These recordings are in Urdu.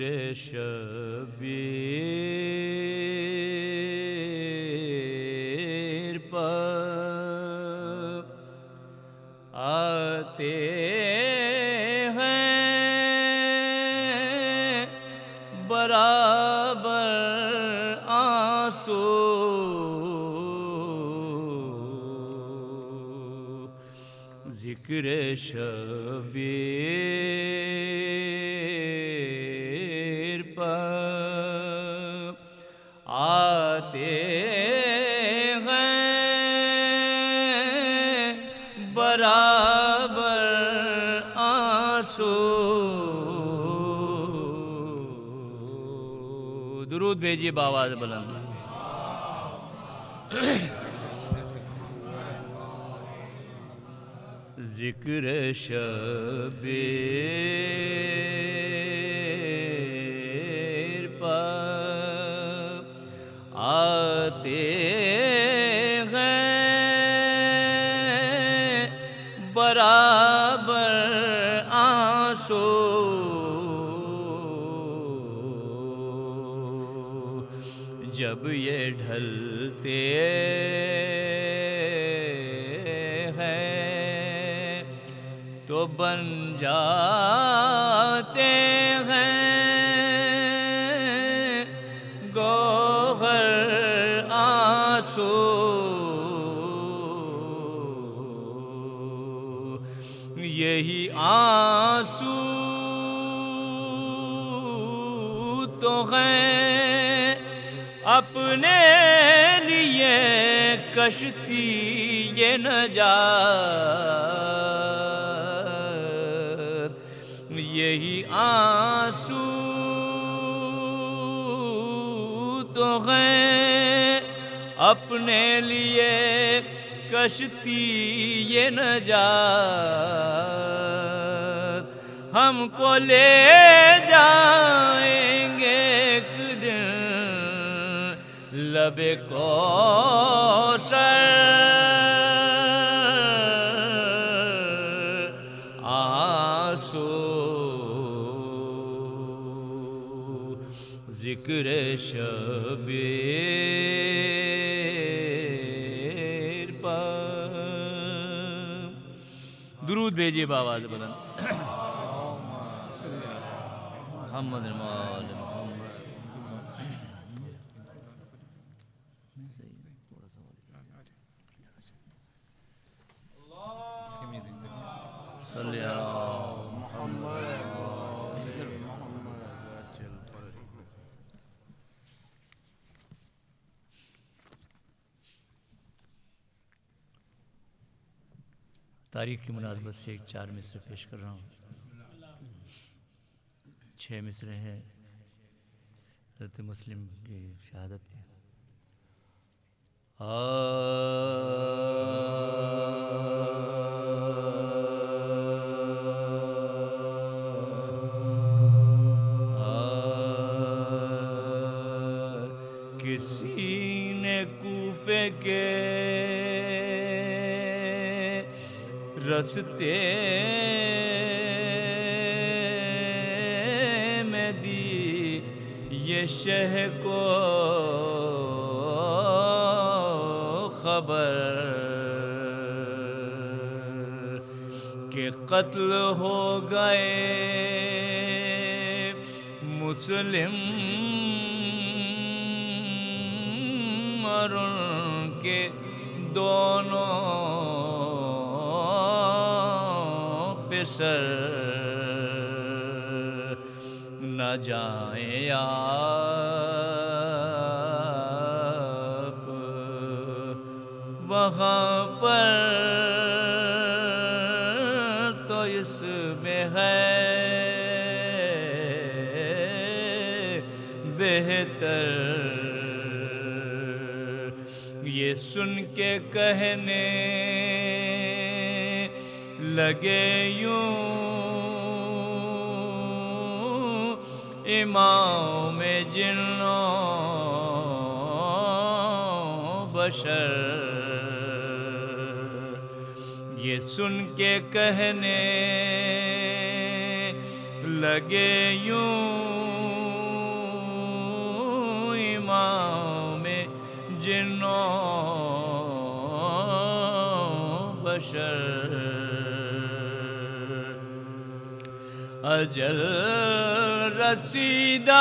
شبیر پر آتے ہیں برابر آنسو، ذکر شبیر پر آتے ہیں برابر آنسو۔ درود بھیجیے بآواز بلند۔ ذکر شبیر پر آتے ہیں برابر آنسو، جب یہ ڈھلتے تو بن جاتے ہیں گوہر آنسو، یہی آنسو تو ہیں اپنے لیے کشتی یہ نجات، یہی آنسو تو ہیں اپنے لیے کشتی یہ نجات، ہم کو لے جائیں گے ایک دن لب کوثر آنسو، ذکر شبیر پر درود بھیجیے بآواز بلند۔ محمد المال محمد۔ صلی اللہ محمد۔ تاریخ کی مناسبت سے ایک 4 مصرے پیش کر رہا ہوں۔ 6 مصرے ہیں حضرت مسلم کی شہادت کے۔ کسی نے کوفے کے رستے میں دی یہ شہ کو خبر کہ قتل ہو گئے مسلم اور ان کے دونوں پسر نہ جائیں آپ وہاں پر تو اس میں ہے بہتر، یہ سن کے کہنے لگے یوں امام جنوں بشر، یہ سن کے کہنے لگے یوں حشر اجل رسیدہ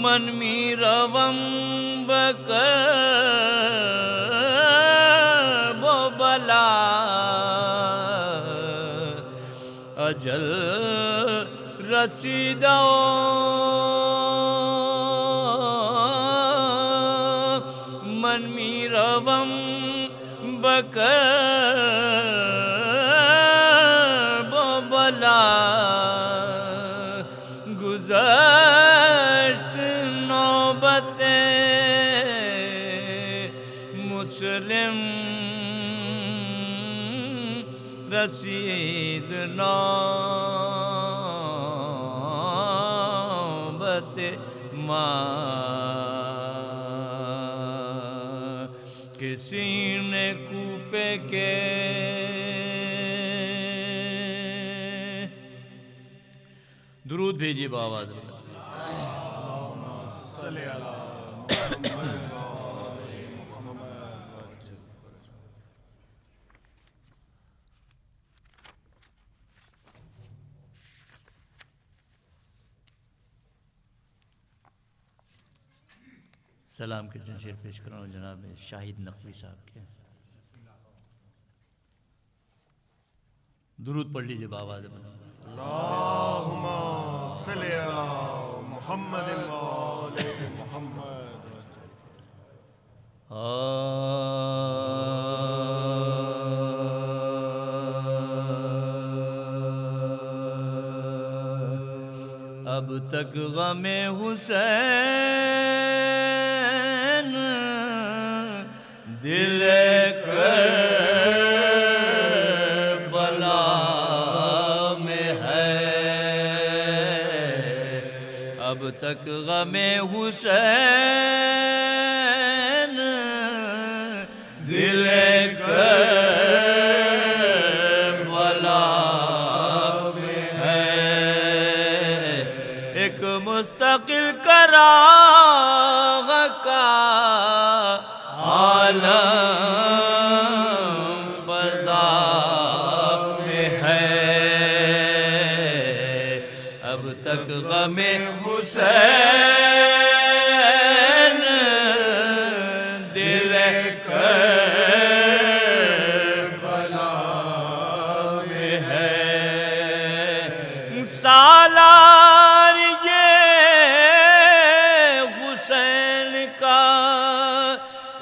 من می روم بکرب و بلا اجل رسیدہ من می روم بکرب و بلا گزشت نوبت مسلم رسید نوبت ماں کسی نے کوفے کے درود بھیجیے بآواز بلند صلی اللہ سلام کے چند شعر پیش کروں جناب شاہد نقوی صاحب کے درود پڑھ لیجئے بآواز بلند اللہم صلی علی محمد و آل محمد اب تک غم حسین دل کربلا میں ہے اب تک غم حسین دل کربلا میں ہے ایک مستقل کراغ کا عالم فضا میں ہے اب تک غم حسین دل کربلا میں ہے سالار یہ حسین کا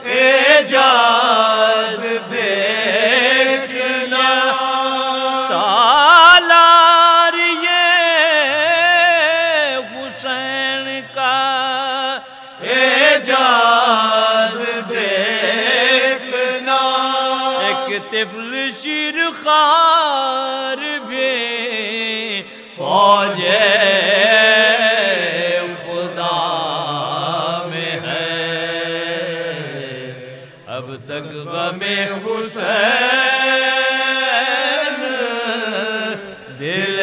اعجاز دیکھنا سالار یہ حسین کا اعجاز دیکھنا ایک طفل شیرخوار بھی فوج خدا میں ہے اب تک غم حسین دل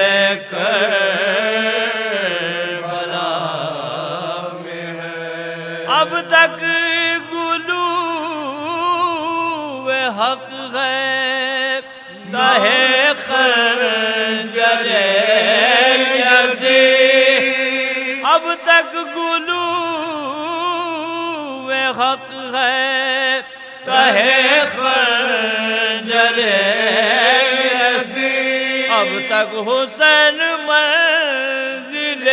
کربلا میں ہے اب تک گلو حق ہے دہے خنجر یزید اب تک گلو حق ہے دہے خنجر یزید اب تک حسین منزل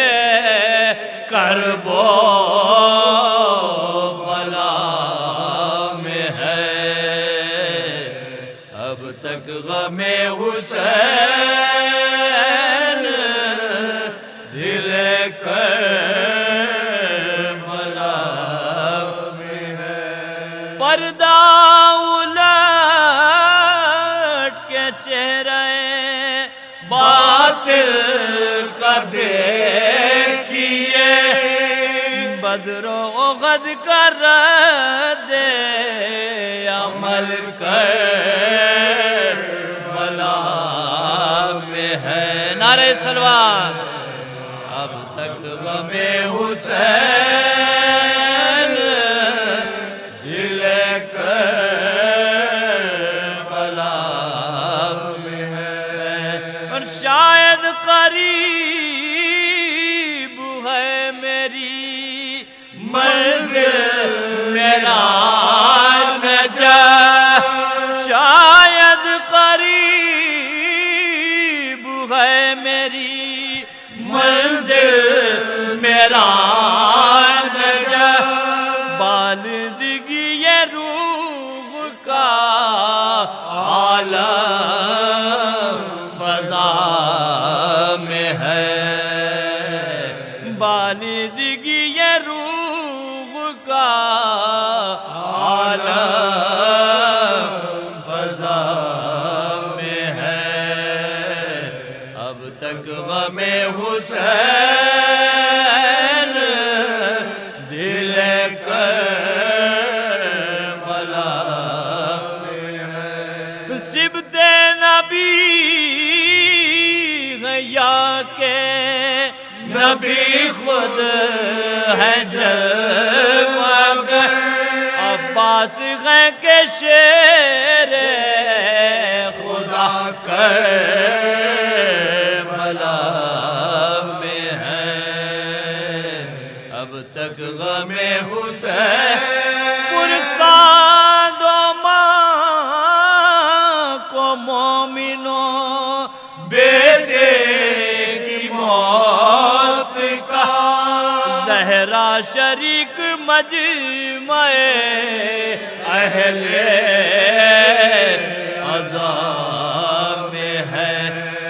کرب و بلا میں ہے اب تک غم حسین دل کربلا میں ہے پردہ الٹ کے چہرے باطل کا دیکھیے بدر و غد کر دے عمل کربلا میں ہے نعرہ سلوات اب تک غم حسین شاید قریب ہے میری منزل میرا نجات، شاید قریب ہے میری منزل میرا نجات، بالدگی یہ روح کا عالم فضا میں ہے، بالدگی یہ روح کا عالم فضا میں ہے، اب تک غم حسین دل کربلا میں ہے، سبت نبی ہے یا کہ نبی خود ہے جلوگر، عباس ہے کہ شیر خدا کربلا میں ہے، اب تک غم حسین پرستان دو ماں کو مومنوں بیٹے کی موت کا، زہرا شریک مجمع اہل عذاب میں ہے،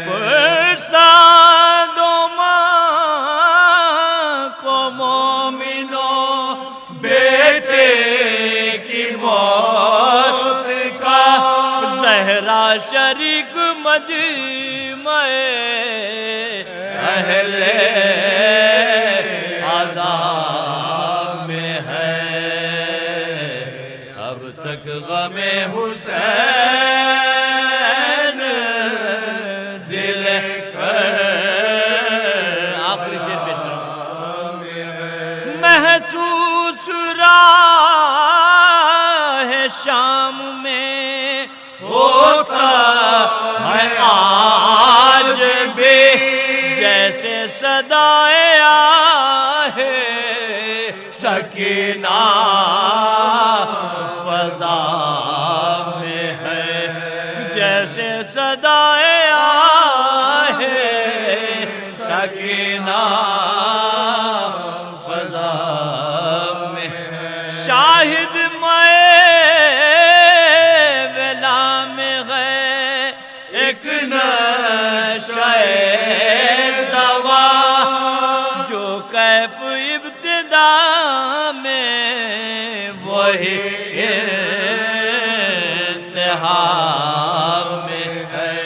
پرستان دو ماں کو مومنوں بیٹے کی موت کا، زہرا شریک مجمع اہل عذاب میں ہے، اب تک غم حسین دل کر، آخری شعر پیش کروں، محسوس راہ شام میں ہوتا ہے آج بھی، جیسے صدائے آہے سکینہ فضا میں ہے، جیسے صدائے آہے سکینہ فضا میں، شاہد ولا میں ہے ایک نشہ دوا، جو کیف ابتدا میں وہی انتہا میں ہے،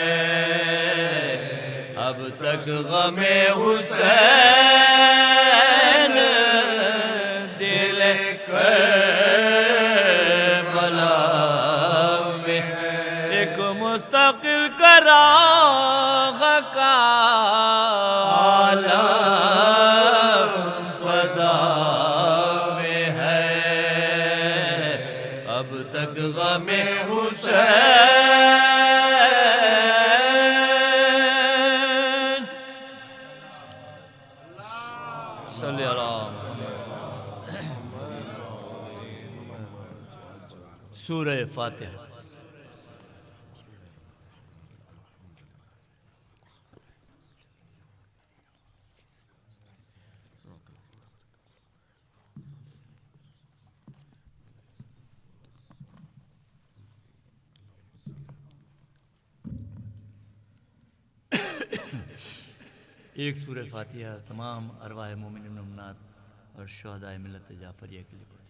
اب تک غم حسین دل کربلا میں، ایک مستقل کراغ کا عالم فضا میں ہے، اب تک غم حسین صلی اللہ سورہ فاتحہ۔ ایک سورہ فاتحہ تمام ارواح مومنین مومنات اور شہدائے ملت جعفریہ کے لیے پڑھ دیجیے۔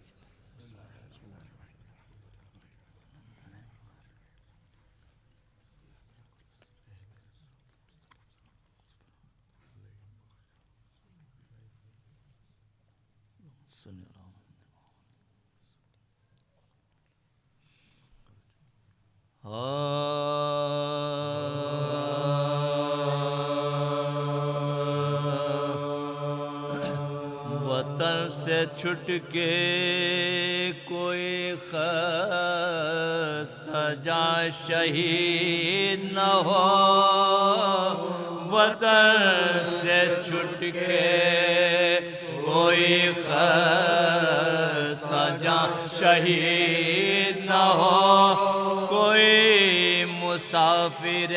صلی اللہ وطن سے چھٹ کے کوئی خستہ جاں شہید نہ ہو، وطن سے چھٹ کے کوئی خستہ جاں شہید نہ ہو، کوئی مسافر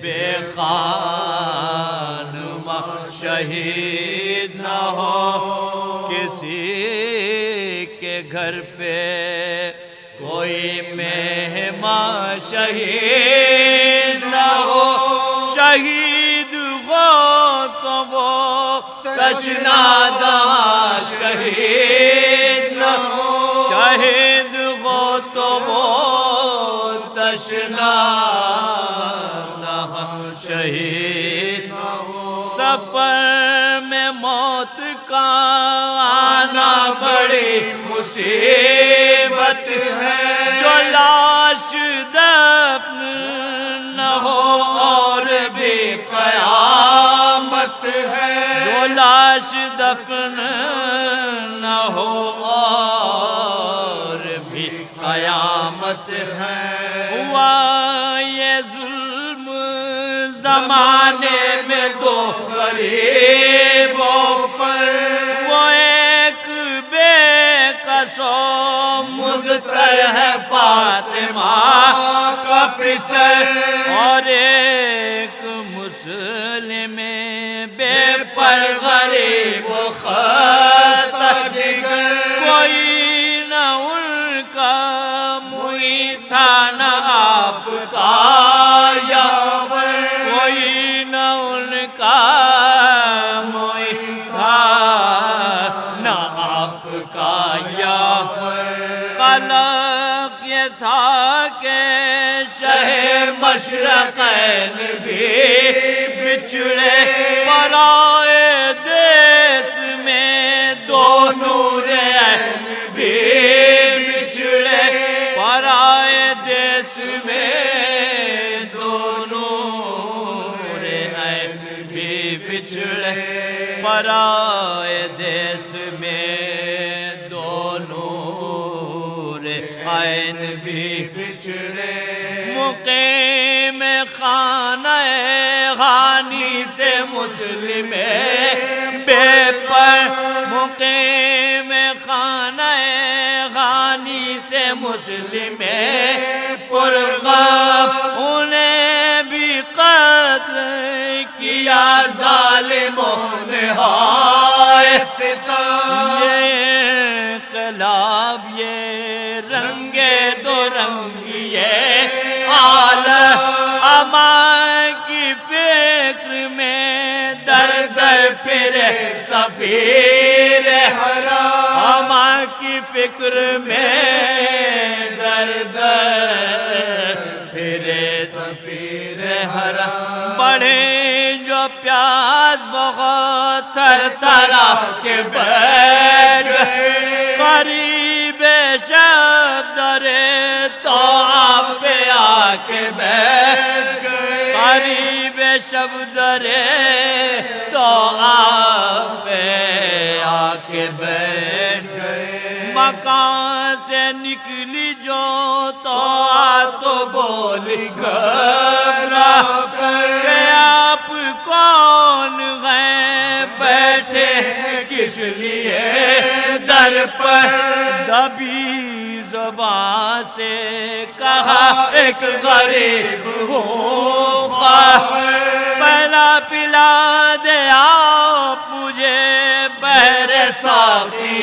بے خانماں شہید نہ ہو، کسی کے گھر پہ کوئی مہمان شہید نہ ہو، شہید ہو تو وہ تشنہ شہید نہ ہو، شہید ہو تو وہ تشنہ شہید نہ ہو۔ سفر میں موت کا آنا بڑی مصیبت ہے، جو لاش دفن نہ ہو اور بھی قیامت ہے، جو لاش دفن نہ ہو اور بھی قیامت ہے۔ ہوا یہ ظلم زمانے میں دو غریبوں پر، وہ ایک بے کس و مضطر ہے فاطمہ کا پسر، اور ایک مسلم بے پر غریب و خستہ جگر، کوئی نہ ان کا موئی تھا نہ آپ کا یاور، کوئی نہ ان کا موئی تھا نہ آپ کا یاور۔ خلق یہ تھا کہ شہ مشرقین بھی بچھڑے، پرائے دیس میں دو نور عین بھی بچھڑے، پرائے دیس میں دو نور عین بھی بچھڑے، پرائے دیس میں دو نور عین بھی بچھڑے۔ مقیم خانہ غانی تھے مسلم بے پر، مقیم خانہ غانی تھے مسلم پرغم، انہیں بھی قتل کیا ظالموں نے ہائے ستم۔ یہ انقلاب یہ رنگے دو رنگ یہ عالم، امان کی فکر میں در در پھرے سفیر حرام، امان کی فکر میں در در پھرے سفیر حرام۔ بڑھے جو پیاس بہت تھر تھرا کے بیٹھ گئے، قریب شب درے تو آپ پہ آ کے بیٹھ گئے، قریب شب درے تو آپ پہ آ کے بیٹھ گئے۔ مکان سے نکلی جو تو بولی گھبرا کر کہ آپ کون ہیں، بیٹھے کس لیے در پر؟ دبی زبان سے کہا ایک غریب ہوں، پہلا پلا دے آپ مجھے بحر ساقی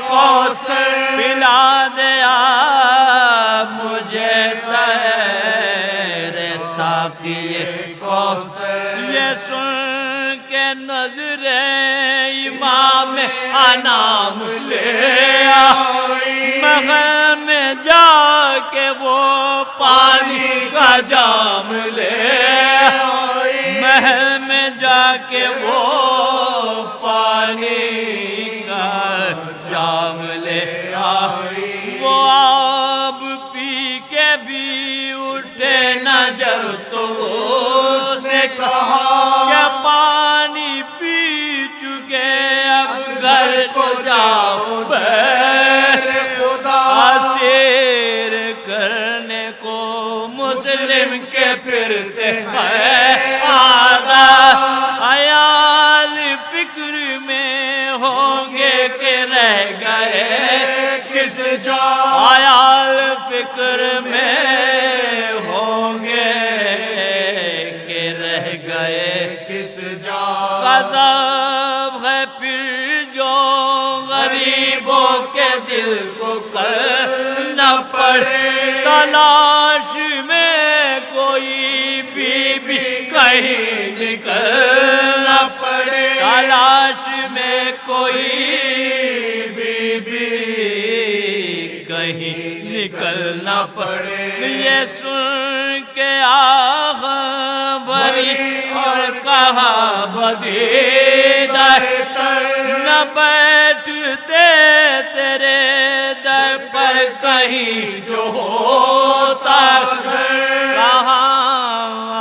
کوثر، پلا دے آپ مجھے بحر ساقی کوثر۔ یہ سن کے نظر امام انام لے آئی، محل میں جا کے وہ پانی کا جام لے آئی، محل میں جا کے وہ پانی کا جام لے آئی۔ وہ آب پی کے بھی اٹھے نہ جب تو اس نے کہا کہ پانی پی چکے اب گھر کو جاؤ بہر خدا، اسیر کرنے کو مسلم کے پھرتے ہیں فکر میں ہوں گے کہ رہ گئے کس جا غضب ہے پھر جو غریبوں کے دل کو کرنا پڑے تلاش میں کوئی بی بی کہیں نکلنا پڑے تلاش میں کوئی بی بی کہیں نکلنا پڑے یہ سن کے آہ بھری اور کہا بدیدہ نہ بیٹھتے تیرے در پر کہیں جو ہوتا کہاں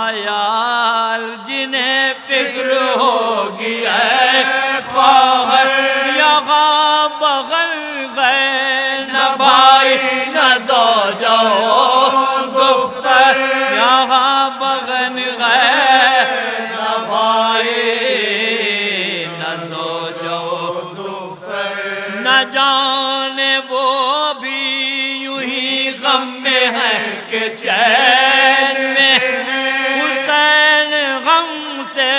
عیال جنہیں فکر ہوگی اے خواہر یہاں بغل گئے نہ بھائی نہ زوجہ دختر یہاں بغل گئے نہ بھائی نہ زوجہ دختر نہ جانے وہ بھی یوں ہی غم میں ہے کہ چین میں حسین غم سے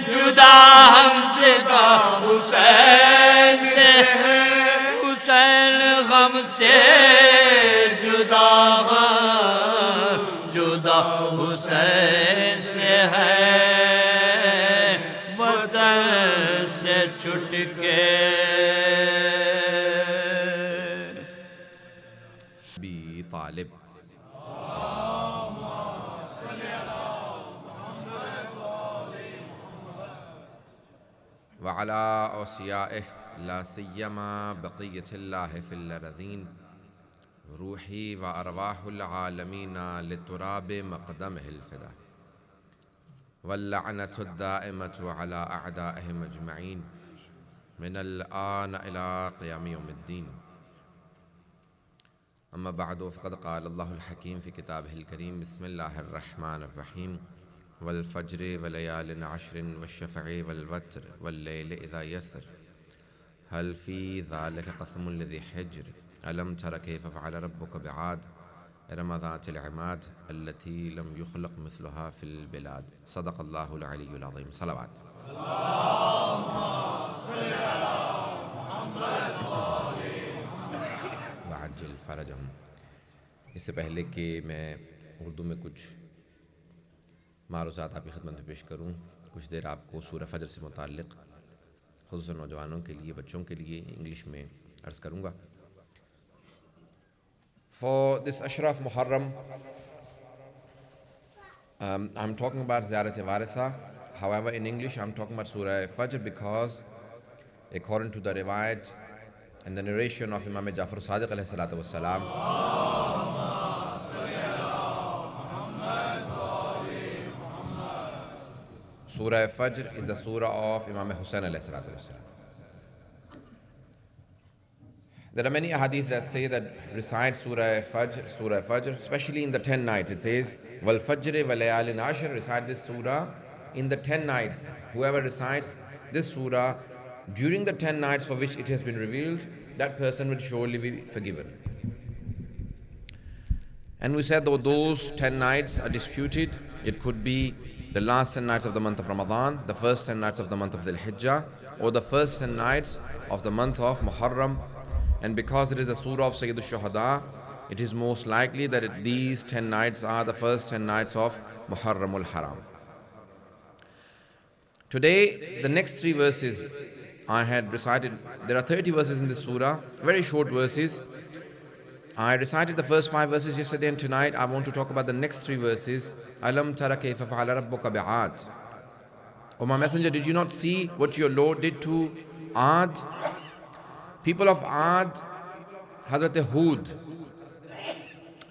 جدا ہم سے کا حسین سے حسین غم سے جدا حسین سے ہے وطن سے چھٹ کے ابی طالب وعلى أوصيائه لا سيما بقية الله في الأرضين روحي وأرواح العالمين لتراب مقدمه الفدا واللعنة الدائمة على أعدائهم أجمعين من الآن إلى قيام يوم الدين أما بعد فقد قال الله الحكيم في كتابه الكريم بسم الله الرحمن الرحيم والفجر وليال عشر والشفع والوتر والليل إذا يسر هل في ذلك قسم لذي حجر ألم تر كيف فعل ربك بعاد إرم ذات العماد التي لم يخلق مثلها في البلاد صدق الله العلي العظيم صلوات وعجل فرجهم اس سے پہلے کہ میں اردو میں کچھ معروضات آپ کی خدمت میں پیش کروں کچھ دیر آپ کو سورہ فجر سے متعلق خصوصاً نوجوانوں کے لیے بچوں کے لیے انگلش میں عرض کروں گا. For this Ashra of Muharram, I'm talking about Ziyarat-e-Waritha. However, in English, I'm talking about Surah Fajr because according to the riwayat and the narration of Imam Jafar Sadiq alayhi salatu wassalam, Surah Fajr is the surah of Imam Hussain alayhi salatu wassalam. There are many hadiths that say that recite Surah Fajr, especially in the 10 nights. It says, Wal Fajr wal Layalin Ashr, recite this surah in the 10 nights. Whoever recites this surah during the 10 nights for which it has been revealed, that person will surely be forgiven. And we said that those 10 nights are disputed. It could be the last 10 nights of the month of Ramadan, the first 10 nights of the month of Dhul Hijjah, or the first 10 nights of the month of Muharram. And because it is a surah of Sayyid al-Shuhada, it is most likely that these 10 nights are the first 10 nights of Muharram al-Haram. Today, the next 3 verses I had recited, there are 30 verses in this surah, very short verses. I recited the first 5 verses yesterday, and tonight I want to talk about the next 3 verses. Alam tara kayfa fa'ala rabbuka bi'ad. O my messenger, did you not see what your Lord did to Ad? People of Ad, Hazrat Hud,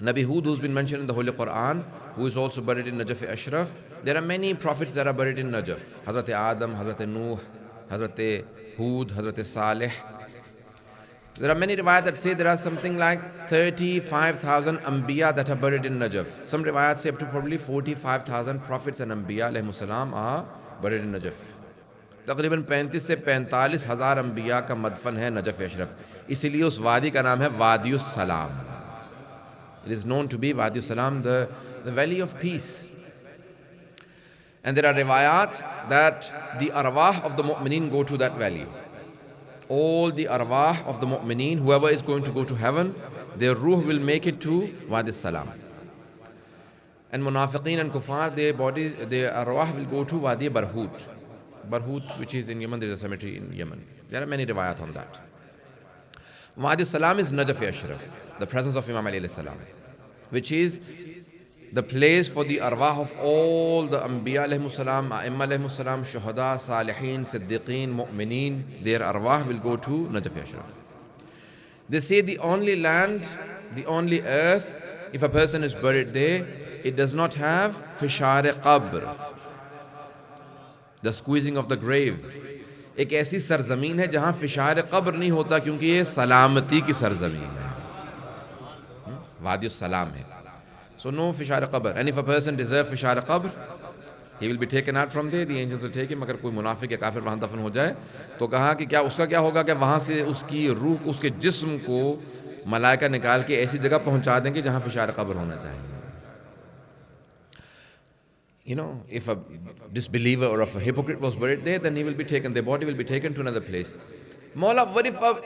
Nabi Hud, who's been mentioned in the Holy Quran, who is also buried in Najaf-e-Ashraf. There are many prophets that are buried in Najaf. Hazrat Adam, Hazrat Nuh, Hazrat Hud, Hazrat Saleh. There are many riwayat that say there are something like 35,000 Anbiya that are buried in Najaf. Some riwayat say up to probably 45,000 prophets and Anbiya alayhimus salam are buried in Najaf. تقریباً 35 سے 45 ہزار انبیاء کا مدفن ہے نجف اشرف. اسی لیے اس وادی کا نام ہے وادی السلام. It is known to be Wadi Salam, the valley of peace. And there are riwayat that the arwah of the mu'mineen go to that valley. All the arwah of the mu'mineen, whoever is going to go to heaven, their ruh will make it to Wadi Salam. And munafiqeen and kuffar, their bodies, their arwah will go to Wadi Barhut. Barhut, which is in Yemen, there is a cemetery in Yemen. There are many riwayat on that. Wadi Salam is Najaf Ashraf, the presence of Imam Ali alayhi salam, which is the place for the arwah of all the Anbiya alayhimu salam, A'imma alayhimu salam, Shuhada, Salihin, Siddiqeen, Mu'mineen. Their arwah will go to Najaf Ashraf. They say the only land, the only earth, if a person is buried there, it does not have fishar qabr, the squeezing of the grave. ایک ایسی سرزمین ہے جہاں فشار قبر نہیں ہوتا کیونکہ یہ سلامتی کی سرزمین ہے, وادی السلام ہے. So no fishar qabr. And if a person deserves fishar qabr, he will be taken out from there, the angels will take him. اگر کوئی منافق یا کافر وہاں دفن ہو جائے تو کہا کہ کیا اس کا کیا ہوگا, کہ وہاں سے اس کی روح, اس کے جسم کو ملائکہ نکال کے ایسی جگہ پہنچا دیں گے جہاں فشار قبر ہونا چاہیے. You know, if a disbeliever or if a hypocrite was buried there, then he will be taken, their body will be taken to another place. Mawla, what if a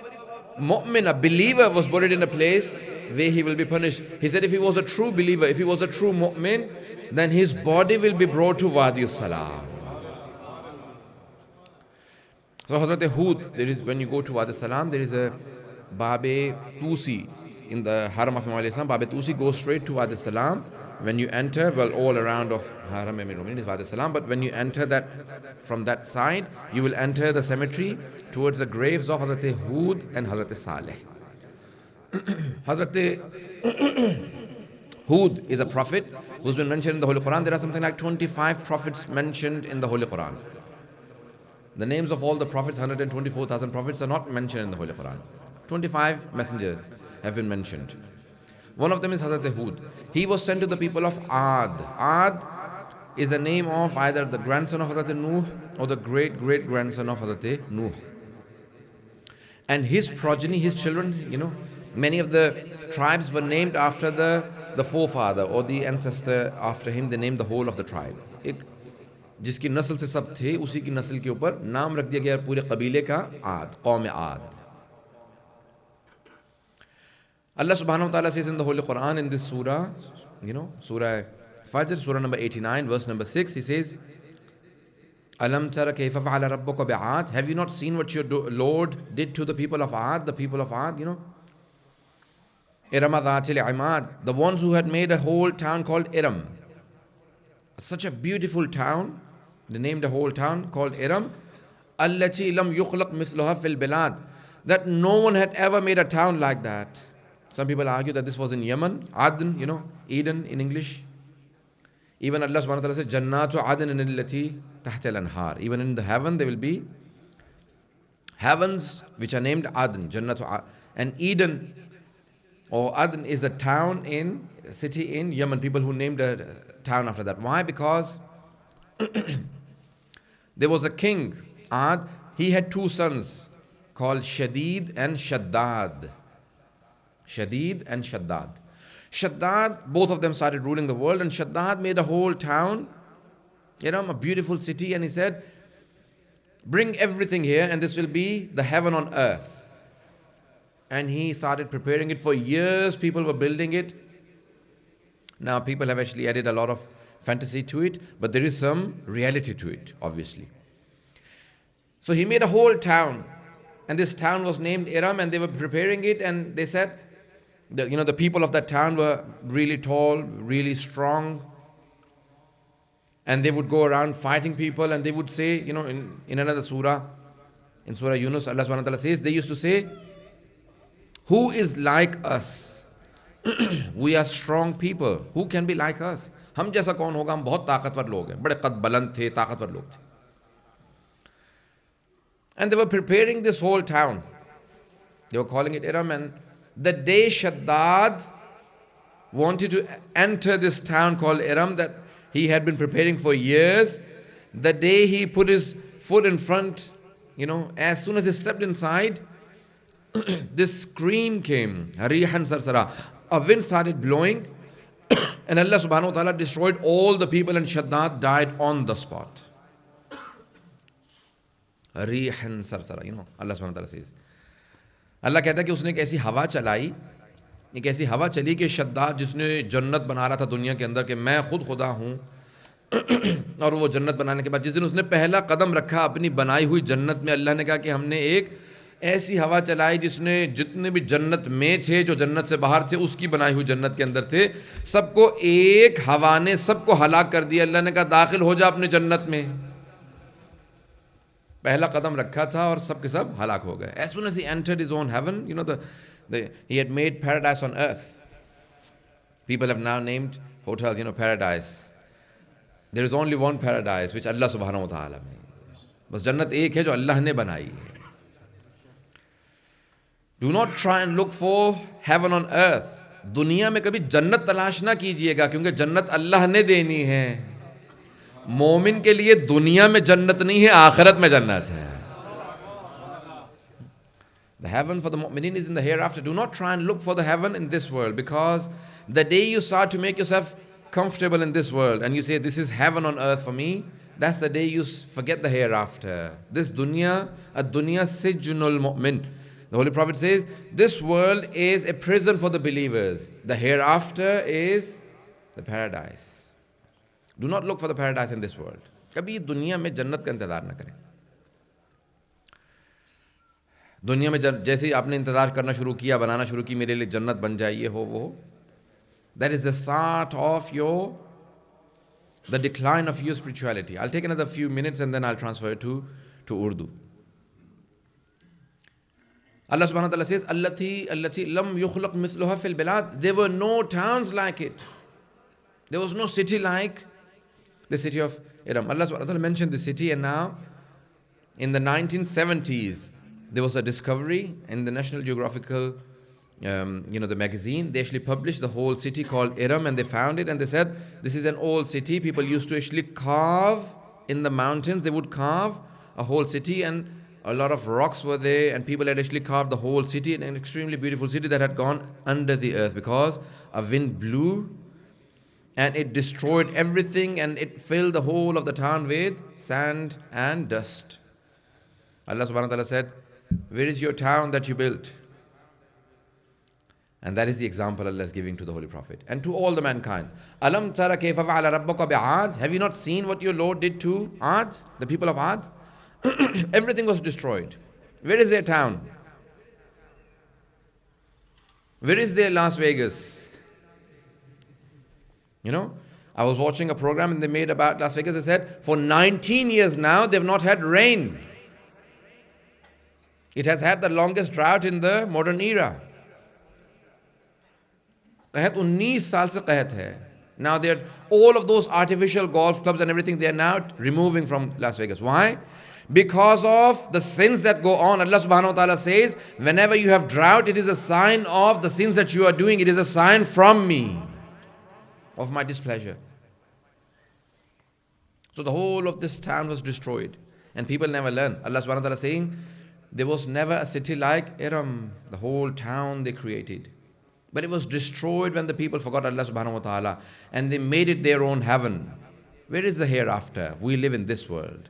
mu'min, a believer was buried in a place where he will be punished? He said if he was a true believer, if he was a true mu'min, then his body will be brought to Wadi Salam. So Hazrat Hud, there is, when you go to Wadi Salam, there is a Babe Tusi in the Haram of Imam Ali Islam. Babe Tusi goes straight to Wadi Salam. When you enter, well, all around of Haram Emir is Wadi Salam, but when you enter that, from that side, you will enter the cemetery towards the graves of Hazrat Hud and Hazrat Saleh. Hazrat Hud is a prophet who's been mentioned in the Holy Quran. There are something like 25 prophets mentioned in the Holy Quran. The names of all the prophets, 124,000 prophets, are not mentioned in the Holy Quran. 25 messengers have been mentioned. One of them is Hazrat Hud. He was sent to the people of Ad. Ad is the name of either the grandson of Hazrat Nuh or the great-great-grandson of Hazrat Nuh. And his progeny, his children, you know, many of the tribes were named after the forefather or the ancestor after him. They named the whole of the tribe. جس کی نسل سے سب تھے اسی کی نسل کے اوپر نام رکھ دیا گیا پورے قبیلے کا عاد, قوم عاد. Allah subhanahu wa ta'ala says in the Holy Quran, in this surah, you know, Surah Fajr, Surah number 89, verse number 6, he says, Alam tara kayfa fa'ala rabbuka bi'ad? Have you not seen what your Lord did to the people of Ad, the people of Ad, you know? Irama dhatil imad, the ones who had made a whole town called Iram. Such a beautiful town, they named a whole town called Iram. Allati lam yukhlaq mithluha fil bilad, that no one had ever made a town like that. Some people argue that this was in Yemen, Aden, you know, Eden in English. Even Allah subhanahu wa ta'ala said, Jannatu Aden allati tahta al-anhar. Even in the heaven there will be heavens which are named Aden, Jannatu Aden. And Eden or Aden is a town in, a city in Yemen. People who named a town after that. Why? Because there was a king, Ad. He had two sons called Shadid and Shaddad. Shadid and Shaddad. Shaddad, both of them started ruling the world, and Shaddad made a whole town, you know, a beautiful city, and he said, bring everything here and this will be the heaven on earth. And he started preparing it for years. People were building it. Now people have actually added a lot of fantasy to it, but there is some reality to it, obviously. So he made a whole town, and this town was named Iram, and they were preparing it, and they said, the people of that town were really tall, really strong, and they would go around fighting people, and they would say, in another surah, in Surah Yunus, Allah subhanahu wa ta'ala says, they used to say, who is like us? We are strong people. Who can be like us? ہم جیسا کون ہوگا, ہم بہت طاقتور لوگ ہیں, بڑے قد بلند تھے, طاقتور لوگ تھے. And they were preparing this whole town. They were calling it Iram, and the day Shaddad wanted to enter this town called Iram that he had been preparing for years, the day he put his foot in front, as soon as he stepped inside, this scream came, Rihan Sarsara, a wind started blowing and Allah subhanahu wa ta'ala destroyed all the people and Shaddad died on the spot. Rihan sarsara, Allah subhanahu wa ta'ala says. اللہ کہتا ہے کہ اس نے ایک ایسی ہوا چلائی, ایک ایسی ہوا چلی کہ شداد جس نے جنت بنا رہا تھا دنیا کے اندر کہ میں خود خدا ہوں, اور وہ جنت بنانے کے بعد جس دن اس نے پہلا قدم رکھا اپنی بنائی ہوئی جنت میں, اللہ نے کہا کہ ہم نے ایک ایسی ہوا چلائی جس نے جتنے بھی جنت میں تھے, جو جنت سے باہر تھے, اس کی بنائی ہوئی جنت کے اندر تھے, سب کو ایک ہوا نے سب کو ہلاک کر دیا. اللہ نے کہا داخل ہو جا اپنے جنت میں. پہلا قدم رکھا تھا اور سب کے سب ہلاک ہو گئے. As soon as he entered his own heaven, he had made paradise on earth. People have now named hotels, paradise. There is only one paradise which Allah subhanahu wa ta'ala made. بس جنت ایک ہے جو اللہ نے بنائی ہے. Do not try and look for heaven on earth. دنیا میں کبھی جنت تلاش نہ کیجئے گا, کیونکہ جنت اللہ نے دینی ہے. مومن کے لیے دنیا میں جنت نہیں ہے, آخرت میں جنت ہے. The heaven for the mu'mineen is in the hereafter. Do not try and look for the heaven in this world, because the day you start to make yourself comfortable in this world and you say this is heaven on earth for me, that's the day you forget the hereafter. This dunya, ad-dunya sijnul mu'min. The Holy Prophet says this world is a prison for the believers. The hereafter is the paradise. Do not look for the paradise in this world. کبھی دنیا میں جنت کا انتظار نہ کریں. دنیا میں جیسے آپ نے انتظار کرنا شروع کیا, بنانا شروع کی میرے لیے جنت بن جائے, یہ ہو وہ ہو, that is the start of the decline of your spirituality. I'll take another few minutes and then I'll transfer it to Urdu. Allah subhanahu wa ta'ala says, allati lam yukhlaq mithluha fil bilad. There were no towns like it. There was no city like the city of Iram. Allah subhanahu wa ta'ala mentioned the city, and now in the 1970s there was a discovery in the National Geographical the magazine. They actually published the whole city called Iram, and they found it and they said this is an old city. People used to actually carve in the mountains. They would carve a whole city, and a lot of rocks were there, and people had actually carved the whole city, an extremely beautiful city that had gone under the earth because a wind blew and it destroyed everything, and it filled the whole of the town with sand and dust. Allah subhanahu wa ta'ala said, where is your town that you built? And that is the example Allah is giving to the Holy Prophet and to all the mankind. Alam tara kayfa fa'ala rabbuka bi'ad? Have you not seen what your Lord did to Ad, the people of Ad? Everything was destroyed. Where is their town? Where is their Las Vegas? I was watching a program and they made about Las Vegas. They said for 19 years now they've not had rain. It has had the longest drought in the modern era. قحط 19 سال سے قحط ہے. Now all of those artificial golf clubs and everything, they are now removing from Las Vegas. Why? Because of the sins that go on. Allah subhanahu wa ta'ala says, whenever you have drought, it is a sign of the sins that you are doing. It is a sign from me of my displeasure. So the whole of this town was destroyed and people never learn. Allah subhanahu wa ta'ala saying, there was never a city like Iram, the whole town they created. But it was destroyed when the people forgot Allah subhanahu wa ta'ala and they made it their own heaven. Where is the hereafter? We live in this world.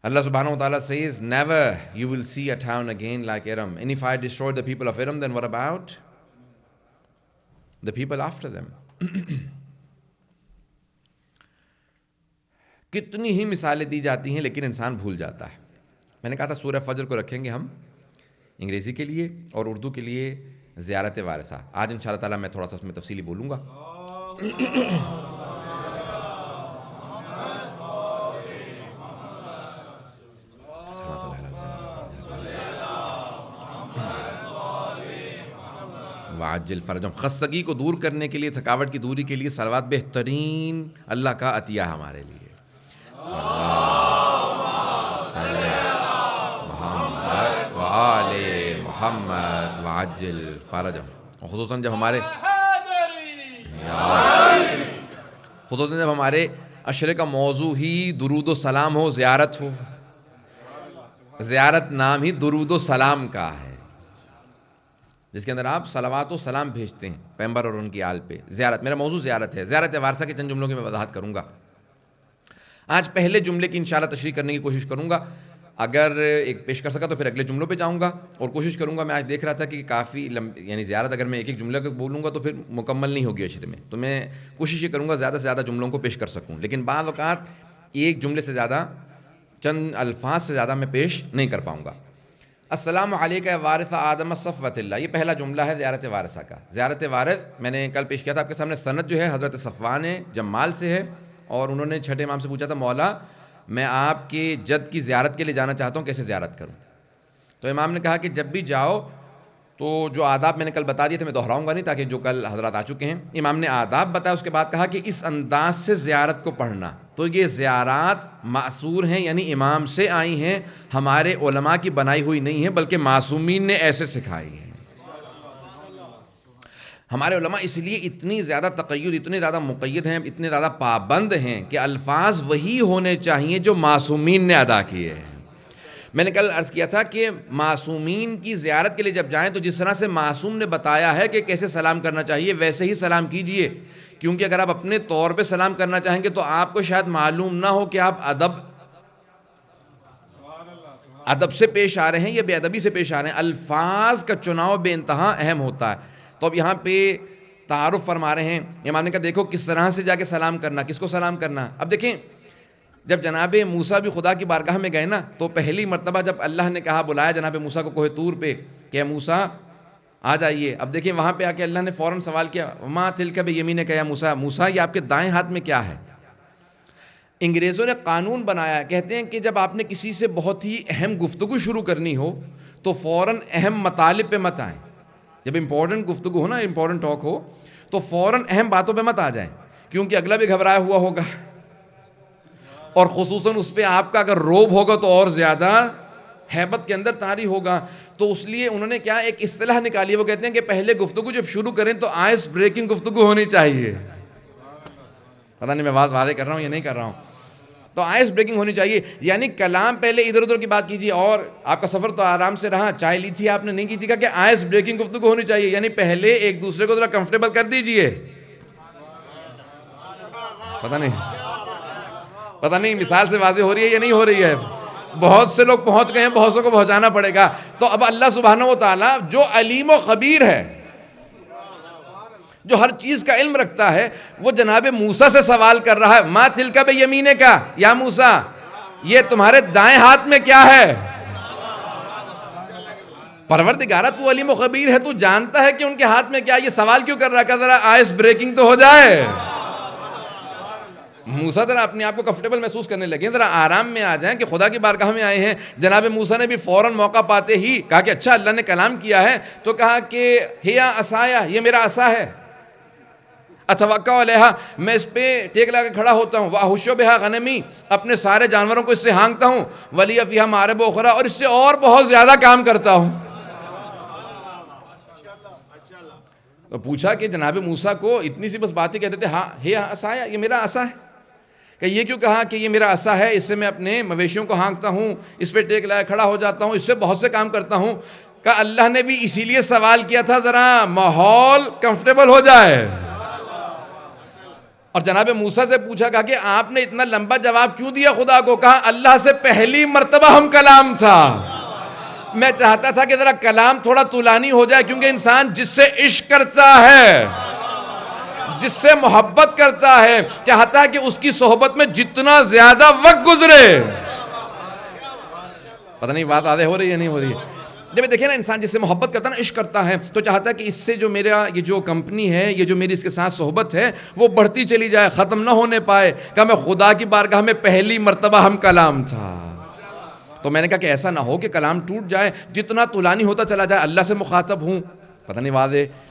Allah subhanahu wa ta'ala says, never you will see a town again like Iram. And if I destroyed the people of Iram, then what about the people after them? کتنی ہی مثالیں دی جاتی ہیں لیکن انسان بھول جاتا ہے. میں نے کہا تھا سورہ فجر کو رکھیں گے ہم انگریزی کے لیے اور اردو کے لیے زیارت وارثہ. آج انشاءاللہ تعالیٰ میں تھوڑا سا اس میں تفصیلی بولوں گا. وعجل فرجہم. خستگی کو دور کرنے کے لیے, تھکاوٹ کی دوری کے لیے صلوات بہترین اللہ کا عطیہ ہمارے لیے. محمد وعجل فرجہم. خصوصاً جب ہمارے عشرے کا موضوع ہی درود و سلام ہو, زیارت ہو. زیارت نام ہی درود و سلام کا ہے. جس کے اندر آپ صلوات و سلام بھیجتے ہیں پیغمبر اور ان کی آل پہ. زیارت، میرا موضوع زیارت ہے. زیارت وارثہ کے چند جملوں کی میں وضاحت کروں گا. آج پہلے جملے کی انشاءاللہ تشریح کرنے کی کوشش کروں گا. اگر ایک پیش کر سکا تو پھر اگلے جملوں پہ جاؤں گا, اور کوشش کروں گا. میں آج دیکھ رہا تھا کہ کافی یعنی زیارت اگر میں ایک ایک جملہ کو بولوں گا تو پھر مکمل نہیں ہوگی عشرے میں, تو میں کوشش یہ کروں گا زیادہ سے زیادہ جملوں کو پیش کر سکوں. لیکن بعض اوقات ایک جملے سے زیادہ, چند الفاظ سے زیادہ میں پیش نہیں کر پاؤں گا. السلام علیکم یا وارث آدم صفوۃ اللہ, یہ پہلا جملہ ہے زیارت وارثہ کا. زیارت وارث میں نے کل پیش کیا تھا آپ کے سامنے. سند جو ہے حضرت صفوان جمال سے ہے, اور انہوں نے چھٹے امام سے پوچھا تھا مولا میں آپ کے جد کی زیارت کے لیے جانا چاہتا ہوں, کیسے زیارت کروں؟ تو امام نے کہا کہ جب بھی جاؤ تو جو آداب میں نے کل بتا دیے تھے میں دہراؤں گا نہیں, تاکہ جو کل حضرات آ چکے ہیں. امام نے آداب بتایا, اس کے بعد کہا کہ اس انداز سے زیارت کو پڑھنا. تو یہ زیارات معصور ہیں, یعنی امام سے آئی ہیں, ہمارے علماء کی بنائی ہوئی نہیں ہیں, بلکہ معصومین نے ایسے سکھائی ہیں. ہمارے علماء اس لیے اتنی زیادہ تقید, اتنے زیادہ مقید ہیں, اتنے زیادہ پابند ہیں کہ الفاظ وہی ہونے چاہیے جو معصومین نے ادا کیے ہیں. میں نے کل عرض کیا تھا کہ معصومین کی زیارت کے لیے جب جائیں تو جس طرح سے معصوم نے بتایا ہے کہ کیسے سلام کرنا چاہیے ویسے ہی سلام کیجئے, کیونکہ اگر آپ اپنے طور پہ سلام کرنا چاہیں گے تو آپ کو شاید معلوم نہ ہو کہ آپ ادب سے پیش آ رہے ہیں یا بے ادبی سے پیش آ رہے ہیں. الفاظ کا چناؤ بے انتہا اہم ہوتا ہے. تو اب یہاں پہ تعارف فرما رہے ہیں. امام نے کہا دیکھو کس طرح سے جا کے سلام کرنا, کس کو سلام کرنا. اب دیکھیں جب جناب موسیٰ بھی خدا کی بارگاہ میں گئے نا, تو پہلی مرتبہ جب اللہ نے کہا, بلایا جناب موسیٰ کو کوہ طور پہ کہ موسیٰ آ جائیے. اب دیکھیں وہاں پہ آ کے اللہ نے فوراً سوال کیا, ما تلک بیمینک یا موسیٰ, موسیٰ یہ آپ کے دائیں ہاتھ میں کیا ہے؟ انگریزوں نے قانون بنایا, کہتے ہیں کہ جب آپ نے کسی سے بہت ہی اہم گفتگو شروع کرنی ہو تو فوراً اہم مطالب پہ مت آئیں. جب امپورٹنٹ گفتگو ہو نا, امپورٹنٹ ٹاک ہو, تو فوراً اہم باتوں پہ مت آ جائیں, کیونکہ اگلا بھی گھبرایا ہوا ہوگا, اور خصوصاً اس پہ آپ کا اگر روب ہوگا تو اور زیادہ ہیبت کے اندر طاری ہوگا. تو اس لیے انہوں نے کیا ایک اصطلاح نکالی, وہ کہتے ہیں کہ پہلے گفتگو جب شروع کریں تو آئس بریکنگ گفتگو ہونی چاہیے. پتہ نہیں میں بات واضح کر رہا ہوں یا نہیں کر رہا ہوں. تو آئس بریکنگ ہونی چاہیے, یعنی کلام پہلے ادھر ادھر کی بات کیجیے. اور آپ کا سفر تو آرام سے رہا, چائے لی تھی آپ نے, نہیں کی تھی, کہ آئس بریکنگ گفتگو ہونی چاہیے, یعنی پہلے ایک دوسرے کو ذرا کمفرٹیبل کر دیجئے. پتہ نہیں مثال سے واضح ہو رہی ہے یا نہیں ہو رہی ہے. بہت سے لوگ پہنچ گئے ہیں, بہت سے کو پہنچانا پڑے گا. تو اب اللہ سبحانہ و تعالیٰ جو علیم و خبیر ہے, جو ہر چیز کا علم رکھتا ہے, وہ جناب موسیٰ سے سوال کر رہا ہے, ما تلک بیمینک یا موسیٰ, یہ تمہارے دائیں ہاتھ میں کیا ہے؟ پروردگارہ تو علیم و خبیر ہے, تو جانتا ہے کہ ان کے ہاتھ میں کیا. یہ سوال کیوں کر رہا ہے؟ کہ ذرا آئس بریکنگ تو ہو جائے. موسیٰ ذرا اپنے آپ کو کمفرٹیبل محسوس کرنے لگے, ذرا آرام میں آ جائیں کہ خدا کی بارگاہ میں آئے ہیں. جناب موسیٰ نے بھی فوراً موقع پاتے ہی کہا کہ اچھا اللہ نے کلام کیا ہے, تو کہا کہ ہیا عصایا, یہ میرا عصا ہے, اتوکا علیہا, میں اس پہ ٹیک لگا کے کھڑا ہوتا ہوں, واحش بہا غنمی, اپنے سارے جانوروں کو اس سے ہانکتا ہوں, ولی فیہا مآرب اخری, اور اس سے اور بہت زیادہ کام کرتا ہوں. تو پوچھا کہ جناب موسیٰ کو اتنی سی بس باتیں کہتے تھے, ہاں ہیا عصایا, یہ میرا عصا ہے. کہ یہ کیوں کہا کہ یہ میرا عصا ہے, اس سے میں اپنے مویشیوں کو ہانکتا ہوں, اس پہ ٹیک لگا کھڑا ہو جاتا ہوں, اس سے بہت سے کام کرتا ہوں. کہ اللہ نے بھی اسی لیے سوال کیا تھا ذرا ماحول کمفرٹیبل ہو جائے. اور جناب موسیٰ سے پوچھا, کہا کہ آپ نے اتنا لمبا جواب کیوں دیا خدا کو؟ کہا اللہ سے پہلی مرتبہ ہم کلام تھا, میں چاہتا تھا کہ ذرا کلام تھوڑا طولانی ہو جائے, کیونکہ انسان جس سے عشق کرتا ہے, جس سے محبت کرتا ہے, چاہتا ہے کہ اس کی صحبت میں جتنا زیادہ وقت گزرے. پتہ نہیں بات واضح ہو رہی ہے نہیں ہو رہی ہے. جب دیکھیں نا انسان جس سے محبت کرتا ہے نا, عشق کرتا ہے, تو چاہتا ہے کہ اس سے جو میرا یہ جو کمپنی ہے, یہ جو میری اس کے ساتھ صحبت ہے, وہ بڑھتی چلی جائے, ختم نہ ہونے پائے. کہ میں خدا کی بارگاہ میں پہلی مرتبہ ہم کلام تھا. تو میں نے کہا کہ ایسا نہ ہو کہ کلام ٹوٹ جائے, جتنا طولانی ہوتا چلا جائے, اللہ سے مخاطب ہوں. پتہ نہیں واضح.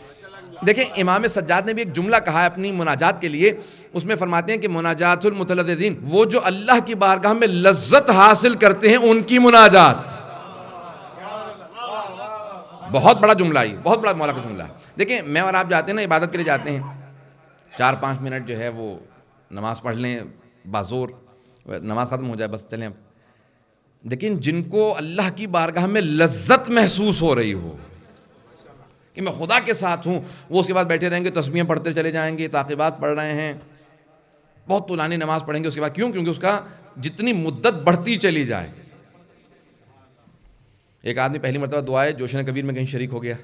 دیکھیں امام سجاد نے بھی ایک جملہ کہا ہے اپنی مناجات کے لیے, اس میں فرماتے ہیں کہ مناجات المتلذذین, وہ جو اللہ کی بارگاہ میں لذت حاصل کرتے ہیں ان کی مناجات. بہت بڑا جملہ ہے, بہت بڑا مولا کا جملہ ہے. دیکھیں میں اور آپ جاتے ہیں نا, عبادت کے لیے جاتے ہیں, 4-5 منٹ جو ہے وہ نماز پڑھ لیں بازور, نماز ختم ہو جائے بس چلیں. لیکن جن کو اللہ کی بارگاہ میں لذت محسوس ہو رہی ہو, کہ میں خدا کے ساتھ ہوں. وہ اس کے بعد بیٹھے رہیں گے, تسبیحیں پڑھتے چلے جائیں گے, تعقیبات پڑھ رہے ہیں, بہت طولانی نماز پڑھیں گے اس کے بعد. کیوں؟ کیونکہ اس کا جتنی مدت بڑھتی چلی جائے. ایک آدمی پہلی مرتبہ دعائے جوشن کبیر میں کہیں شریک ہو گیا.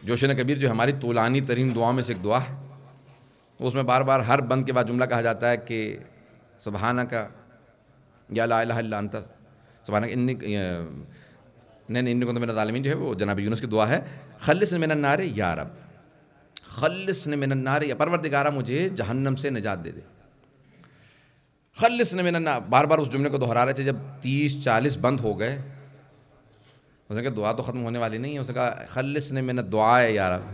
جوشن کبیر جو ہماری طولانی ترین دعاؤں میں سے ایک دعا ہے, اس میں بار بار ہر بند کے بعد جملہ کہا جاتا ہے کہ سبحانک یا لا الہ الا انت سبحانک انی کنت من الظالمین, جو ہے وہ جناب یونس کی دعا ہے. خلصنی من النار یا رب, خلصنی من النار, یا پروردگارہ مجھے جہنم سے نجات دے دے. خلصنی من النار, بار بار اس جملے کو دہرا رہے تھے. جب 30-40 بند ہو گئے, اس نے کہا دعا تو ختم ہونے والی نہیں ہے. اس نے کہا خلصنی من الدعاء یا رب.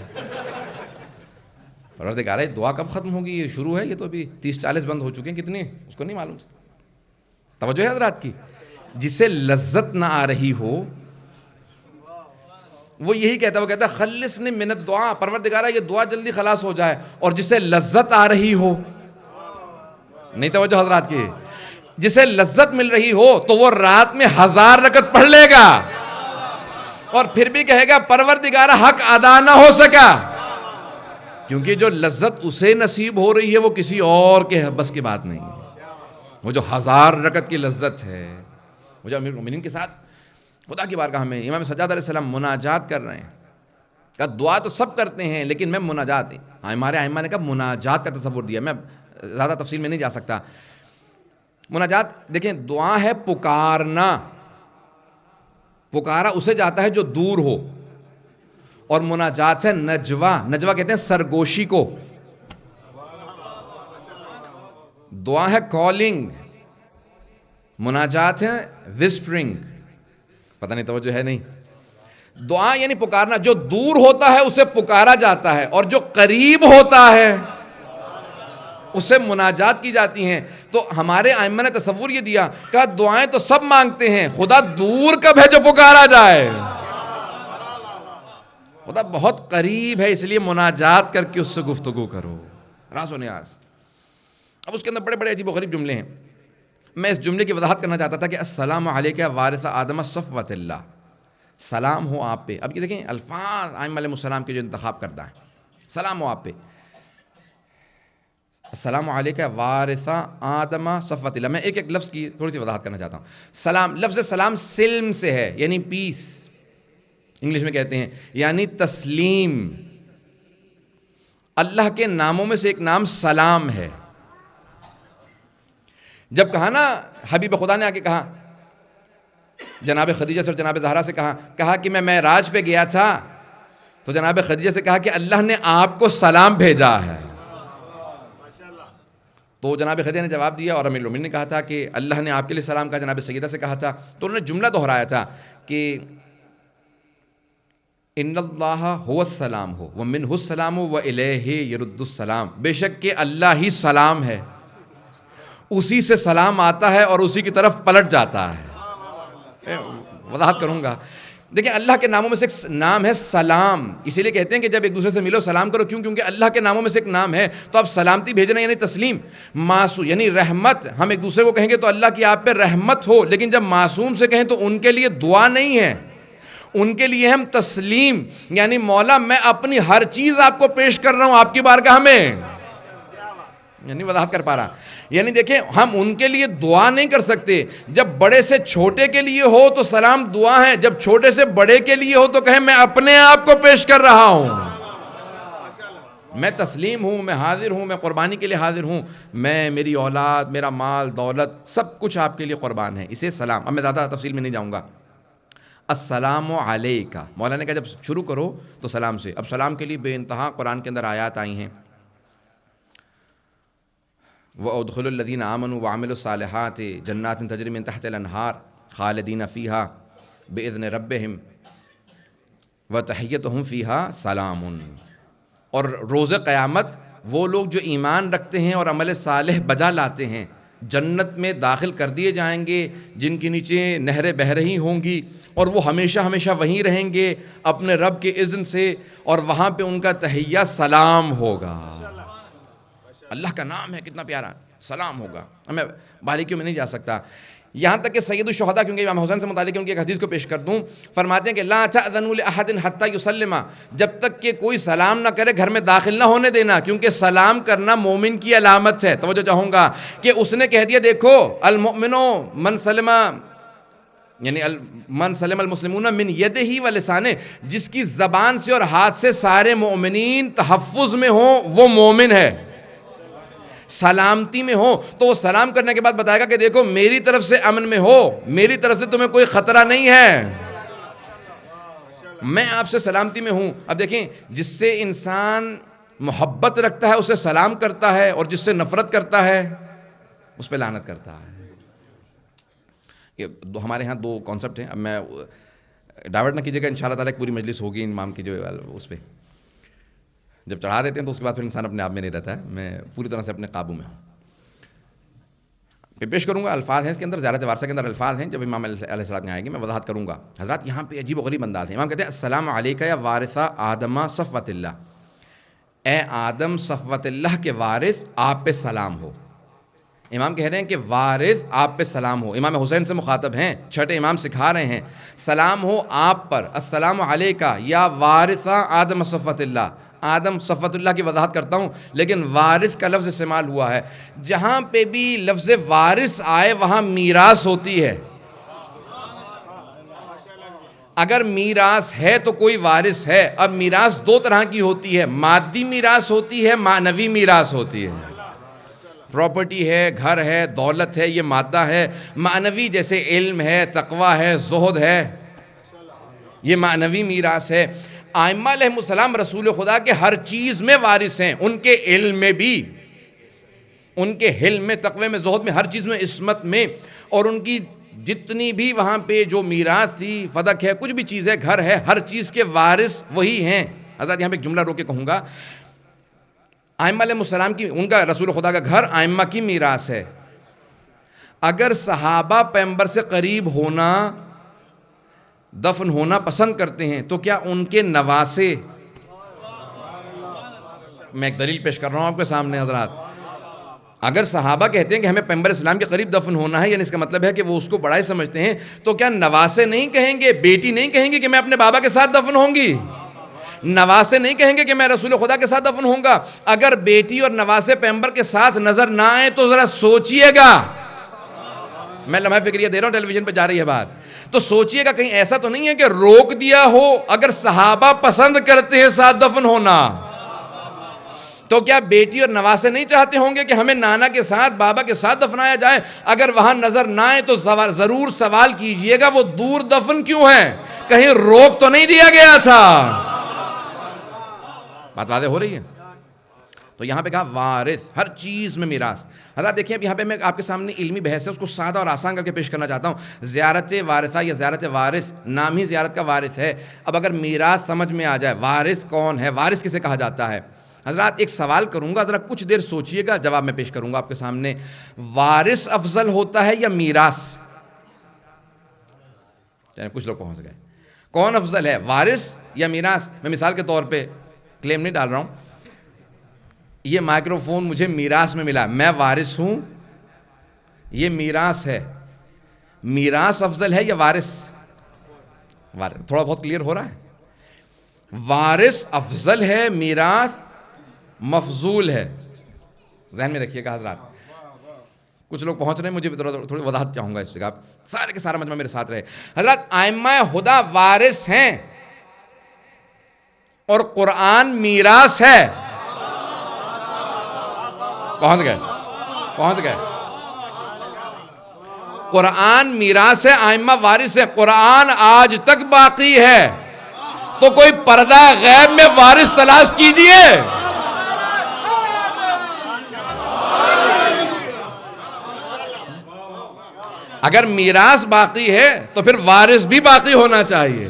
پروردگارہ دعا کب ختم ہوگی, یہ شروع ہے, یہ تو ابھی 30-40 بند ہو چکے ہیں. کتنے اس کو نہیں معلوم. توجہ ہے حضرات کی. جسے لذت نہ آ رہی ہو وہ یہی کہتا ہے, وہ کہتا ہے خلصنی من الدعاء, پروردگارہ یہ دعا جلدی خلاص ہو جائے. اور جسے لذت آ رہی ہو, نہیں توجہ حضرات کی, جسے لذت مل رہی ہو تو وہ رات میں 1000 رکعت پڑھ لے گا اور پھر بھی کہے گا پروردگارہ حق ادا نہ ہو سکا, کیونکہ جو لذت اسے نصیب ہو رہی ہے وہ کسی اور کے بس کی بات نہیں. وہ جو 1000 رکعت کی لذت ہے, وہ جو امیر المومنین کے ساتھ خدا کی بارگاہ میں امام سجاد علیہ السلام مناجات کر رہے ہیں. کہ دعا تو سب کرتے ہیں لیکن میں مناجات, ہمارے ائمہ نے کہا مناجات کا تصور دیا. میں زیادہ تفصیل میں نہیں جا سکتا. مناجات دیکھیں, دعا ہے پکارنا, پکارا اسے جاتا ہے جو دور ہو, اور مناجات ہے نجوا, نجوا کہتے ہیں سرگوشی کو. دعا ہے کالنگ, مناجات ہے وسپرنگ. پتہ نہیں توجہ ہے نہیں. دعا یعنی پکارنا, جو دور ہوتا ہے اسے پکارا جاتا ہے, اور جو قریب ہوتا ہے اسے مناجات کی جاتی ہیں. تو ہمارے ائمہ نے تصور یہ دیا, کہا دعائیں تو سب مانگتے ہیں, خدا دور کب ہے جو پکارا جائے. خدا بہت قریب ہے, اس لیے مناجات کر کے اس سے گفتگو کرو, راز و نیاز. اب اس کے اندر بڑے بڑے عجیب و غریب جملے ہیں. میں اس جملے کی وضاحت کرنا چاہتا تھا کہ السلام علیک وارث آدم صفوۃ اللہ, سلام ہو آپ پہ. اب یہ دیکھیں الفاظ ائمہ علیہ السلام کے جو انتخاب کردہ ہیں, سلام ہو آپ پہ. السلام علیک وارث آدم صفوۃ اللہ. میں ایک ایک لفظ کی تھوڑی سی وضاحت کرنا چاہتا ہوں. سلام, لفظ سلام سلم سے ہے, یعنی پیس انگلش میں کہتے ہیں, یعنی تسلیم. اللہ کے ناموں میں سے ایک نام سلام ہے. جب کہا نا حبیب خدا نے آ کے کہا, جناب خدیجہ سے اور جناب زہرا سے کہا کہ میں معراج پہ گیا تھا, تو جناب خدیجہ سے کہا کہ اللہ نے آپ کو سلام بھیجا ہے. تو جناب خدیجہ نے جواب دیا, اور امیر المومنین نے کہا تھا کہ اللہ نے آپ کے لیے سلام کہا. جناب سیدہ سے کہا تھا, تو انہوں نے جملہ دہرایا تھا کہ ان اللہ هو السلام ہو ومنہ السلام والیہ یرد السلام. بے شک کہ اللہ ہی سلام ہے, اسی سے سلام آتا ہے اور اسی کی طرف پلٹ جاتا ہے. وضاحت کروں گا. دیکھیں اللہ کے ناموں میں سے ایک نام ہے سلام. اسی لیے کہتے ہیں کہ جب ایک دوسرے سے ملو سلام کرو. کیوں؟ کیونکہ اللہ کے ناموں میں سے ایک نام ہے. تو اب سلامتی بھیجنا یعنی تسلیم. معصوم یعنی رحمت. ہم ایک دوسرے کو کہیں گے تو اللہ کی آپ پہ رحمت ہو, لیکن جب معصوم سے کہیں تو ان کے لیے دعا نہیں ہے, ان کے لیے ہم تسلیم, یعنی مولا میں اپنی ہر چیز آپ کو پیش کر رہا ہوں آپ کی بارگاہ میں. یعنی وضاحت کر پا رہا. یعنی دیکھیں ہم ان کے لیے دعا نہیں کر سکتے. جب بڑے سے چھوٹے کے لیے ہو تو سلام دعا ہے, جب چھوٹے سے بڑے کے لیے ہو تو کہیں میں اپنے آپ کو پیش کر رہا ہوں, میں تسلیم ہوں, میں حاضر ہوں, میں قربانی کے لیے حاضر ہوں, میں میری اولاد, میرا مال, دولت, سب کچھ آپ کے لیے قربان ہے. اسے سلام. اب میں زیادہ تفصیل میں نہیں جاؤں گا. السلام علیکہ, مولا نے کہا جب شروع کرو تو سلام سے. اب سلام کے لیے بے انتہا قرآن کے اندر آیات آئی ہیں. وَأُدْخِلُوا الَّذِينَ آمَنُوا وَعَمِلُوا الصَّالِحَاتِ جَنَّاتٍ تَجْرِي مِن تَحْتِهَا الْأَنْهَارُ خَالِدِينَ فِيهَا بِإِذْنِ رَبِّهِمْ وَتَحِيَّتُهُمْ فِيهَا سَلَامٌ. اور روز قیامت وہ لوگ جو ایمان رکھتے ہیں اور عمل صالح بجا لاتے ہیں جنت میں داخل کر دیے جائیں گے, جن کے نیچے نہریں بہہ رہی ہوں گی, اور وہ ہمیشہ ہمیشہ وہیں رہیں گے اپنے رب کے اذن سے, اور وہاں پہ ان کا تحیہ سلام ہوگا. اللہ کا نام ہے, کتنا پیارا, سلام ہوگا. میں باریکیوں میں نہیں جا سکتا. یہاں تک کہ سید الشہداء، کیونکہ امام حسین سے متعلق ان کی ایک حدیث کو پیش کر دوں، فرماتے ہیں کہ لا تأذنوا لأحد حتى يسلم، جب تک کہ کوئی سلام نہ کرے گھر میں داخل نہ ہونے دینا، کیونکہ سلام کرنا مومن کی علامت ہے۔ توجہ چاہوں گا کہ اس نے کہہ دیا دیکھو المؤمن من سلم، یعنی من سلم المسلمون من یدہ و لسانہ، جس کی زبان سے اور ہاتھ سے سارے مومنین تحفظ میں ہوں وہ مومن ہے، سلامتی میں ہو۔ تو وہ سلام کرنے کے بعد بتائے گا کہ دیکھو میری طرف سے امن میں ہو، میری طرف سے تمہیں کوئی خطرہ نہیں ہے، میں آپ سے سلامتی میں ہوں۔ اب دیکھیں، جس سے انسان محبت رکھتا ہے اسے سلام کرتا ہے، اور جس سے نفرت کرتا ہے اس پہ لعنت کرتا ہے۔ یہ ہمارے ہاں دو کانسیپٹ ہیں۔ اب میں ڈائیورٹ نہ کیجیے گا، انشاءاللہ تعالیٰ ایک پوری مجلس ہوگی امام کی جو اس پہ جب چڑھا دیتے ہیں تو اس کے بعد پھر انسان اپنے آپ میں نہیں رہتا ہے، میں پوری طرح سے اپنے قابو میں ہوں۔ پیش کروں گا، الفاظ ہیں اس کے اندر، زیارت وارثہ کے اندر الفاظ ہیں، جب امام علیہ السلام یہاں آئیں گے میں وضاحت کروں گا۔ حضرات یہاں پہ عجیب و غریب انداز ہے۔ امام کہتے ہیں السلام علیکہ یا وارثہ آدمہ صفوت اللہ، اے آدم صفوت اللہ کے وارث آپ پہ سلام ہو۔ امام کہہ رہے ہیں کہ وارث آپ پہ سلام ہو، امام حسین سے مخاطب ہیں، چھٹے امام سکھا رہے ہیں سلام ہو آپ پر، السلام علیکہ یا وارثہ آدم صفوت اللہ۔ آدم صفوت اللہ کی وضاحت کرتا ہوں، لیکن وارث کا لفظ استعمال ہوا ہے۔ جہاں پہ بھی لفظ وارث آئے وہاں میراث ہوتی ہے۔ اگر میراث ہے تو کوئی وارث ہے۔ اب میراث دو طرح کی ہوتی ہے، مادی میراث ہوتی ہے، معنوی میراث ہوتی ہے۔ پراپرٹی ہے، گھر ہے، دولت ہے، یہ مادہ ہے۔ معنوی جیسے علم ہے، تقوی ہے، زہد ہے، یہ معنوی میراث ہے۔ ائمہ علیہ السلام رسول خدا کے ہر چیز میں وارث ہیں، ان کے علم میں بھی، ان کے حلم میں، تقوی میں، زہد میں، ہر چیز میں، عصمت میں، اور ان کی جتنی بھی وہاں پہ جو میراث تھی، فدق ہے، کچھ بھی چیز ہے، گھر ہے، ہر چیز کے وارث وہی ہیں۔ حضرت یہاں پہ ایک جملہ رو کے کہوں گا، ائمہ علیہ السلام کی، ان کا رسول خدا کا گھر ائمہ کی میراث ہے۔ اگر صحابہ پیغمبر سے قریب ہونا، دفن ہونا پسند کرتے ہیں تو کیا ان کے نواسے، میں ایک دلیل پیش کر رہا ہوں آپ کے سامنے حضرات، اگر صحابہ کہتے ہیں کہ ہمیں پیغمبر اسلام کے قریب دفن ہونا ہے، یعنی اس کا مطلب ہے کہ وہ اس کو بڑا ہی سمجھتے ہیں، تو کیا نواسے نہیں کہیں گے، بیٹی نہیں کہیں گے کہ میں اپنے بابا کے ساتھ دفن ہوں گی؟ نواسے نہیں کہیں گے کہ میں رسول خدا کے ساتھ دفن ہوں گا؟ اگر بیٹی اور نواسے پیغمبر کے ساتھ نظر نہ آئے تو ذرا سوچئے گا، میں لمحہ فکریہ دے رہا ہوں، ٹیلی ویژن پہ جا رہی ہے بات، تو سوچئے گا کہیں ایسا تو نہیں ہے کہ روک دیا ہو؟ اگر صحابہ پسند کرتے ہیں ساتھ دفن ہونا تو کیا بیٹی اور نواسے نہیں چاہتے ہوں گے کہ ہمیں نانا کے ساتھ، بابا کے ساتھ دفنایا جائے؟ اگر وہاں نظر نہ آئے تو ضرور سوال کیجئے گا وہ دور دفن کیوں ہے؟ کہیں روک تو نہیں دیا گیا تھا؟ بات واضح ہو رہی ہے؟ تو یہاں پہ کہا وارث، ہر چیز میں میراث۔ حضرات دیکھیں اب یہاں پہ میں آپ کے سامنے علمی بحث ہے، اس کو سادہ اور آسان کر کے پیش کرنا چاہتا ہوں۔ زیارت وارثہ یا زیارت وارث، نام ہی زیارت کا وارث ہے۔ اب اگر میراث سمجھ میں آ جائے، وارث کون ہے، وارث کسے کہا جاتا ہے؟ حضرات ایک سوال کروں گا، ذرا کچھ دیر سوچئے گا، جواب میں پیش کروں گا آپ کے سامنے۔ وارث افضل ہوتا ہے یا میراث؟ کچھ لوگ پہنچ گئے، کون افضل ہے، وارث یا میراث؟ میں مثال کے طور پہ کلیم نہیں ڈال رہا ہوں، یہ مائکرو فون مجھے میراث میں ملا، میں وارث ہوں، یہ میراث ہے، میراث افضل ہے یا وارث؟ وارث تھوڑا بہت کلیئر ہو رہا ہے؟ وارث افضل ہے، میراث مفضول ہے، ذہن میں رکھیے گا حضرات۔ کچھ لوگ پہنچ رہے ہیں، مجھے تھوڑی وضاحت چاہوں گا اس جگہ، سارے کے سارا مجمع میرے ساتھ رہے۔ حضرات ائمہ خدا وارث ہیں اور قرآن میراث ہے۔ پہنچ گئے۔ قرآن میراث ہے، ائمہ وارث ہے، قرآن آج تک باقی ہے، تو کوئی پردہ غیب میں وارث تلاش کیجئے۔ اگر میراث باقی ہے تو پھر وارث بھی باقی ہونا چاہیے۔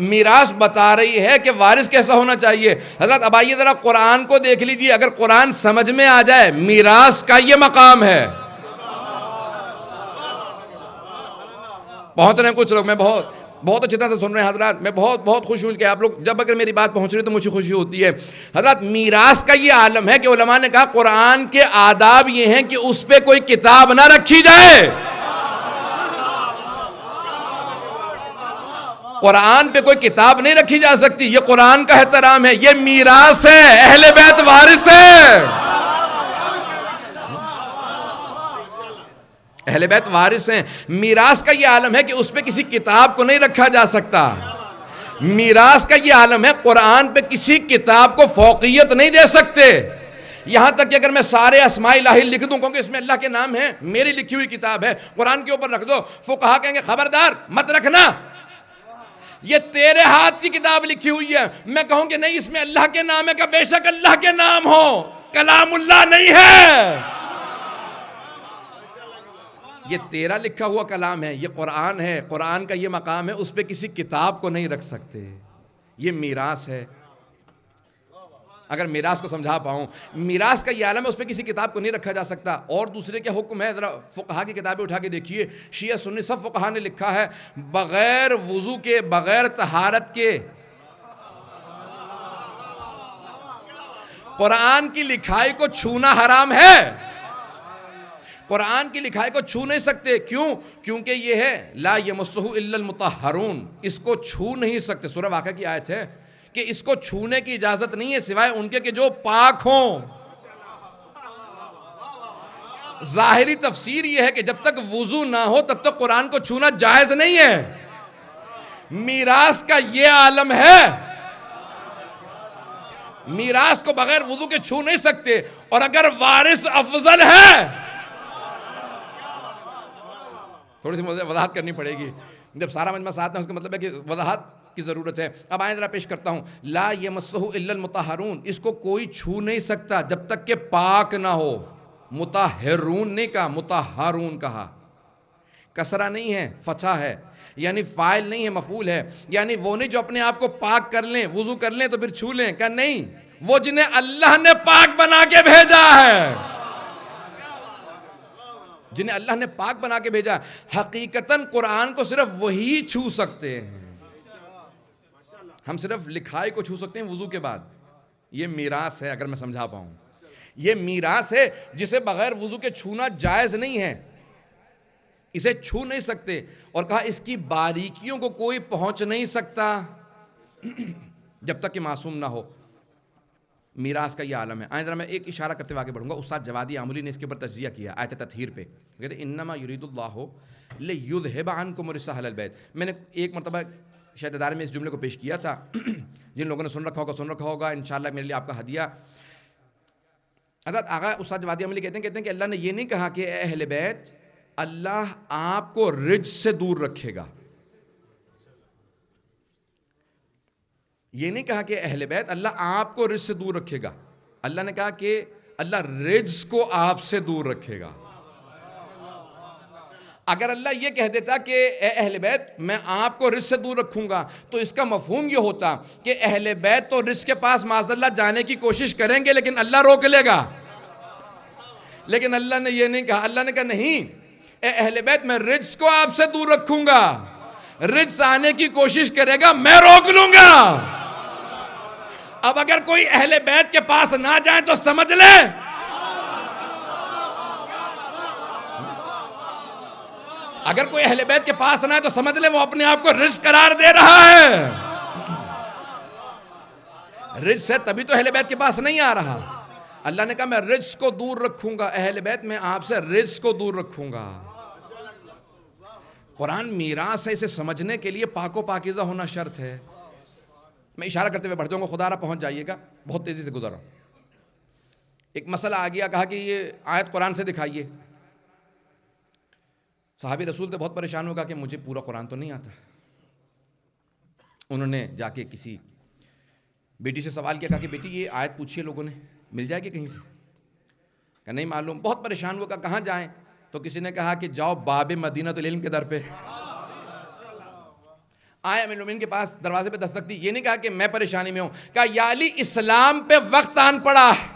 میراث بتا رہی ہے کہ وارث کیسا ہونا چاہیے۔ حضرت اب آئیے ذرا قرآن کو دیکھ لیجئے، اگر قرآن سمجھ میں آ جائے، میراث کا یہ مقام ہے۔ پہنچ رہے ہیں کچھ لوگ، میں بہت اچھی طرح سے سن رہے ہیں حضرات. میں بہت خوش ہوں کہ آپ لوگ جب اگر میری بات پہنچ رہی ہے تو مجھے خوشی ہوتی ہے. حضرات میراث کا یہ عالم ہے کہ علماء نے کہا قرآن کے آداب یہ ہیں کہ اس پہ کوئی کتاب نہ رکھی جائے. قرآن پہ کوئی کتاب نہیں رکھی جا سکتی. یہ قرآن کا احترام ہے, یہ میراث ہے, اہل بیت وارث ہے. اہل بیت وارث ہیں. میراث کا یہ عالم ہے کہ اس پہ کسی کتاب کو نہیں رکھا جا سکتا. میراث کا یہ عالم ہے قرآن پہ کسی کتاب کو فوقیت نہیں دے سکتے. یہاں تک کہ اگر میں سارے اسماء الہی لکھ دوں کیونکہ اس میں اللہ کے نام ہیں, میری لکھی ہوئی کتاب ہے, قرآن کے اوپر رکھ دو, فقہا کہیں گے خبردار مت رکھنا, یہ تیرے ہاتھ کی کتاب لکھی ہوئی ہے. میں کہوں کہ نہیں اس میں اللہ کے نام ہے, کہ بے شک اللہ کے نام ہو, کلام اللہ نہیں ہے, یہ تیرا لکھا ہوا کلام ہے, یہ قرآن ہے, قرآن کا یہ مقام ہے, اس پہ کسی کتاب کو نہیں رکھ سکتے. یہ میراث ہے. اگر میراث کو سمجھا پاؤں, میراث کا یہ عالم ہے, اس پہ کسی کتاب کو نہیں رکھا جا سکتا. اور دوسرے کیا حکم ہے, ذرا فقہا کی کتابیں اٹھا کے دیکھیے, شیعہ سنی سب فقہا نے لکھا ہے بغیر وضو کے, بغیر طہارت کے قرآن کی لکھائی کو چھونا حرام ہے. قرآن کی لکھائی کو چھو نہیں سکتے. کیوں؟ کیونکہ یہ ہے لا یمسہ الا المطہرون, اس کو چھو نہیں سکتے. سورہ واقعہ کی آیت ہے کہ اس کو چھونے کی اجازت نہیں ہے سوائے ان کے کہ جو پاک ہوں. ظاہری تفسیر یہ ہے کہ جب تک وضو نہ ہو تب تک قرآن کو چھونا جائز نہیں ہے. میراث کا یہ عالم ہے, میراث کو بغیر وضو کے چھو نہیں سکتے. اور اگر وارث افضل ہے, تھوڑی سی مجھے وضاحت کرنی پڑے گی, جب سارا مجمع ساتھ ہے اس کا مطلب ہے کہ وضاحت کی ضرورت ہے. اب آئیں ذرا پیش کرتا ہوں. لا یمسہ الا المطہرون, اس کو کوئی چھو نہیں سکتا جب تک کہ پاک نہ ہو. مطہرون نہیں کہا, مطہرون کہا. کسرہ نہیں ہے, فتحہ ہے, یعنی فاعل نہیں ہے, مفعول ہے. یعنی وہ نہیں جو اپنے آپ کو پاک کر لیں, وضو کر لیں تو پھر چھو لیں, کہا نہیں, وہ جنہیں اللہ نے پاک بنا کے بھیجا ہے, جنہیں اللہ نے پاک بنا کے بھیجا. حقیقتاً قرآن کو صرف وہی چھو سکتے ہیں. ہم صرف لکھائی کو چھو سکتے ہیں وضو کے بعد. یہ میراث ہے, اگر میں سمجھا پاؤں. یہ میراث ہے جسے بغیر وضو کے چھونا جائز نہیں ہے, اسے چھو نہیں سکتے. اور کہا اس کی باریکیوں کو کوئی پہنچ نہیں سکتا جب تک کہ معصوم نہ ہو. میراث کا یہ عالم ہے. آئیں ذرا میں ایک اشارہ کرتے ہوئے آگے بڑھوں گا. استاد جوادی عاملی نے اس کے اوپر تجزیہ کیا آیت تطہیر پہ. کہتے ہیں انما یرید اللہ لیذھب عنکم الرجس اہل البیت. میں نے ایک مرتبہ شاید ادارے میں اس جملے کو پیش کیا تھا, جن لوگوں نے سن رکھا ہوگا انشاءاللہ میرے لیے آپ کا ہدیہ. حضرت آغا استاد جوادی عاملی کہتے ہیں کہ اللہ نے یہ نہیں کہا کہ اے اہل بیت اللہ آپ کو رجس سے دور رکھے گا. یہ نہیں کہا کہ اہل بیت اللہ آپ کو رجس سے دور رکھے گا. اللہ نے کہا کہ اللہ رجس کو آپ سے دور رکھے گا. اگر اللہ یہ کہہ دیتا کہ اے اہل بیت میں آپ کو رزق سے دور رکھوں گا تو اس کا مفہوم یہ ہوتا کہ اہل بیت تو رزق کے پاس معاذ اللہ جانے کی کوشش کریں گے لیکن اللہ روک لے گا. لیکن اللہ نے یہ نہیں کہا. اللہ نے کہا نہیں اے اہل بیت میں رزق کو آپ سے دور رکھوں گا, رزق آنے کی کوشش کرے گا میں روک لوں گا. اب اگر کوئی اہل بیت کے پاس نہ جائے تو سمجھ لیں اگر کوئی اہل بیت کے پاس نہ ہے تو سمجھ لیں وہ اپنے آپ کو رزق قرار دے رہا ہے. رزق ہے تبھی تو اہل بیت کے پاس نہیں آ رہا. اللہ نے کہا میں رزق کو دور رکھوں گا, اہل بیت میں آپ سے رزق کو دور رکھوں گا. قرآن میراث ہے, اسے سمجھنے کے لیے پاک و پاکیزہ ہونا شرط ہے. میں اشارہ کرتے ہوئے بڑھ جاؤں گا, خدا رہا پہنچ جائیے گا, بہت تیزی سے گزر رہا ہوں. ایک مسئلہ آ گیا, کہا کہ یہ آیت قرآن سے دکھائیے. صحابی رسول تو بہت پریشان ہوگا کہ مجھے پورا قرآن تو نہیں آتا. انہوں نے جا کے کسی بیٹی سے سوال کیا, کہا کہ بیٹی یہ آیت پوچھیے لوگوں نے, مل جائے گی کہیں سے؟ کہ نہیں معلوم. بہت پریشان ہوا, کہاں جائیں؟ تو کسی نے کہا کہ جاؤ باب مدینہ العلم کے در پہ. آئے امیر المومنین کے پاس, دروازے پہ دستک دی. یہ نہیں کہا کہ میں پریشانی میں ہوں, کہا یا علی اسلام پہ وقت آن پڑا ہے,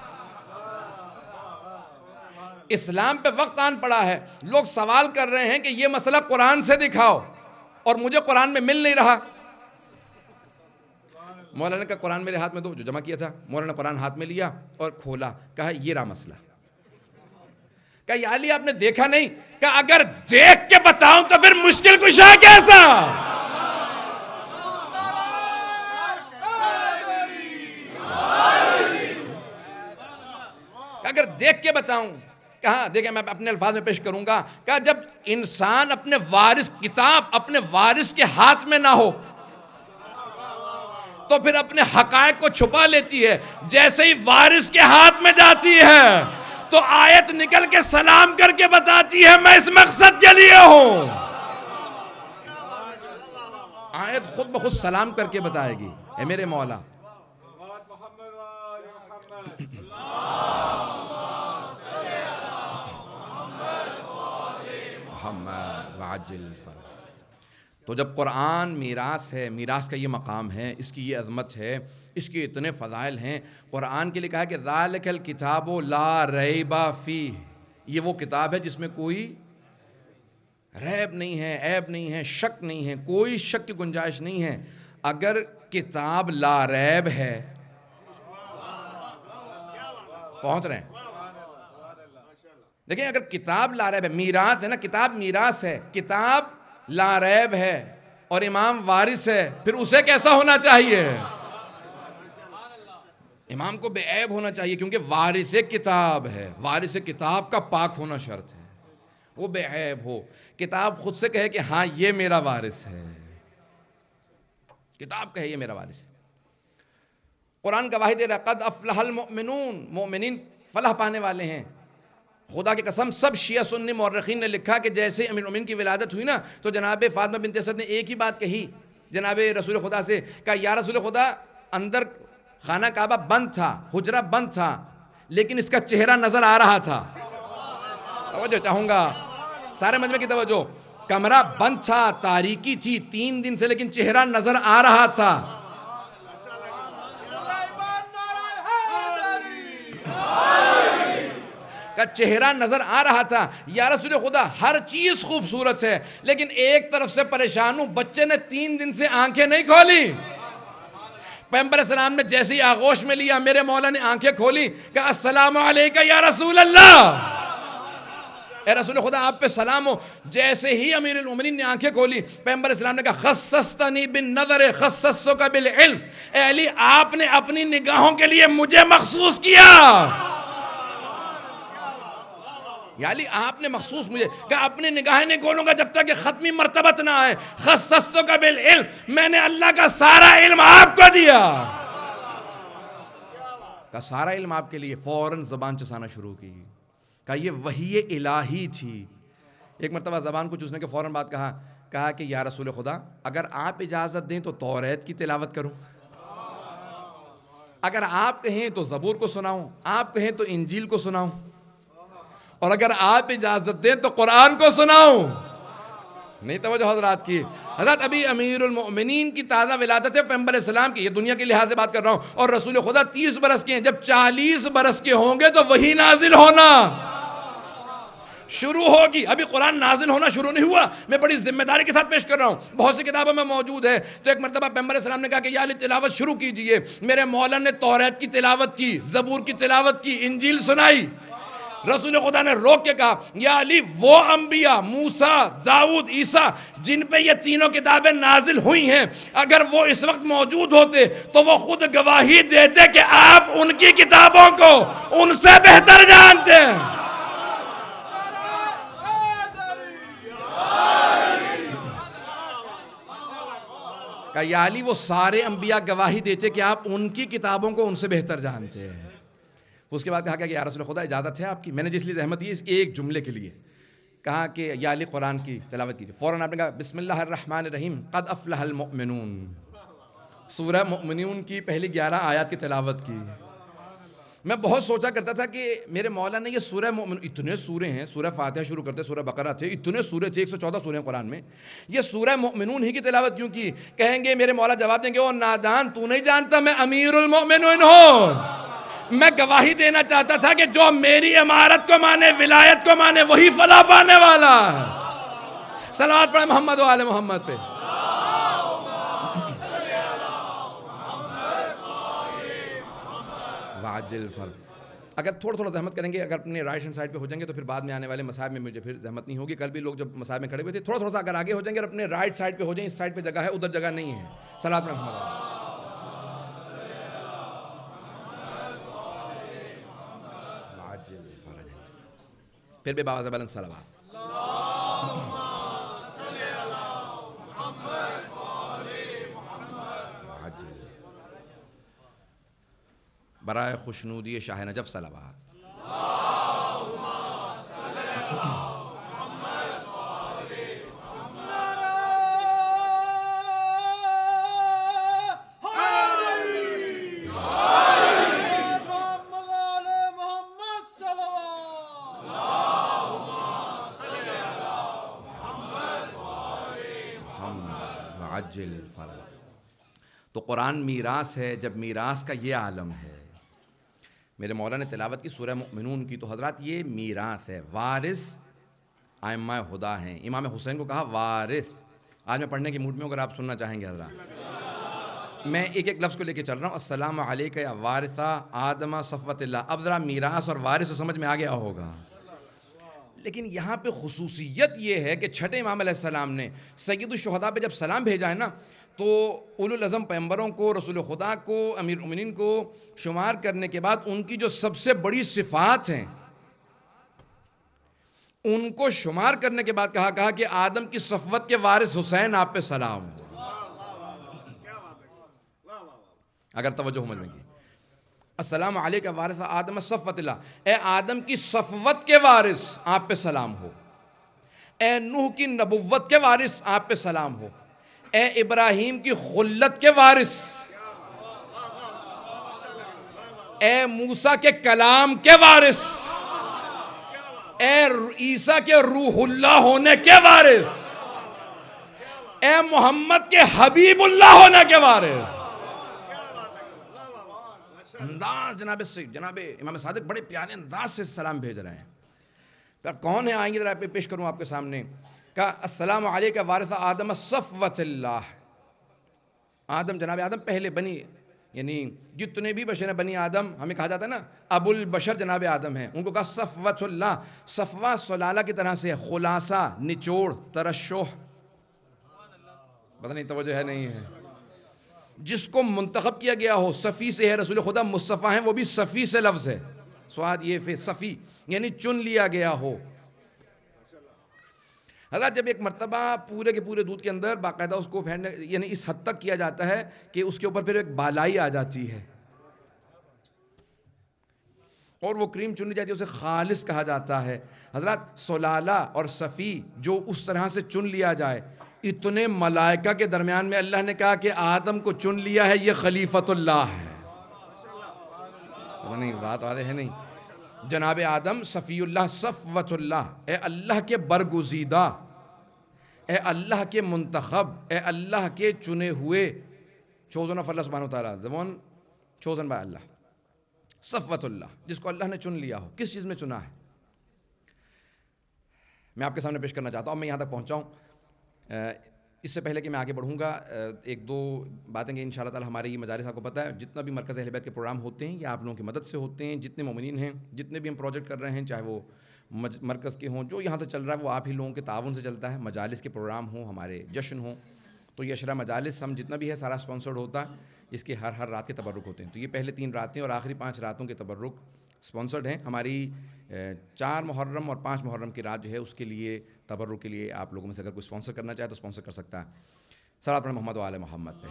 اسلام پہ وقت آن پڑا ہے. لوگ سوال کر رہے ہیں کہ یہ مسئلہ قرآن سے دکھاؤ. اور مجھے قرآن میں مل نہیں رہا. مولانا نے کہا قرآن میرے ہاتھ میں دو, جو جمع کیا تھا. مولانا نے قرآن ہاتھ میں لیا اور کھولا, کہا یہ رہا مسئلہ. کہا یا علی آپ نے دیکھا نہیں؟ کہا اگر دیکھ کے بتاؤں تو پھر مشکل کشا کیسا. اگر دیکھ کے بتاؤں. کہا دیکھیں میں اپنے الفاظ میں پیش کروں گا. کہا جب انسان اپنے وارث, کتاب اپنے وارث کے ہاتھ میں نہ ہو تو پھر اپنے حقائق کو چھپا لیتی ہے. جیسے ہی وارث کے ہاتھ میں جاتی ہے تو آیت نکل کے سلام کر کے بتاتی ہے میں اس مقصد کے لیے ہوں. آیت خود بخود سلام کر کے بتائے گی, اے میرے مولا. تو جب قرآن میراث ہے, میراث کا یہ مقام ہے, اس کی یہ عظمت ہے, اس کے اتنے فضائل ہیں. قرآن کے لیے کہا کہ ذالک الکتاب لا ریب فیہ, یہ وہ کتاب ہے جس میں کوئی ریب نہیں ہے, عیب نہیں ہے, شک نہیں ہے, کوئی شک کی گنجائش نہیں ہے. اگر کتاب لا ریب ہے, پہنچ رہے ہیں دیکھیں, اگر کتاب لا ریب ہے, میراث ہے نا, کتاب میراث ہے, کتاب لا ریب ہے اور امام وارث ہے, پھر اسے کیسا ہونا چاہیے؟ امام کو بے عیب ہونا چاہیے, کیونکہ وارث کتاب ہے. وارث کتاب کا پاک ہونا شرط ہے, وہ بے عیب ہو. کتاب خود سے کہے کہ ہاں یہ میرا وارث ہے, کتاب کہے یہ میرا وارث ہے. قرآن گواہی دے رہا قد افلح المؤمنون, مومنین فلاح پانے والے ہیں. خدا کی قسم سب شیعہ سنی مورخین نے لکھا کہ جیسے امیر المومنین کی ولادت ہوئی نا تو جناب فاطمہ بنت اسد نے ایک ہی بات کہی جناب رسول خدا سے, کہا یا رسول خدا, اندر خانہ کعبہ بند تھا, حجرہ بند تھا, لیکن اس کا چہرہ نظر آ رہا تھا. توجہ چاہوں گا سارے مجمع کی توجہ. کمرہ بند تھا, تاریکی تھی 3 دن سے, لیکن چہرہ نظر آ رہا تھا. کا چہرہ نظر آ رہا تھا. یا رسول خدا ہر چیز خوبصورت ہے, لیکن ایک طرف سے پریشان ہوں, بچے نے 3 دن سے آنکھیں نہیں کھولی. پیغمبر السلام نے جیسے ہی آغوش میں لیا, میرے مولا نے آنکھیں کھولی, کہا السلام علیکہ یا رسول اللہ, اے رسول خدا آپ پہ سلام ہو. جیسے ہی امیر المومنین نے آنکھیں کھولی, پیغمبر السلام نے کہا خصصتنی بالنظر خصصتک بالعلم, اے علی آپ نے اپنی نگاہوں کے لیے مجھے مخصوص کیا. یا علی آپ نے مخصوص مجھے کہا اپنی نگاہیں نہیں کھولوں گا جب تک کہ ختمی مرتبت نہ آئے. خصصتک بالعلم, میں نے اللہ کا سارا علم آپ کو دیا. کہا سارا علم آپ کے لیے. فوراً زبان چسانا شروع کی. کہا یہ وحی الہی تھی. ایک مرتبہ زبان کو چوسنے کے فوراً بات کہا کہ یا رسول خدا اگر آپ اجازت دیں تو توریت کی تلاوت کروں, اگر آپ کہیں تو زبور کو سناؤں, آپ کہیں تو انجیل کو سناؤں, اور اگر آپ اجازت دیں تو قرآن کو سناؤں. نہیں توجہ حضرات کی. حضرت ابھی امیر المؤمنین کی تازہ ولادت ہے پیغمبر اسلام کی, یہ دنیا کے لحاظ سے بات کر رہا ہوں, اور رسول خدا 30 برس کے ہیں. جب 40 برس کے ہوں گے تو وہی نازل ہونا شروع ہوگی. ابھی قرآن نازل ہونا شروع نہیں ہوا. میں بڑی ذمہ داری کے ساتھ پیش کر رہا ہوں, بہت سی کتابوں میں موجود ہے. تو ایک مرتبہ پیغمبر السلام نے کہا کہ یا علی تلاوت شروع کیجئے. میرے مولا نے توریت کی تلاوت کی, زبور کی تلاوت کی, انجیل سنائی. رسول خدا نے روک کے کہا یا علی وہ انبیاء موسیٰ, داؤد, عیسیٰ جن پہ یہ تینوں کتابیں نازل ہوئی ہیں, اگر وہ اس وقت موجود ہوتے تو وہ خود گواہی دیتے کہ آپ ان کی کتابوں کو ان سے بہتر جانتے ہیں. کہ یا علی وہ سارے انبیاء گواہی دیتے کہ آپ ان کی کتابوں کو ان سے بہتر جانتے ہیں. اس کے بعد کہا کہ یا رسول خدا اجازت ہے آپ کی. میں نے جس لیے زحمت دی اس ایک جملے کے لیے, کہا کہ یا علی قرآن کی تلاوت کیجیے. فوراً آپ نے کہا بسم اللہ الرحمن الرحیم قد افلح المؤمنون, سورہ مؤمنون کی پہلی 11 آیات کی تلاوت کی. میں بہت سوچا کرتا تھا کہ میرے مولا نے یہ سورہ مؤمنون, اتنے سورے ہیں, سورہ فاتحہ شروع کرتے, سورہ بقرہ تھے, اتنے سورے تھے, 114 سورے ہیں قرآن میں, یہ سورہ مؤمنون ہی کی تلاوت کیوں کی؟ کہیں گے میرے مولا جواب دیں گے او نادان, تو نہیں جانتا میں امیر المؤمنین ہوں. میں گواہی دینا چاہتا تھا کہ جو میری امارت کو مانے, ولایت کو مانے, وہی فلاح پانے والا ہے. صلوات پڑھیں محمد و آل محمد پہ. واجل فرق. اگر تھوڑا زحمت کریں گے, اگر اپنے رائٹ ہینڈ سائڈ پہ ہو جائیں گے تو پھر بعد میں آنے والے مسائب میں مجھے پھر زحمت نہیں ہوگی. کل بھی لوگ جب مسائب میں کھڑے ہوئے تھے, تھوڑا سا اگر آگے ہو جائیں گے اور اپنے رائٹ سائڈ پہ ہو جائیں, اس سائڈ پہ جگہ ہے, ادھر جگہ نہیں ہے. صلوات پڑھیں محمد. واجل فرج. پھر بھی بابا سے بلند صلوات. برائے خوشنودی شاہ نجف صلوات. عجل الفرج. تو قرآن میراث ہے. جب میراث کا یہ عالم ہے, میرے مولا نے تلاوت کی سورہ مؤمنون کی, تو حضرات یہ میراث ہے. وارث ائمہ ہدا ہیں. امام حسین کو کہا وارث. آج میں پڑھنے کے موڈ میں ہوں, اگر آپ سننا چاہیں گے حضرات, میں ایک ایک لفظ کو لے کے چل رہا ہوں. السلام علیکہ یا وارثہ آدم صفوت اللہ. اب ذرا میراث اور وارث سمجھ میں آ گیا ہوگا. لیکن یہاں پہ خصوصیت یہ ہے کہ چھٹے امام علیہ السلام نے سید الشہداء پہ جب سلام بھیجا ہے نا, تو اولو العزم پیغمبروں کو, رسول خدا کو, امیر المؤمنین کو شمار کرنے کے بعد ان کی جو سب سے بڑی صفات ہیں ان کو شمار کرنے کے بعد کہا کہ آدم کی صفوت کے وارث حسین آپ پہ سلام ہو. اگر توجہ سمجھ میں کی, السلام علیکہ وارث آدم صفوت اللہ, اے آدم کی صفوت کے وارث آپ پہ سلام ہو. اے نوح کی نبوت کے وارث آپ پہ سلام ہو. اے ابراہیم کی خلت کے وارث, اے موسیٰ کے کلام کے وارث, اے عیسیٰ کے روح اللہ ہونے کے وارث, اے محمد کے حبیب اللہ ہونے کے وارث. انداز جناب امام صادق بڑے پیارے انداز سے سلام بھیج رہے ہیں. پھر کون ہے, آئیں گے ذرا پیش کروں آپ کے سامنے. کہا السلام علیکہ وارث آدم صفوت اللہ. آدم, جناب آدم پہلے بنی, یعنی جتنے بھی بشر ہیں بنی آدم, ہمیں کہا جاتا ہے نا ابو البشر جناب آدم ہیں, ان کو کہا صفوت اللہ. صفوہ سلالہ کی طرح سے, خلاصہ, نچوڑ, ترشح. پتہ نہیں توجہ ہے نہیں ہے. جس کو منتخب کیا گیا ہو, صفی سے ہے, رسول خدا مصطفیٰ ہیں, وہ بھی صفی سے لفظ ہے. سواد یہ فی صفی یعنی چن لیا گیا ہو. حضرات جب ایک مرتبہ پورے کے پورے دودھ کے اندر باقاعدہ اس کو پھینکنے, یعنی اس حد تک کیا جاتا ہے کہ اس کے اوپر پھر ایک بالائی آ جاتی ہے اور وہ کریم چن لی جاتی ہے, اسے خالص کہا جاتا ہے. حضرات سلالہ اور صفی جو اس طرح سے چن لیا جائے, اتنے ملائکہ کے درمیان میں اللہ نے کہا کہ آدم کو چن لیا ہے, یہ خلیفت اللہ ہے. نہیں بات واضح ہے نہیں. جناب آدم صفی اللہ صفوت اللہ, اے اللہ کے برگزیدہ, اے اللہ کے منتخب, اے اللہ کے چنے ہوئے. chosen of Allah subhanahu wa ta'ala, the one chosen by Allah. صفوت اللہ, جس کو اللہ نے چن لیا ہو. کس چیز میں چنا ہے میں آپ کے سامنے پیش کرنا چاہتا ہوں. میں یہاں تک پہنچا ہوں. اس سے پہلے کہ میں آگے بڑھوں گا, ایک دو باتیں کہ انشاءاللہ تعالی ہمارے یہ مجالس آپ کو پتہ ہے, جتنا بھی مرکز اہل بیت کے پروگرام ہوتے ہیں یہ آپ لوگوں کی مدد سے ہوتے ہیں. جتنے مومنین ہیں, جتنے بھی ہم پروجیکٹ کر رہے ہیں, چاہے وہ مرکز کے ہوں, جو یہاں سے چل رہا ہے وہ آپ ہی لوگوں کے تعاون سے چلتا ہے. مجالس کے پروگرام ہوں, ہمارے جشن ہوں, تو یہ عشرہ مجالس ہم جتنا بھی ہے سارا اسپانسرڈ ہوتا ہے. اس کے ہر رات کے تبرک ہوتے ہیں. تو یہ پہلے 3 راتیں اور آخری 5 راتوں کے تبرک اسپانسرڈ ہیں. ہماری 4 محرم اور 5 محرم کی رات جو ہے اس کے لیے تبرک کے لیے آپ لوگوں میں سے اگر کوئی اسپانسر کرنا چاہے تو اسپانسر کر سکتا ہے. صلوات پڑھیں محمد و آل محمد پہ.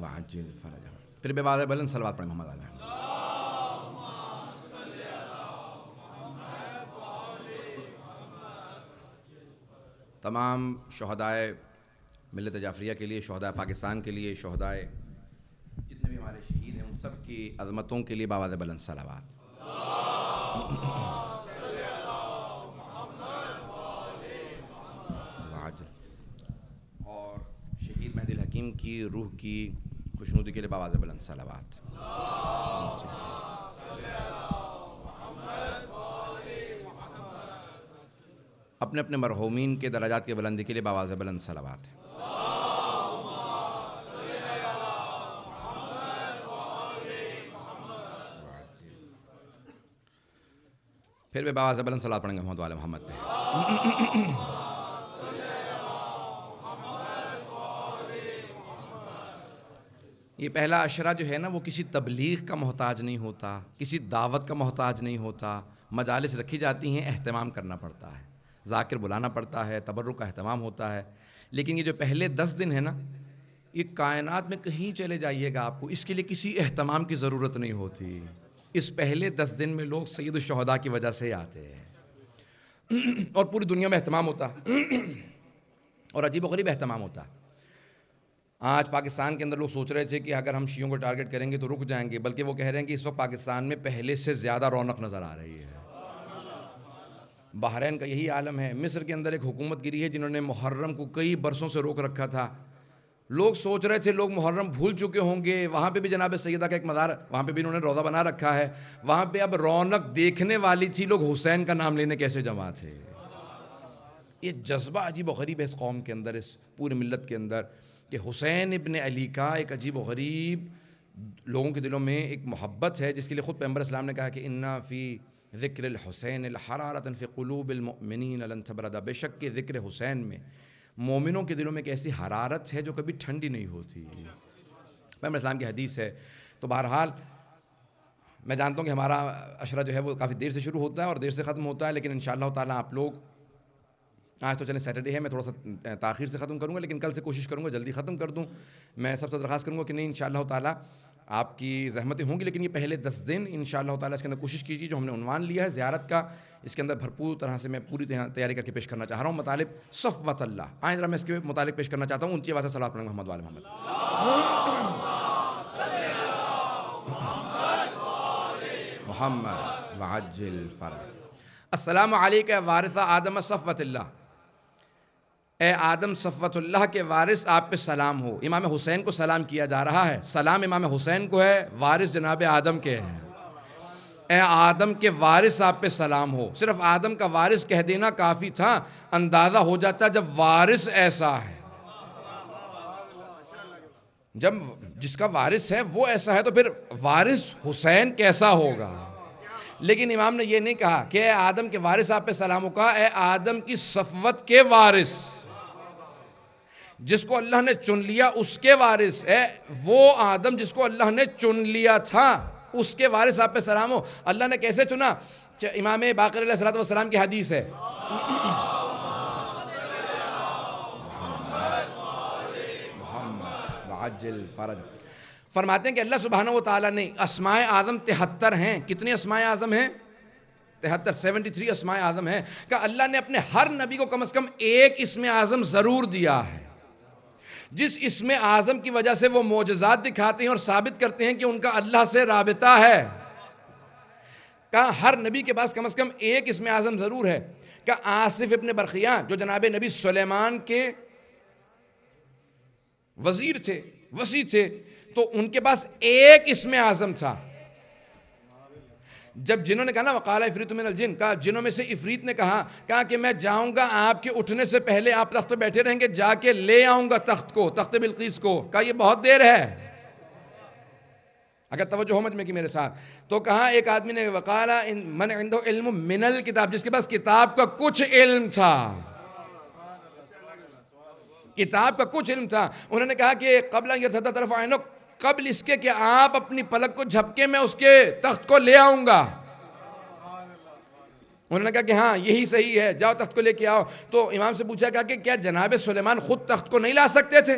وعجل فرجہ. پھر بے بات بلند صلوات پڑھیں محمد علیہ. تمام شہدائے ملت جعفریہ کے لیے, شہدائے پاکستان کے لیے, شہدائے جتنے بھی ہمارے شہید ہیں ان سب کی عظمتوں کے لیے بآواز بلند صلوات. مرحومین کی روح کی خوشنودی کے لیے باواز بلند صلوات. اپنے اپنے مرحومین کے درجات کی بلندی کے لیے باواز بلند صلوات. پھر بھی باواز بلند صلوات پڑھیں گے محمد والے محمد پہ. یہ پہلا عشرہ جو ہے نا وہ کسی تبلیغ کا محتاج نہیں ہوتا، کسی دعوت کا محتاج نہیں ہوتا. مجالس رکھی جاتی ہیں، اہتمام کرنا پڑتا ہے، ذاکر بلانا پڑتا ہے، تبرک کا اہتمام ہوتا ہے. لیکن یہ جو پہلے 10 دن ہے نا، یہ کائنات میں کہیں چلے جائیے گا آپ کو اس کے لیے کسی اہتمام کی ضرورت نہیں ہوتی. اس پہلے 10 دن میں لوگ سید الشہداء کی وجہ سے آتے ہیں اور پوری دنیا میں اہتمام ہوتا ہے اور عجیب و غریب اہتمام ہوتا ہے. آج پاکستان کے اندر لوگ سوچ رہے تھے کہ اگر ہم شیعوں کو ٹارگٹ کریں گے تو رک جائیں گے، بلکہ وہ کہہ رہے ہیں کہ اس وقت پاکستان میں پہلے سے زیادہ رونق نظر آ رہی ہے. بحرین کا یہی عالم ہے. مصر کے اندر ایک حکومت گری ہے جنہوں نے محرم کو کئی برسوں سے روک رکھا تھا. لوگ سوچ رہے تھے لوگ محرم بھول چکے ہوں گے. وہاں پہ بھی جناب سیدہ کا ایک مزار، وہاں پہ بھی انہوں نے روضہ بنا رکھا ہے. وہاں پہ اب رونق دیکھنے والی تھی، لوگ حسین کا نام لینے کیسے جمع تھے. یہ جذبہ عجیب و غریب ہے اس قوم کے اندر، اس پوری ملت کے اندر، کہ حسین ابن علی کا ایک عجیب و غریب لوگوں کے دلوں میں ایک محبت ہے، جس کے لیے خود پیغمبر اسلام نے کہا کہ انا فی ذکر الحسین الحرارۃ فی قلوب المؤمنین لن تبرد. بے شک کہ ذکر حسین میں مومنوں کے دلوں میں ایک ایسی حرارت ہے جو کبھی ٹھنڈی نہیں ہوتی. پیغمبر اسلام کی حدیث ہے. تو بہرحال میں جانتا ہوں کہ ہمارا عشرہ جو ہے وہ کافی دیر سے شروع ہوتا ہے اور دیر سے ختم ہوتا ہے، لیکن انشاءاللہ تعالیٰ آپ لوگ، آج تو چلیں سیٹرڈے ہے، میں تھوڑا سا تاخیر سے ختم کروں گا، لیکن کل سے کوشش کروں گا جلدی ختم کر دوں. میں سب سے درخواست کروں گا کہ نہیں انشاءاللہ تعالیٰ آپ کی زحمتیں ہوں گی، لیکن یہ پہلے 10 دن انشاءاللہ تعالیٰ اس کے اندر کوشش کیجیے. جو ہم نے عنوان لیا ہے زیارت کا، اس کے اندر بھرپور طرح سے میں پوری تیاری کر کے پیش کرنا چاہ رہا ہوں. مطالب صفوت اللہ، آئیں ذرا میں اس کے متعلق پیش کرنا چاہتا ہوں. اونچی آواز سے صلوات پڑھیں محمد وال محمد. محمد وعجل فرج. السلام علیک وارث آدم صفوت اللہ. اے آدم صفوت اللہ کے وارث، آپ پہ سلام ہو. امام حسین کو سلام کیا جا رہا ہے. سلام امام حسین کو ہے، وارث جناب آدم کے ہیں. اے آدم کے وارث، آپ پہ سلام ہو. صرف آدم کا وارث کہہ دینا کافی تھا، اندازہ ہو جاتا جب وارث ایسا ہے، جب جس کا وارث ہے وہ ایسا ہے تو پھر وارث حسین کیسا ہوگا. لیکن امام نے یہ نہیں کہا کہ اے آدم کے وارث آپ پہ سلام ہو، کہا اے آدم کی صفوت کے وارث، جس کو اللہ نے چن لیا اس کے وارث. اے وہ آدم جس کو اللہ نے چن لیا تھا اس کے وارث آپ پہ سلام ہو. اللہ نے کیسے چنا؟ امام باقر علیہ الصلوۃ والسلام کی حدیث ہے. محمد وعجل فرج. فرماتے ہیں کہ اللہ سبحانہ و تعالیٰ نے اسماء اعظم 73 ہیں. کتنے اسماء اعظم ہیں؟ 73 اسماء اعظم ہیں. کہ اللہ نے اپنے ہر نبی کو کم از کم ایک اسم اعظم ضرور دیا ہے، جس اسم اعظم کی وجہ سے وہ معجزات دکھاتے ہیں اور ثابت کرتے ہیں کہ ان کا اللہ سے رابطہ ہے. کہا ہر نبی کے پاس کم از کم ایک اسم اعظم ضرور ہے. کہ آصف ابن برقیہ جو جناب نبی سلیمان کے وزیر تھے، وصی تھے، تو ان کے پاس ایک اسم اعظم تھا. جب جنہوں نے کہا نا وقال عفریت من الجن، کہا جنوں میں سے عفریت نے کہا کہ میں جاؤں گا آپ کے اٹھنے سے پہلے، آپ تخت پہ بیٹھے رہیں گے، جا کے لے آؤں گا تخت کو، تخت بلقیس کو. کہا یہ بہت دیر ہے. اگر توجہ ہو مجمع کی میرے ساتھ، تو کہا ایک آدمی نے وقال من عنده علم من الکتاب، جس کے پاس کتاب کا کچھ علم تھا، کتاب کا کچھ علم تھا. انہوں نے کہا کہ قبل ان یرتد طرف عینک، قبل اس کے کہ آپ اپنی پلک کو جھپکے میں اس کے تخت کو لے آؤں گا. انہوں نے کہا کہ ہاں یہی صحیح ہے، جاؤ تخت کو لے کے آؤ. تو امام سے پوچھا گیا کہ کیا جناب سلیمان خود تخت کو نہیں لا سکتے تھے؟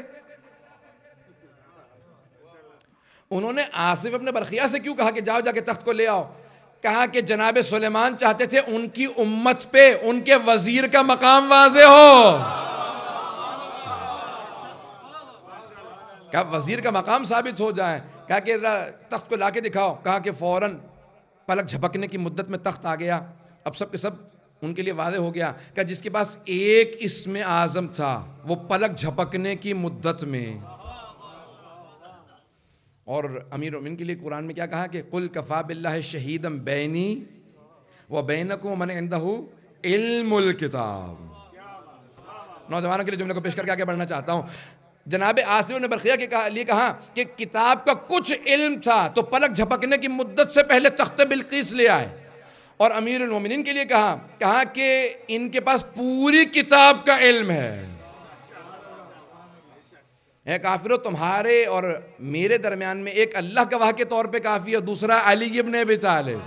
انہوں نے آصف ابن برقیہ سے کیوں کہا کہ جاؤ جا کے تخت کو لے آؤ؟ کہا کہ جناب سلیمان چاہتے تھے ان کی امت پہ ان کے وزیر کا مقام واضح ہو. کہا وزیر کا مقام ثابت ہو جائے. کہا کہ تخت کو لا کے دکھاؤ. کہا کہ فوراً پلک جھپکنے کی مدت میں تخت آ گیا. اب سب کے سب ان کے لیے واضح ہو گیا کہ جس کے پاس ایک اسم اعظم تھا وہ پلک جھپکنے کی مدت میں اور امیر المومنین کے لیے قرآن میں کیا کہا کہ قل کفا باللہ شہیدا بینی و بینکم ومن عندہ علم الکتاب. نوجوانوں کے لیے جملے کو پیش کر کے آگے بڑھنا چاہتا ہوں. جناب آصف نے برقیہ کے لیے کہا کہ کتاب کا کچھ علم تھا تو پلک جھپکنے کی مدت سے پہلے تخت بلقیس لے آئے. اور امیر المومنین کے لیے کہا کہ ان کے پاس پوری کتاب کا علم ہے. اے کافرو، تمہارے اور میرے درمیان میں ایک اللہ گواہ کے طور پہ کافی ہے، دوسرا علی ابن ابی طالب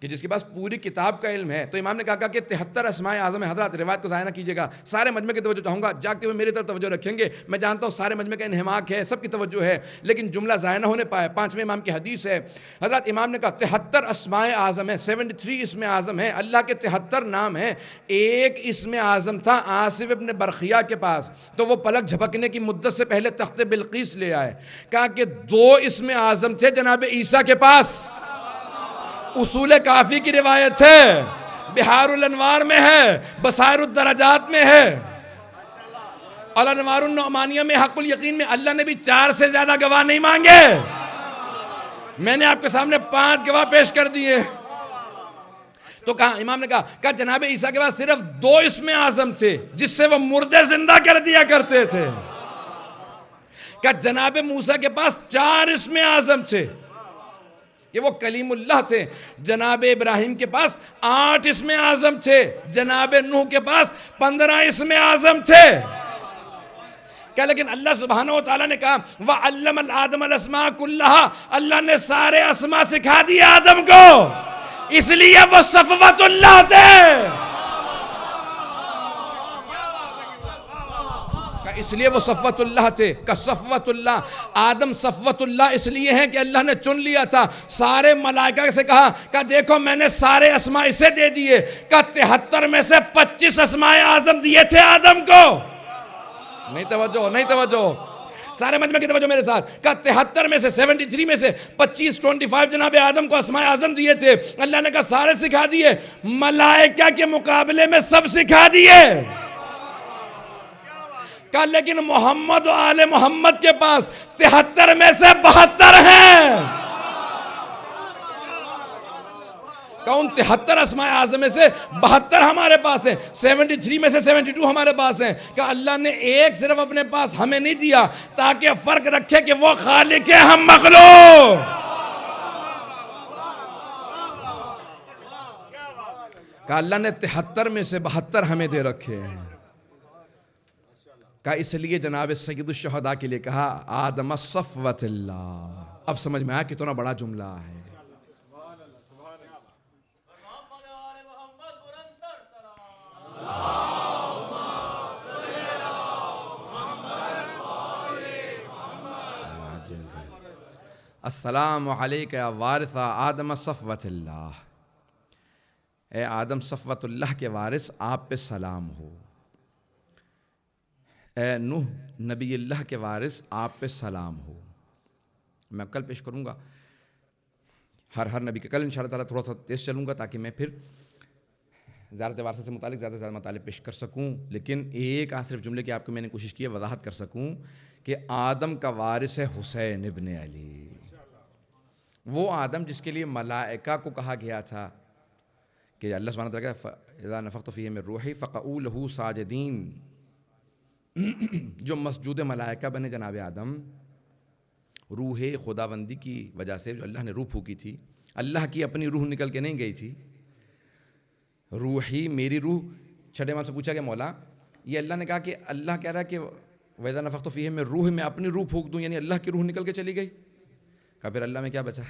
کہ جس کے پاس پوری کتاب کا علم ہے. تو امام نے کہا کہ 73 اسماء اعظم. حضرات روایت کو ضائع نہ کیجیے گا، سارے مجمع کی توجہ چاہوں گا، جاگتے ہوئے میری طرف توجہ رکھیں گے. میں جانتا ہوں سارے مجمع کا انہماک ہے، سب کی توجہ ہے، لیکن جملہ ضائع نہ ہونے پائے. 5ویں امام کی حدیث ہے. حضرات امام نے کہا 73 اسماء اعظم ہیں، 73 اسم اعظم ہیں، اللہ کے 73 نام ہیں. ایک اسم اعظم تھا آصف ابن برقیہ کے پاس، تو وہ پلک جھپکنے کی مدت سے پہلے تخت بلقیس لے آئے. کہا کہ 2 اسم اعظم تھے جناب عیسیٰ کے پاس. اصول کافی کی روایت ہے، بحار الانوار میں ہے، بصائر الدرجات میں ہے، الانوار النعمانیہ میں، حق الیقین میں. اللہ نے بھی 4 سے زیادہ گواہ نہیں مانگے. میں نے آپ کے سامنے 5 گواہ پیش کر دیے. تو کہا امام نے کہا جناب عیسیٰ کے پاس صرف 2 اسم اعظم تھے جس سے وہ مردے زندہ کر دیا کرتے تھے. کہا جناب موسیٰ کے پاس 4 اسم اعظم تھے کہ وہ کلیم اللہ تھے. جناب ابراہیم کے پاس 8 اسم اعظم تھے. جناب نوح کے پاس 15 اسم اعظم تھے. کیا لیکن اللہ سبحانہ وتعالیٰ نے کہا وَعَلَّمَ الْآدَمَ الْأَسْمَاءَ كُلَّهَا، اللہ نے سارے اسماء سکھا دیے آدم کو، اس لیے وہ صفوت اللہ تھے. اس لیے وہ صفوت اللہ تھے. کہ صفوت اللہ، آدم صفوت اللہ اس لیے ہیں کہ اللہ نے چن لیا تھا. سارے ملائکہ سے کہا کہ دیکھو میں نے سارے اسماء اسے دے دیے. کہ 73 میں سے 25 اسماء اعظم دیے تھے آدم کو. نہیں توجہ سارے مجمع کی توجہ میرے ساتھ. کہ 73 میں سے 73 میں سے 25 جناب آدم کو اسماء اعظم دیے تھے. اللہ نے کہا سارے سکھا دیے، ملائکہ کے مقابلے میں سب سکھا دیے. کہا لیکن محمد و آل محمد کے پاس 73 میں سے 72 ہیں. کہ ان 73 اسماء اعظم میں سے 72 ہمارے پاس ہیں، 73 میں سے 72 ہمارے پاس ہیں. کہ اللہ نے ایک صرف اپنے پاس ہمیں نہیں دیا تاکہ فرق رکھے کہ وہ خالق ہے، ہم مخلوق. کہ اللہ نے 73 میں سے 72 ہمیں دے رکھے ہیں. کہ اس لیے جناب سید الشہداء کے لیے کہا آدم صفوت اللہ. اب سمجھ میں آیا کتنا بڑا جملہ ہے. السلام علیک یا وارث آدم صفوت اللہ. اے آدم صفوت اللہ کے وارث، آپ پہ سلام ہو. اے نوح نبی اللہ کے وارث، آپ پہ سلام ہو. میں کل پیش کروں گا ہر نبی کے. کل انشاءاللہ تعالیٰ تھوڑا سا تیز چلوں گا تاکہ میں پھر زیارت وارثہ سے متعلق زیادہ سے زیادہ مطالب پیش کر سکوں. لیکن ایک صرف جملے کی آپ کو میں نے کوشش کی ہے وضاحت کر سکوں کہ آدم کا وارث ہے حسین ابن علی. وہ آدم جس کے لیے ملائکہ کو کہا گیا تھا کہ اللہ سبحانہ وتعالیٰ کا اذا نفخت فیہ من روحی فقعوا لہ ساجدین، جو مسجود ملائکہ بنے جناب آدم روح خداوندی کی وجہ سے. جو اللہ نے روح پھونکی تھی، اللہ کی اپنی روح نکل کے نہیں گئی تھی. روحی میری روح. چھٹے امام سے پوچھا کہ مولا یہ اللہ نے کہا کہ اللہ کہہ رہا ہے کہ وَإِذَا نَفَخْتُ فِيهِ مِن روح، میں اپنی روح پھونک دوں، یعنی اللہ کی روح نکل کے چلی گئی. کہا پھر اللہ میں کیا بچا؟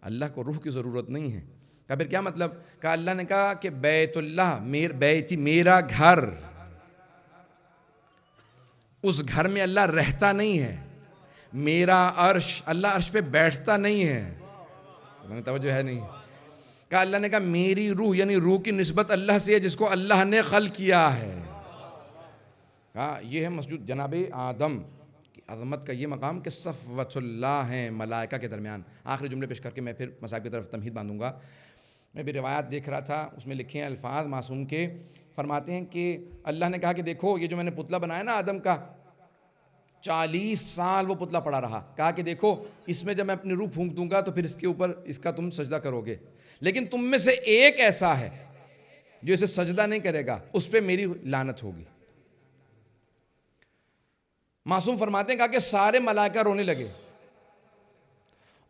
اللہ کو روح کی ضرورت نہیں ہے. کہا پھر کیا مطلب؟ کہا اللہ نے کہا کہ بیت اللہ بیتی میرا گھر، اس گھر میں اللہ رہتا نہیں ہے. میرا عرش، اللہ عرش پہ بیٹھتا نہیں ہے. توجہ ہے نہیں؟ کہا اللہ نے کہا میری روح، یعنی روح کی نسبت اللہ سے ہے جس کو اللہ نے خلق کیا ہے. کہا یہ ہے مسجود جناب آدم کی عظمت کا یہ مقام کہ صفوت اللہ ہیں ملائکہ کے درمیان. آخری جملے پیش کر کے میں پھر مصائب کی طرف تمہید باندھوں گا. میں بھی روایات دیکھ رہا تھا، اس میں لکھے ہیں الفاظ معصوم کے. فرماتے ہیں کہ اللہ نے کہا کہ دیکھو یہ جو میں نے پتلا بنایا نا آدم کا، 40 سال وہ پتلا پڑا رہا. کہا کہ دیکھو اس میں جب میں اپنی روح پھونک دوں گا تو پھر اس کے اوپر اس کا تم سجدہ کرو گے, لیکن تم میں سے ایک ایسا ہے جو اسے سجدہ نہیں کرے گا, اس پہ میری لعنت ہوگی. معصوم فرماتے ہیں کہا کہ سارے ملائکہ رونے لگے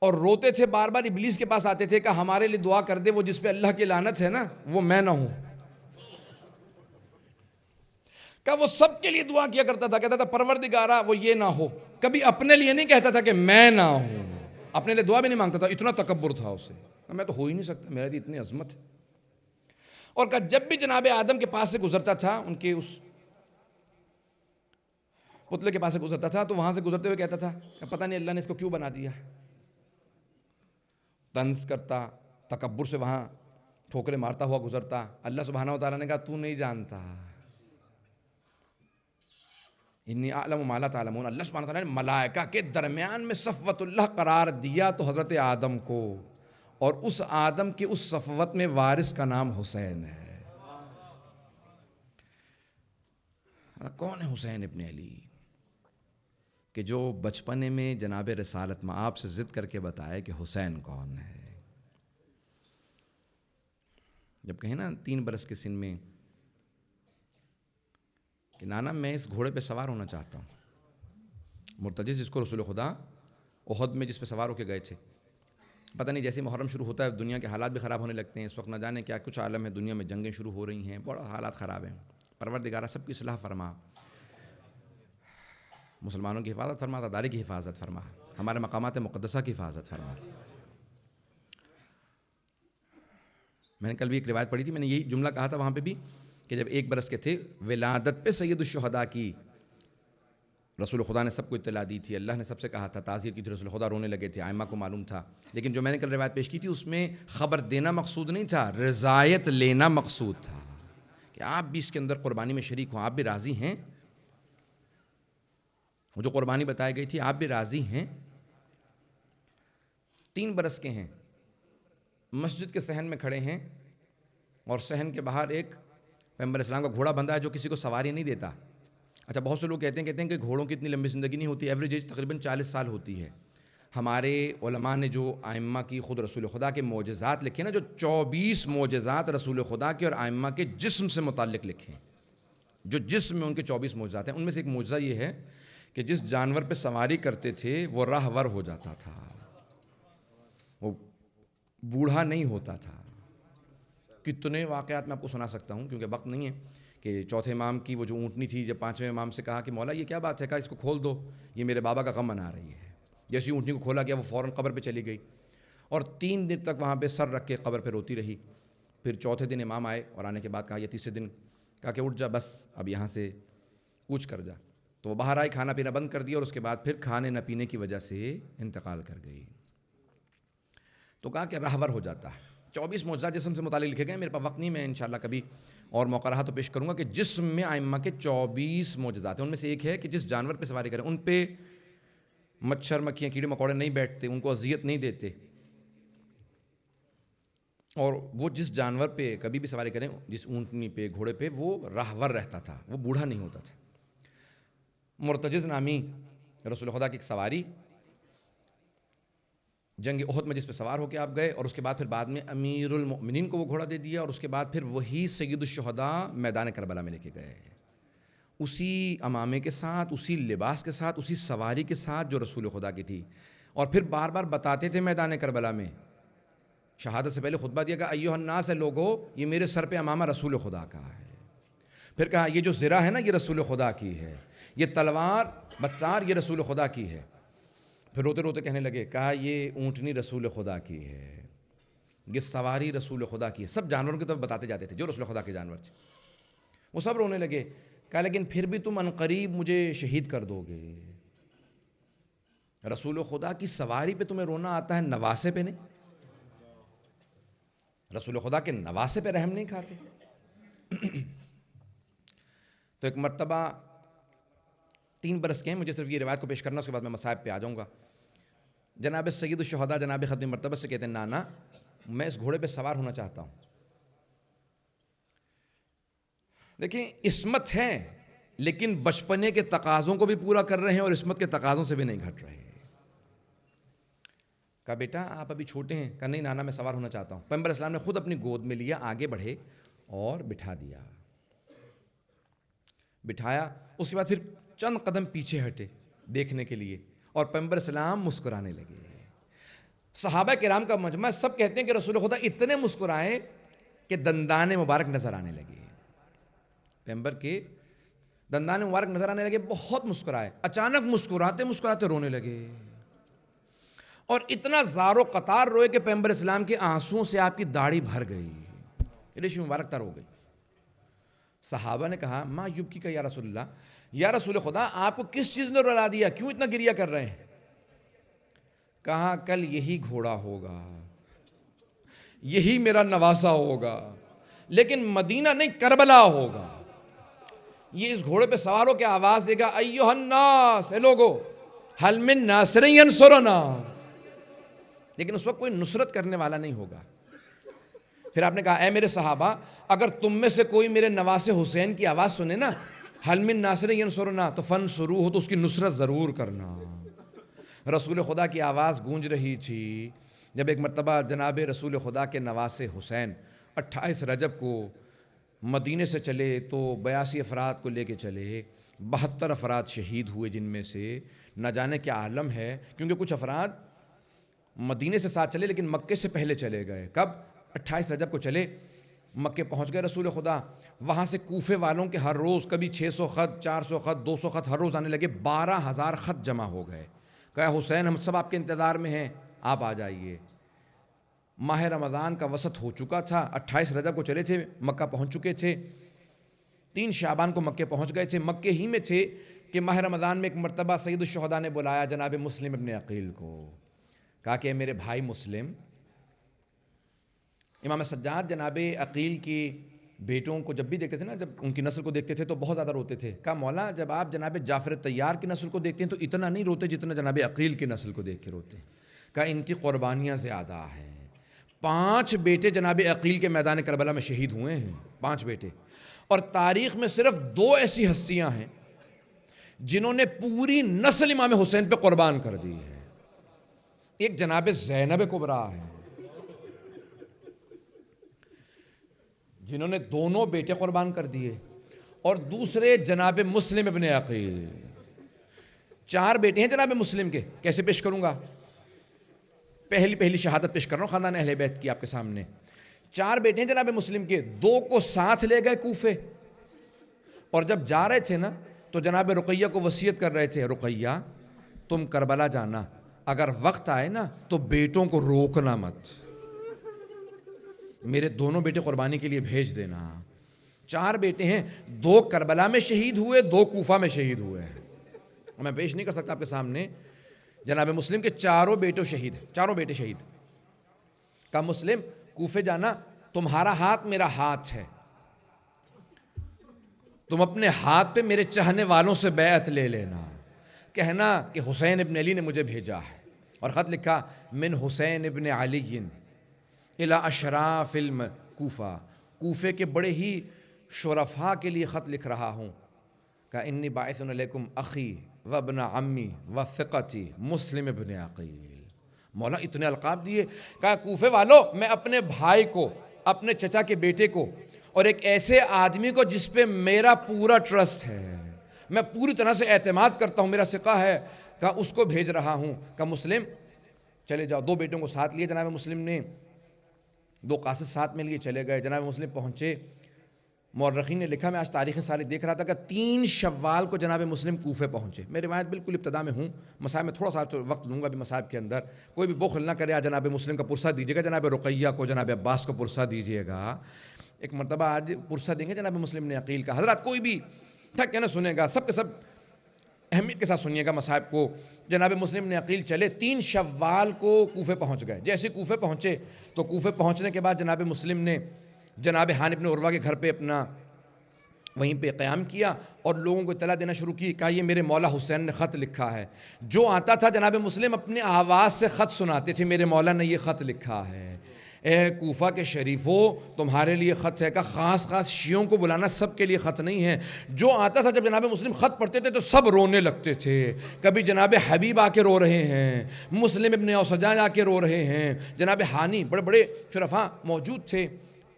اور روتے تھے, بار بار ابلیس کے پاس آتے تھے کہ ہمارے لیے دعا کر دے, وہ جس پہ اللہ کی لعنت ہے نا وہ میں نہ ہوں. کہ وہ سب کے لیے دعا کیا کرتا تھا, کہتا تھا پروردگارا وہ یہ نہ ہو, کبھی اپنے لیے نہیں کہتا تھا کہ میں نہ ہوں, اپنے لیے دعا بھی نہیں مانگتا تھا, اتنا تکبر تھا اسے, میں تو ہو ہی نہیں سکتا, میرے لیے اتنی عظمت ہے. اور کہ جب بھی جناب آدم کے پاس سے گزرتا تھا, ان کے اس پتلے کے پاس سے گزرتا تھا, تو وہاں سے گزرتے ہوئے کہتا تھا کہ پتہ نہیں اللہ نے اس کو کیوں بنا دیا. طنز کرتا, تکبر سے وہاں ٹھوکرے مارتا ہوا گزرتا. اللہ سبحانہ و تعالیٰ نے کہا تو نہیں جانتا, انی اعلم ما لا تعلمون. اللہ سبحانہ و تعالیٰ نے ملائکہ کے درمیان میں صفوت اللہ قرار دیا تو حضرت آدم کو, اور اس آدم کے اس صفوت میں وارث کا نام حسین ہے. کون ہے حسین ابن علی؟ کہ جو بچپنے میں جناب رسالت میں آپ سے ضد کر کے بتائے کہ حسین کون ہے. جب کہیں نا 3 برس کے سن میں کہ نانا میں اس گھوڑے پہ سوار ہونا چاہتا ہوں, مرتجز جس کو رسول خدا احد میں جس پہ سوار ہو کے گئے تھے, پتہ نہیں جیسے محرم شروع ہوتا ہے دنیا کے حالات بھی خراب ہونے لگتے ہیں. اس وقت نہ جانے کیا کچھ عالم ہے, دنیا میں جنگیں شروع ہو رہی ہیں, بڑا حالات خراب ہیں. پروردگارہ سب کی اصلاح فرما, مسلمانوں کی حفاظت فرما, عدالت کی حفاظت فرما, ہمارے مقامات مقدسہ کی حفاظت فرما. میں نے کل بھی ایک روایت پڑھی تھی, میں نے یہی جملہ کہا تھا وہاں پہ بھی کہ جب 1 برس کے تھے, ولادت پہ سید الشہداء کی رسول خدا نے سب کو اطلاع دی تھی, اللہ نے سب سے کہا تھا, تعزیت کی تھی, رسول خدا رونے لگے تھے, ائمہ کو معلوم تھا. لیکن جو میں نے کل روایت پیش کی تھی اس میں خبر دینا مقصود نہیں تھا, رضایت لینا مقصود تھا کہ آپ بھی اس کے اندر قربانی میں شریک ہوں, آپ بھی راضی ہیں, وہ جو قربانی بتائی گئی تھی آپ بھی راضی ہیں. 3 برس کے ہیں, مسجد کے صحن میں کھڑے ہیں, اور صحن کے باہر ایک پیغمبر اسلام کا گھوڑا بندھا ہے جو کسی کو سواری نہیں دیتا. اچھا بہت سے لوگ کہتے ہیں کہ گھوڑوں کی اتنی لمبی زندگی نہیں ہوتی, ایوریج ایج تقریباً 40 سال ہوتی ہے. ہمارے علماء نے جو ائمہ کی خود رسول خدا کے معجزات لکھے نا, جو 24 معجزات رسول خدا کے اور ائمہ کے جسم سے متعلق لکھے, جو جسم میں ان کے 24 معجزات ہیں, ان میں سے ایک معجزہ یہ ہے کہ جس جانور پہ سواری کرتے تھے وہ راہور ہو جاتا تھا, وہ بوڑھا نہیں ہوتا تھا. کتنے واقعات میں آپ کو سنا سکتا ہوں کیونکہ وقت نہیں ہے. کہ چوتھے امام کی وہ جو اونٹنی تھی, جب 5ویں امام سے کہا کہ مولا یہ کیا بات ہے, کہا اس کو کھول دو, یہ میرے بابا کا غم منا رہی ہے. جیسی اونٹنی کو کھولا گیا وہ فوراً قبر پہ چلی گئی, اور 3 دن تک وہاں پہ سر رکھ کے قبر پہ روتی رہی. پھر چوتھے دن امام آئے, اور آنے کے بعد کہا, یہ تیسرے دن کہا کہ اٹھ جا, بس اب یہاں سے کوچ کر جا. تو وہ باہر آئی, کھانا پینا بند کر دیا, اور اس کے بعد پھر کھانے نہ پینے کی وجہ سے انتقال کر گئی. تو کہا کہ راہور ہو جاتا ہے. 24 معجزات جسم سے متعلق لکھے گئے, میرے پاس وقت نہیں, میں انشاءاللہ کبھی اور موقع رہا تو پیش کروں گا کہ جسم میں ائمہ کے 24 معجزات ہیں. ان میں سے ایک ہے کہ جس جانور پہ سواری کریں ان پہ مچھر مکھیاں کیڑے مکوڑے نہیں بیٹھتے, ان کو اذیت نہیں دیتے, اور وہ جس جانور پہ کبھی بھی سواری کریں, جس اونٹنی پہ گھوڑے پہ, وہ راہور رہتا تھا, وہ بوڑھا نہیں ہوتا تھا. مرتجز نامی رسول خدا کی ایک سواری جنگ احد میں جس پہ سوار ہو کے آپ گئے, اور اس کے بعد پھر بعد میں امیر المؤمنین کو وہ گھوڑا دے دیا, اور اس کے بعد پھر وہی سید الشہداء میدان کربلا میں لے کے گئے, اسی امامے کے ساتھ, اسی لباس کے ساتھ, اسی سواری کے ساتھ جو رسول خدا کی تھی. اور پھر بار بار بتاتے تھے میدان کربلا میں, شہادت سے پہلے خطبہ دیا کہ ایھا الناس, ہے لوگو یہ میرے سر پہ امامہ رسول خدا کا ہے. پھر کہا یہ جو زرہ ہے نا یہ رسول خدا کی ہے, یہ تلوار بتار یہ رسول خدا کی ہے. پھر روتے روتے کہنے لگے, کہا یہ اونٹنی رسول خدا کی ہے, یہ سواری رسول خدا کی ہے. سب جانوروں کی طرف بتاتے جاتے تھے جو رسول خدا کے جانور تھے. وہ سب رونے لگے. کہا لیکن پھر بھی تم عنقریب مجھے شہید کر دو گے. رسول خدا کی سواری پہ تمہیں رونا آتا ہے, نواسے پہ نہیں. رسول خدا کے نواسے پہ رحم نہیں کھاتے. تو ایک مرتبہ 3 برس کے ہیں, مجھے صرف یہ روایت کو پیش کرنا, اس کے بعد میں مصائب پہ آ جاؤں گا. جناب سید الشہداء جناب ختم مرتبہ سے کہتے ہیں, نانا میں اس گھوڑے پہ سوار ہونا چاہتا ہوں. دیکھیں عصمت ہے لیکن بچپنے کے تقاضوں کو بھی پورا کر رہے ہیں اور عصمت کے تقاضوں سے بھی نہیں گھٹ رہے. کہا بیٹا آپ ابھی چھوٹے ہیں. کہا نہیں نانا میں سوار ہونا چاہتا ہوں. پیغمبر اسلام نے خود اپنی گود میں لیا, آگے بڑھے اور بٹھا دیا. بٹھایا, اس کے بعد پھر چند قدم پیچھے ہٹے دیکھنے کے لیے, اور پیغمبر اسلام مسکرانے لگے. صحابہ کرام کا مجمع سب کہتے ہیں کہ رسول خدا اتنے مسکرائے کہ دندان مبارک نظر آنے لگے. پیغمبر کے دندان مبارک نظر آنے لگے, بہت مسکرائے. اچانک مسکراتے مسکراتے رونے لگے, اور اتنا زار و قطار روئے کہ پیغمبر اسلام کے آنسوؤں سے آپ کی داڑھی بھر گئی, ریشم مبارک تر ہو گئی. صحابہ نے کہا ما یبکی کا یا رسول اللہ, یا رسول خدا آپ کو کس چیز نے رلا دیا, کیوں اتنا گریہ کر رہے ہیں؟ کہا کل یہی گھوڑا ہوگا, یہی میرا نواسا ہوگا, لیکن مدینہ نہیں کربلا ہوگا. یہ اس گھوڑے پہ سوار ہو کے آواز دے گا ایھا الناس, اے لوگو حل من ناصر ینصرنا, لیکن اس وقت کوئی نصرت کرنے والا نہیں ہوگا. پھر آپ نے کہا اے میرے صحابہ, اگر تم میں سے کوئی میرے نواسے حسین کی آواز سنے نا حل من ناصر ینصرنا تو فانصروہ, تو اس کی نصرت ضرور کرنا. رسول خدا کی آواز گونج رہی تھی جب ایک مرتبہ جناب رسول خدا کے نواسے حسین 28 رجب کو مدینے سے چلے تو 82 افراد کو لے کے چلے. 72 افراد شہید ہوئے, جن میں سے نہ جانے کیا عالم ہے, کیونکہ کچھ افراد مدینے سے ساتھ چلے لیکن مکے سے پہلے چلے گئے. کب؟ 28 رجب کو چلے, مکے پہنچ گئے رسول خدا. وہاں سے کوفے والوں کے ہر روز کبھی 600 خط, 400 خط, 200 خط ہر روز آنے لگے. 12,000 خط جمع ہو گئے. کہا حسین ہم سب آپ کے انتظار میں ہیں, آپ آ جائیے. ماہ رمضان کا وسط ہو چکا تھا, 28 رجب کو چلے تھے, مکہ پہنچ چکے تھے, 3 شعبان کو مکے پہنچ گئے تھے. مکے ہی میں تھے کہ ماہ رمضان میں ایک مرتبہ سید الشہداء نے بلایا جناب مسلم ابن عقیل کو. کہا کہ میرے بھائی مسلم, امام سجاد جناب عقیل کی بیٹوں کو جب بھی دیکھتے تھے نا, جب ان کی نسل کو دیکھتے تھے تو بہت زیادہ روتے تھے. کہا مولا جب آپ جناب جعفر طیار کی نسل کو دیکھتے ہیں تو اتنا نہیں روتے جتنا جناب عقیل کی نسل کو دیکھ کے روتے ہیں. کہا ان کی قربانیاں زیادہ ہیں. 5 بیٹے جناب عقیل کے میدان کربلا میں شہید ہوئے ہیں, 5 بیٹے. اور تاریخ میں صرف 2 ایسی ہستیاں ہیں جنہوں نے پوری نسل امام حسین پہ قربان کر دی ہے. ایک جناب زینب کبریٰ ہے, جنہوں نے دونوں بیٹے قربان کر دیے, اور دوسرے جناب مسلم ابن عقیل. 4 بیٹے ہیں جناب مسلم کے. کیسے پیش کروں گا؟ پہلی شہادت پیش کر رہا ہوں خاندان اہل بیت کی آپ کے سامنے. 4 بیٹے ہیں جناب مسلم کے, 2 کو ساتھ لے گئے کوفے, اور جب جا رہے تھے نا تو جناب رقیہ کو وصیت کر رہے تھے, رقیہ تم کربلا جانا, اگر وقت آئے نا تو بیٹوں کو روکنا مت, میرے دونوں بیٹے قربانی کے لیے بھیج دینا. 4 بیٹے ہیں, 2 کربلا میں شہید ہوئے, 2 کوفہ میں شہید ہوئے. میں پیش نہیں کر سکتا آپ کے سامنے. جناب مسلم کے 4 بیٹے شہید ہیں, 4 بیٹے شہید. کہا مسلم کوفے جانا, تمہارا ہاتھ میرا ہاتھ ہے, تم اپنے ہاتھ پہ میرے چاہنے والوں سے بیعت لے لینا, کہنا کہ حسین ابن علی نے مجھے بھیجا ہے. اور خط لکھا من حسین ابن علی الی اشراف الکوفہ, کوفے کے بڑے ہی شرفاء کے لیے خط لکھ رہا ہوں. کہا انی باعث علیکم اخی و ابن عمی و ثقتی مسلم ابن عقیل. مولا اتنے القاب دیے. کہا کوفے والو, میں اپنے بھائی کو, اپنے چچا کے بیٹے کو, اور ایک ایسے آدمی کو جس پہ میرا پورا ٹرسٹ ہے, میں پوری طرح سے اعتماد کرتا ہوں, میرا ثقہ ہے, کہا اس کو بھیج رہا ہوں. کہا مسلم چلے جاؤ. 2 بیٹوں کو ساتھ لیے جناب مسلم نے, 2 قاصد ساتھ میں لیے چلے گئے. جناب مسلم پہنچے. مورخین نے لکھا, میں آج تاریخ ساری دیکھ رہا تھا کہ 3 شوال کو جناب مسلم کوفے پہنچے. میں روایت بالکل ابتدا میں ہوں, مصائب میں تھوڑا سا وقت لوں گا بھی مصائب کے اندر. کوئی بھی بخل نہ کرے, آج جناب مسلم کا پرسہ دیجیے گا, جناب رقیہ کو, جناب عباس کو پرسہ دیجیے گا. ایک مرتبہ آج پرسہ دیں گے جناب مسلم نے عقیل کا. حضرات کوئی بھی تھک کے نہ سنے گا, سب کے سب اہمیت کے ساتھ سنیے گا مصائب کو. جناب مسلم نے عقیل چلے, 3 شوال کو کوفے پہنچ گئے. جیسے کوفے پہنچے تو کوفے پہنچنے کے بعد جناب مسلم نے جناب حان ابن عروہ کے گھر پہ اپنا وہیں پہ قیام کیا اور لوگوں کو اطلاع دینا شروع کی. کہا یہ میرے مولا حسین نے خط لکھا ہے. جو آتا تھا جناب مسلم اپنے آواز سے خط سناتے تھے, میرے مولا نے یہ خط لکھا ہے. اے کوفہ کے شریفوں تمہارے لیے خط ہے. کہ خاص خاص شیعوں کو بلانا سب کے لیے خط نہیں ہے. جو آتا تھا جب جناب مسلم خط پڑھتے تھے تو سب رونے لگتے تھے. کبھی جناب حبیب آ کے رو رہے ہیں, مسلم ابن اوسجاج آ کے رو رہے ہیں, جناب ہانی بڑے بڑے شرفاء موجود تھے.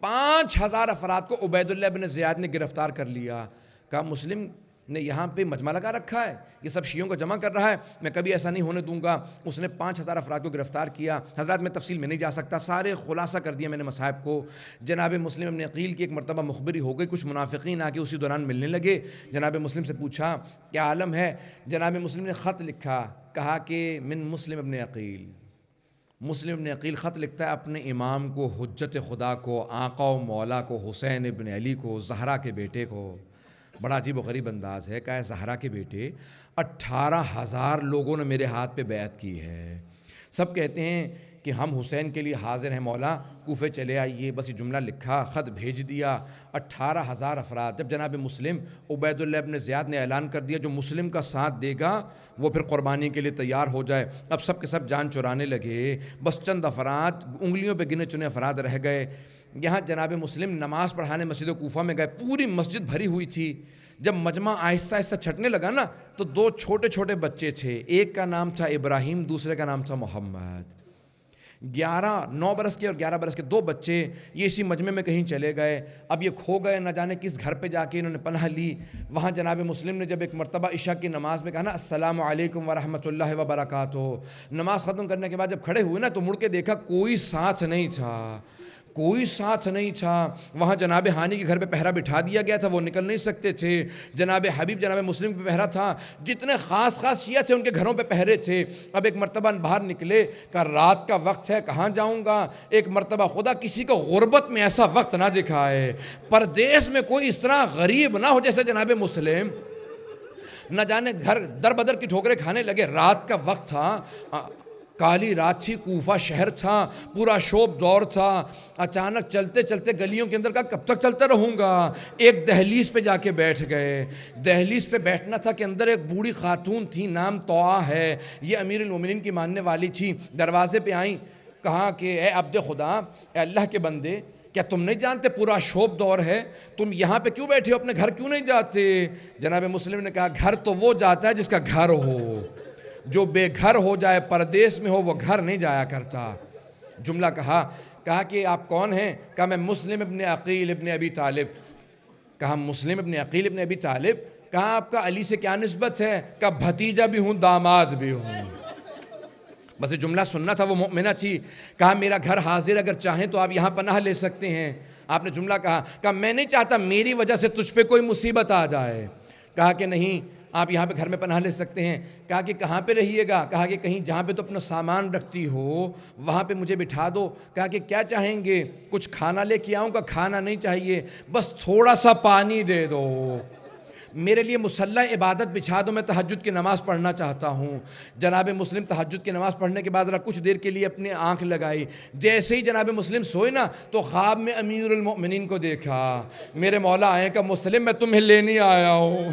5000 افراد کو عبید اللہ ابن زیاد نے گرفتار کر لیا. کہا مسلم نے یہاں پہ مجمع لگا رکھا ہے, یہ سب شیعوں کو جمع کر رہا ہے, میں کبھی ایسا نہیں ہونے دوں گا. اس نے 5000 افراد کو گرفتار کیا. حضرات میں تفصیل میں نہیں جا سکتا, سارے خلاصہ کر دیا میں نے مصائب کو. جناب مسلم ابن عقیل کی ایک مرتبہ مخبری ہو گئی, کچھ منافقین آ کے اسی دوران ملنے لگے. جناب مسلم سے پوچھا کیا عالم ہے؟ جناب مسلم نے خط لکھا, کہا کہ من مسلم ابن عقیل. مسلم ابن عقیل خط لکھتا ہے اپنے امام کو, حجت خدا کو, آقا و مولا کو, حسین ابن علی کو, زہرا کے بیٹے کو. بڑا عجیب و غریب انداز ہے. کہا ہے زہرا کے بیٹے 18,000 لوگوں نے میرے ہاتھ پہ بیعت کی ہے. سب کہتے ہیں کہ ہم حسین کے لیے حاضر ہیں مولا, کوفے چلے آئیے. بس یہ جملہ لکھا, خط بھیج دیا. 18,000 افراد. جب جناب مسلم عبید اللہ ابن زیاد نے اعلان کر دیا جو مسلم کا ساتھ دے گا وہ پھر قربانی کے لیے تیار ہو جائے. اب سب کے سب جان چرانے لگے. بس چند افراد, انگلیوں پہ گنے چنے افراد رہ گئے. یہاں جناب مسلم نماز پڑھانے مسجد کوفہ میں گئے. پوری مسجد بھری ہوئی تھی. جب مجمع آہستہ آہستہ چھٹنے لگا نا تو 2 چھوٹے چھوٹے بچے تھے. ایک کا نام تھا ابراہیم, دوسرے کا نام تھا محمد. 9 برس کے اور 11 برس کے 2 بچے یہ اسی مجمع میں کہیں چلے گئے. اب یہ کھو گئے, نہ جانے کس گھر پہ جا کے انہوں نے پناہ لی. وہاں جناب مسلم نے جب ایک مرتبہ عشاء کی نماز میں کہا نا السلام علیکم ورحمۃ اللہ وبرکاتہ, نماز ختم کرنے کے بعد جب کھڑے ہوئے نا تو مڑ کے دیکھا کوئی ساتھ نہیں تھا. کوئی ساتھ نہیں تھا. وہاں جناب ہانی کے گھر پہ پہرا بٹھا دیا گیا تھا, وہ نکل نہیں سکتے تھے. جناب حبیب جناب مسلم پہ پہرا تھا. جتنے خاص خاص شیعہ تھے ان کے گھروں پہ پہرے تھے. اب ایک مرتبہ باہر نکلے, کہ رات کا وقت ہے کہاں جاؤں گا. ایک مرتبہ خدا کسی کو غربت میں ایسا وقت نہ دکھائے, پردیس میں کوئی اس طرح غریب نہ ہو جیسے جناب مسلم. نہ جانے گھر در بدر کی ٹھوکریں کھانے لگے. رات کا وقت تھا, کالی رات تھی, کوفہ شہر تھا, پورا شوب دور تھا. اچانک چلتے چلتے گلیوں کے اندر کہا کب تک چلتا رہوں گا. ایک دہلیز پہ جا کے بیٹھ گئے. دہلیز پہ بیٹھنا تھا کہ اندر ایک بوڑھی خاتون تھی, نام طوعہ ہے, یہ امیر المومنین کی ماننے والی تھی. دروازے پہ آئیں, کہا کہ اے عبد خدا, اے اللہ کے بندے, کیا تم نہیں جانتے پورا شوب دور ہے, تم یہاں پہ کیوں بیٹھے ہو, اپنے گھر کیوں نہیں جاتے. جناب مسلم نے کہا گھر تو وہ جاتا ہے جس کا گھر ہو, جو بے گھر ہو جائے پردیس میں ہو وہ گھر نہیں جایا کرتا. جملہ کہا کہ آپ کون ہیں. کہا میں مسلم ابن عقیل ابن ابی طالب. کہا مسلم ابن عقیل ابن ابی طالب. کہا آپ کا علی سے کیا نسبت ہے. کہا بھتیجا بھی ہوں داماد بھی ہوں. بس یہ جملہ سننا تھا, وہ مومنہ تھی. کہا میرا گھر حاضر, اگر چاہیں تو آپ یہاں پناہ لے سکتے ہیں. آپ نے جملہ کہا میں نہیں چاہتا میری وجہ سے تجھ پہ کوئی مصیبت آ جائے. کہا کہ نہیں, آپ یہاں پہ گھر میں پناہ لے سکتے ہیں. کہا کہ کہاں پہ رہیے گا. کہا کہ کہیں جہاں پہ تو اپنا سامان رکھتی ہو وہاں پہ مجھے بٹھا دو. کہا کہ کیا چاہیں گے, کچھ کھانا لے کے آؤں. کا کھانا نہیں چاہیے, بس تھوڑا سا پانی دے دو. میرے لیے مصلی عبادت بچھا دو, میں تہجد کی نماز پڑھنا چاہتا ہوں. جناب مسلم تہجد کی نماز پڑھنے کے بعد کچھ دیر کے لیے اپنے آنکھ لگائی. جیسے ہی جناب مسلم سوئے نا تو خواب میں امیر المؤمنین کو دیکھا. میرے مولا آئے, کہ مسلم میں تمہیں لینے آیا ہوں,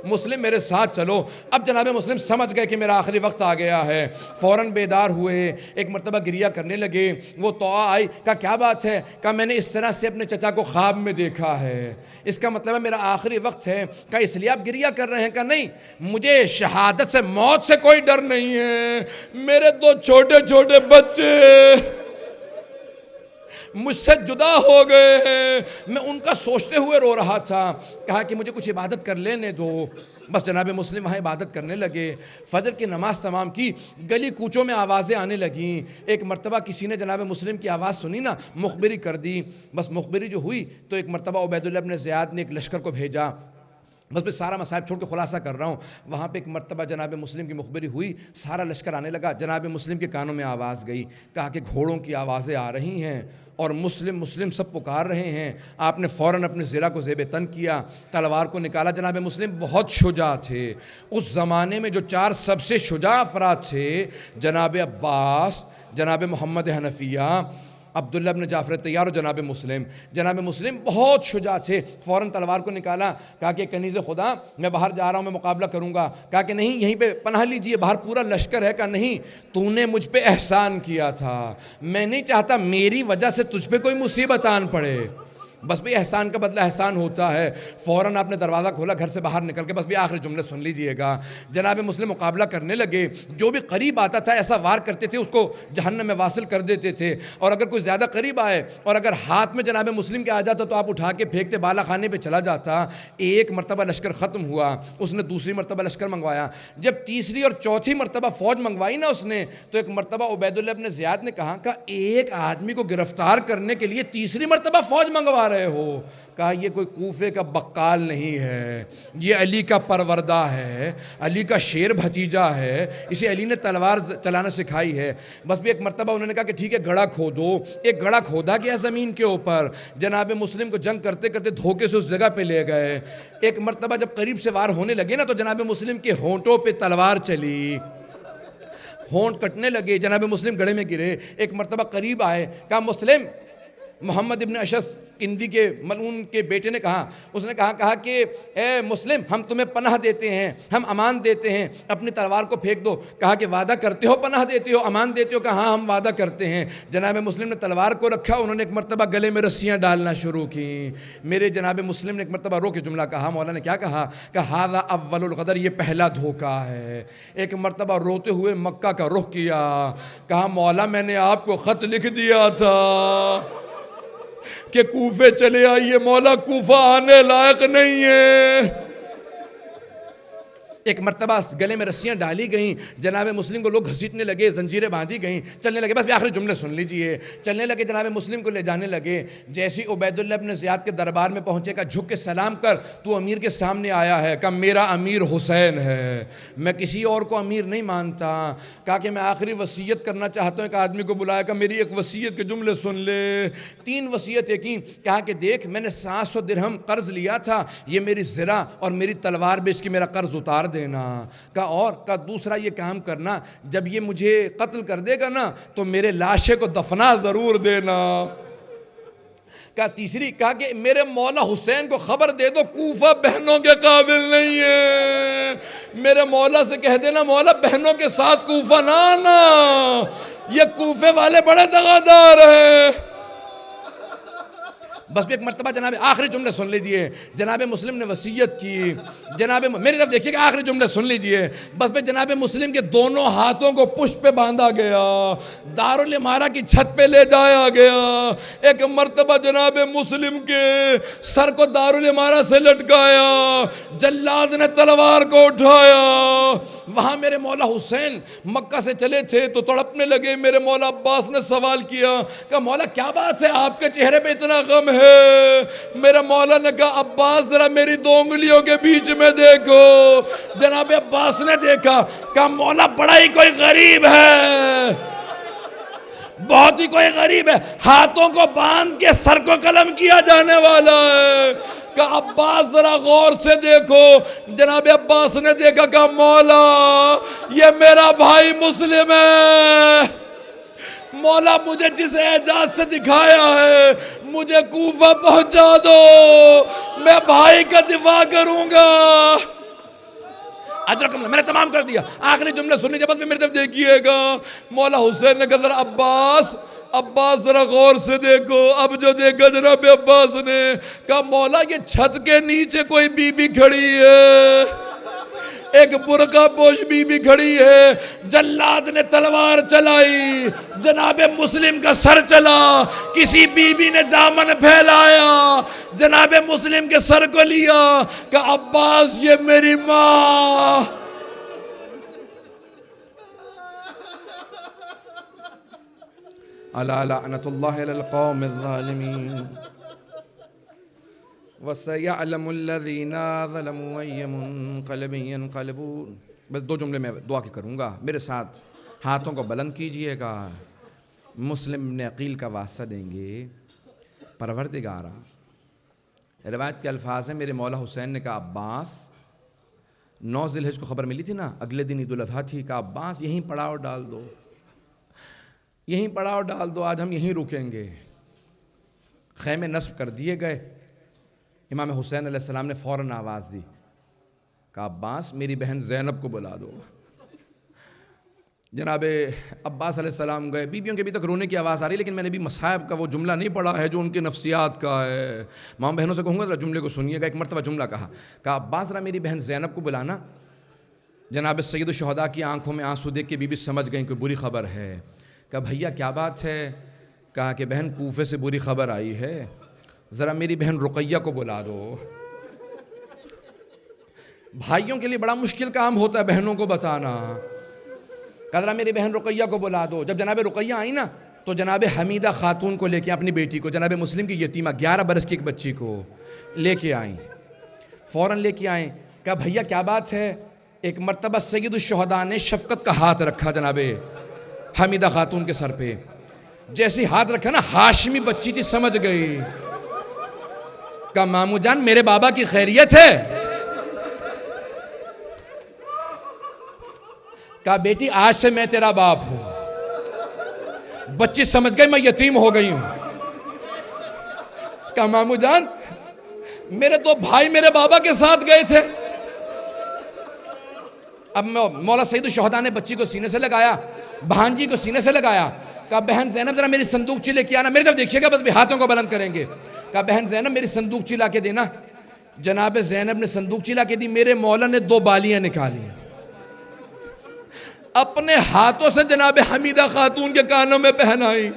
مسلم میرے ساتھ چلو. اب جناب مسلم سمجھ گئے کہ میرا آخری وقت آ گیا ہے. فوراً بیدار ہوئے, ایک مرتبہ گریہ کرنے لگے. وہ طوعہ آئی, کہا کیا بات ہے. کہا میں نے اس طرح سے اپنے چچا کو خواب میں دیکھا ہے, اس کا مطلب ہے میرا آخری وقت ہے. کہا اس لیے آپ گریہ کر رہے ہیں. کہا نہیں, مجھے شہادت سے, موت سے کوئی ڈر نہیں ہے. میرے 2 چھوٹے چھوٹے بچے مجھ سے جدا ہو گئے ہیں, میں ان کا سوچتے ہوئے رو رہا تھا. کہا کہ مجھے کچھ عبادت کر لینے دو. بس جناب مسلم وہاں عبادت کرنے لگے. فجر کی نماز تمام کی, گلی کوچوں میں آوازیں آنے لگیں. ایک مرتبہ کسی نے جناب مسلم کی آواز سنی نا, مخبری کر دی. بس مخبری جو ہوئی تو ایک مرتبہ عبید اللہ ابن زیاد نے ایک لشکر کو بھیجا. بس میں سارا مصائب چھوڑ کے خلاصہ کر رہا ہوں. وہاں پہ ایک مرتبہ جناب مسلم کی مخبری ہوئی, سارا لشکر آنے لگا. جناب مسلم کے کانوں میں آواز گئی. کہا کہ گھوڑوں کی آوازیں آ رہی ہیں اور مسلم سب پکار رہے ہیں. آپ نے فوراً اپنے زرہ کو زیب تن کیا, تلوار کو نکالا. جناب مسلم بہت شجاع تھے. اس زمانے میں جو 4 سب سے شجاع افراد تھے, جناب عباس, جناب محمد حنفیہ عبداللہ ابن جعفر تیار و جناب مسلم بہت شجاع تھے، فوراً تلوار کو نکالا، کہا کہ کنیز خدا میں باہر جا رہا ہوں، میں مقابلہ کروں گا. کہا کہ نہیں، یہیں پہ پناہ لیجئے، باہر پورا لشکر ہے. کہا نہیں، تو نے مجھ پہ احسان کیا تھا، میں نہیں چاہتا میری وجہ سے تجھ پہ کوئی مصیبت آن پڑے. بس بھی احسان کا بدلہ احسان ہوتا ہے. فوراً آپ نے دروازہ کھولا، گھر سے باہر نکل کے بس بھی آخری جملے سن لیجئے گا. جناب مسلم مقابلہ کرنے لگے، جو بھی قریب آتا تھا ایسا وار کرتے تھے اس کو جہنم میں واصل کر دیتے تھے. اور اگر کوئی زیادہ قریب آئے اور اگر ہاتھ میں جناب مسلم کے آ جاتا تو آپ اٹھا کے پھینکتے، بالا خانے پہ چلا جاتا. ایک مرتبہ لشکر ختم ہوا، اس نے دوسری مرتبہ لشکر منگوایا. جب تیسری اور چوتھی مرتبہ فوج منگوائی نا اس نے، تو ایک مرتبہ عبید اللہ ابن زیاد نے کہا کہ ایک آدمی کو گرفتار کرنے کے لیے تیسری مرتبہ فوج منگوا رہے ہو. کہا یہ کوئی کوفے کا بقال نہیں ہے، یہ علی کا پروردہ ہے، علی کا شیر بھتیجا ہے، اسے علی نے تلوار چلانا سکھائی ہے. بس بھی ایک مرتبہ انہوں نے کہا کہ ٹھیک ہے گڑھا کھودو. ایک گڑھا کھودا گیا زمین کے اوپر، جناب مسلم کو جنگ کرتے کرتے دھوکے سے اس جگہ پہ لے گئے. ایک مرتبہ جب قریب سے وار ہونے لگے نا تو جناب مسلم کے ہونٹوں پہ تلوار چلی، ہونٹ کٹنے لگے، جناب مسلم گڑھے میں گرے. ایک مرتبہ قریب آئے، کہا مسلم، محمد ابن اشس کندی کے ملعون کے بیٹے نے کہا، اس نے کہا کہ اے مسلم، ہم تمہیں پناہ دیتے ہیں، ہم امان دیتے ہیں، اپنی تلوار کو پھینک دو. کہا کہ وعدہ کرتے ہو پناہ دیتے ہو، امان دیتے ہو؟ کہا ہاں ہم وعدہ کرتے ہیں. جناب مسلم نے تلوار کو رکھا، انہوں نے ایک مرتبہ گلے میں رسیاں ڈالنا شروع کی. میرے جناب مسلم نے ایک مرتبہ رو کے جملہ کہا، مولا نے کیا کہا کہ ھذا اول الغدر، یہ پہلا دھوکہ ہے. ایک مرتبہ روتے ہوئے مکہ کا رخ کیا، کہا مولا میں نے آپ کو خط لکھ دیا تھا کہ کوفے چلے آئیے، مولا کوفہ آنے لائق نہیں ہے. ایک مرتبہ گلے میں رسیاں ڈالی گئیں، جناب مسلم کو لوگ گھسیٹنے لگے، زنجیریں باندھی گئیں، چلنے لگے. بس آخری جملے سن لیجئے. چلنے لگے، جناب مسلم کو لے جانے لگے. جیسی عبید اللہ ابن زیاد کے دربار میں پہنچے گا، جھک کے سلام کر، تو امیر کے سامنے آیا ہے. کہا میرا امیر حسین ہے، میں کسی اور کو امیر نہیں مانتا. کہا کہ میں آخری وصیت کرنا چاہتا ہوں. ایک آدمی کو بلایا کہ میری ایک وصیت کے جملے سن لے. 3 وصیتیں کی. کہا کہ دیکھ، میں نے 700 درہم قرض لیا تھا، یہ میری زرہ اور میری تلوار بیچ کے میرا قرض اتار دینا. کہا اور کہا دوسرا یہ کام کرنا، جب یہ مجھے قتل کر دے گا نا تو میرے لاشے کو دفنا ضرور دینا. کہا تیسری، کہا کہ میرے مولا حسین کو خبر دے دو کوفہ بہنوں کے قابل نہیں ہے، میرے مولا سے کہہ دینا مولا بہنوں کے ساتھ کوفہ نہ آنا، یہ کوفے والے بڑے دغادار ہیں. بس بھی ایک مرتبہ جناب آخری جملے سن لیجئے. جناب مسلم نے وصیت کی، جناب میری طرف دیکھیے کہ آخری جملے سن لیجئے. بس بھی جناب مسلم کے دونوں ہاتھوں کو پشت پہ باندھا گیا، دارالامارہ کی چھت پہ لے جایا گیا. ایک مرتبہ جناب مسلم کے سر کو دارالامارہ سے لٹکایا، جلاد نے تلوار کو اٹھایا. وہاں میرے مولا حسین مکہ سے چلے تھے تو تڑپنے لگے. میرے مولا عباس نے سوال کیا کہ مولا کیا بات ہے، آپ کے چہرے پہ اتنا غم ہے؟ میرے مولا نے کہا عباس ذرا میری 2 انگلیوں کے بیچ میں دیکھو. جناب عباس نے دیکھا، کہا مولا بڑا ہی کوئی غریب ہے، بہت ہی کوئی غریب ہے، ہاتھوں کو باندھ کے سر کو قلم کیا جانے والا ہے. کہا عباس ذرا غور سے دیکھو. جناب عباس نے دیکھا، کہا مولا یہ میرا بھائی مسلم ہے، مولا مجھے جس اعجاز سے دکھایا ہے مجھے کوفہ پہنچا دو، میں بھائی کا دفاع کروں گا. میں نے تمام کر دیا. آخری جملے سننے کے بعد میں میری طرف دیکھیے گا. مولا حسین نے کہا ذرا عباس ذرا غور سے دیکھو. اب جو دیکھا جناب عباس نے، کہا مولا یہ چھت کے نیچے کوئی بی بی کھڑی ہے، ایک برقع پوش بی بی کھڑی ہے. جلاد نے تلوار چلائی، جناب مسلم کا سر چلا. کسی بی بی نے دامن پھیلایا، جناب مسلم کے سر کو لیا. کہ عباس یہ میری ماں. الا لعنت اللہ علی القوم الظالمین وَسَيَعْلَمُ الَّذِينَ ظَلَمُوا أَيَّ مُنْقَلَبٍ يَنْقَلِبُونَ. بس 2 جملے میں دعا کی کروں گا، میرے ساتھ ہاتھوں کو بلند کیجئے گا. مسلم نے عقیل کا واسطہ دیں گے. پروردگارا، روایت کے الفاظ ہیں، میرے مولا حسین نے کہا عباس، 9 ذی الحجہ کو خبر ملی تھی نا، اگلے دن عید الاضحیٰ تھی. کہا عباس یہیں پڑاؤ ڈال دو. یہیں پڑاؤ ڈال دو، آج ہم یہیں رکیں گے۔ خیمے نصب کر دیے گئے۔ امام حسین علیہ السلام نے فوراً آواز دی، کہا عباس میری بہن زینب کو بلا دو۔ جناب عباس علیہ السلام گئے، بیویوں کے بھی تک رونے کی آواز آ رہی، لیکن میں نے بھی مصائب کا وہ جملہ نہیں پڑھا ہے جو ان کے نفسیات کا ہے۔ ماں بہنوں سے کہوں گا ذرا جملے کو سنیے گا۔ ایک مرتبہ جملہ کہا عباس ذرا میری بہن زینب کو بلانا۔ جناب سید الشہداء کی آنکھوں میں آنسو دیکھ کے بی سمجھ گئیں کہ بری خبر ہے۔ کہا بھیا کیا بات ہے؟ کہا کہ بہن کوفے سے بری خبر آئی ہے، ذرا میری بہن رقیہ کو بلا دو۔ بھائیوں کے لیے بڑا مشکل کام ہوتا ہے بہنوں کو بتانا۔ کہا ذرا میری بہن رقیہ کو بلا دو۔ جب جناب رقیہ آئی نا تو جناب حمیدہ خاتون کو لے کے اپنی بیٹی کو، جناب مسلم کی یتیمہ 11 برس کی ایک بچی کو لے کے آئیں، فوراً لے کے آئیں۔ کہا بھیا کیا بات ہے؟ ایک مرتبہ سید الشہداء نے شفقت کا ہاتھ رکھا جناب حمیدہ خاتون کے سر پہ، جیسے ہاتھ رکھا نا ہاشمی بچی تھی سمجھ گئی۔ کہا مامو جان میرے بابا کی خیریت ہے؟ کہا بیٹی آج سے میں تیرا باپ ہوں۔ بچی سمجھ گئی میں یتیم ہو گئی ہوں۔ کہا مامو جان میرے تو بھائی میرے بابا کے ساتھ گئے تھے۔ اب مولا سید الشہداء نے بچی کو سینے سے لگایا، بھانجی کو سینے سے لگایا۔ کہا بہن زینب ذرا میری صندوقچی لے کے آنا، میری طرف دیکھیے گا بس بھی ہاتھوں کو بلند کریں گے۔ کہا بہن زینب میری صندوقچی لا کے دینا۔ جناب زینب نے صندوقچی لا کے دی، میرے مولا نے 2 بالیاں نکالی، اپنے ہاتھوں سے جناب حمیدہ خاتون کے کانوں میں پہنائی۔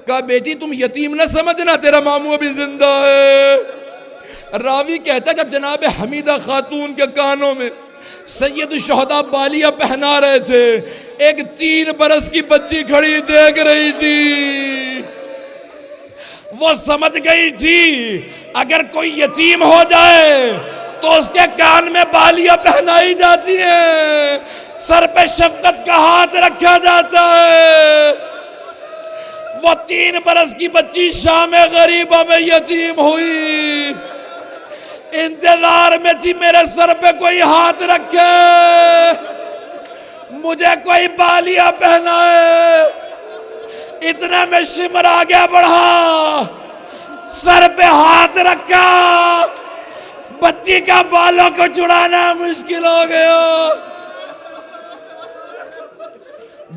کہا بیٹی تم یتیم نہ سمجھنا، تیرا ماموں ابھی زندہ ہے۔ راوی کہتا ہے جب جناب حمیدہ خاتون کے کانوں میں سید الشہداء بالیاں پہنا رہے تھے، ایک 3 برس کی بچی کھڑی دیکھ رہی تھی۔ وہ سمجھ گئی تھی اگر کوئی یتیم ہو جائے تو اس کے کان میں بالیاں پہنائی جاتی ہیں، سر پہ شفقت کا ہاتھ رکھا جاتا ہے۔ وہ 3 برس کی بچی شام غریبہ میں یتیم ہوئی، انتظار میں تھی میرے سر پہ کوئی ہاتھ رکھے، مجھے کوئی بالیاں پہنائے۔ اتنا میں شمر آگے بڑھا، سر پہ ہاتھ رکھا، بچی کا بالوں کو چھڑانا مشکل ہو گیا۔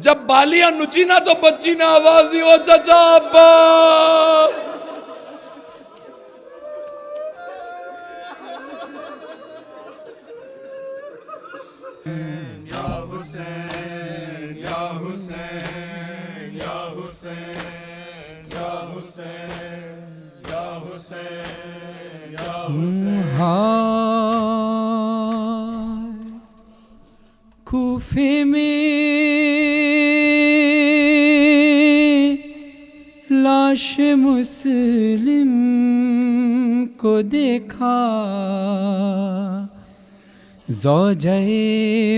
جب بالیاں نچی نا تو بچی نے آواز دی او چچا ابا۔ یا حسین یا حسین یا حسین یا حسین یا حسین یا حسین۔ کوفے میں لاش مسلم کو دیکھا، زوجہ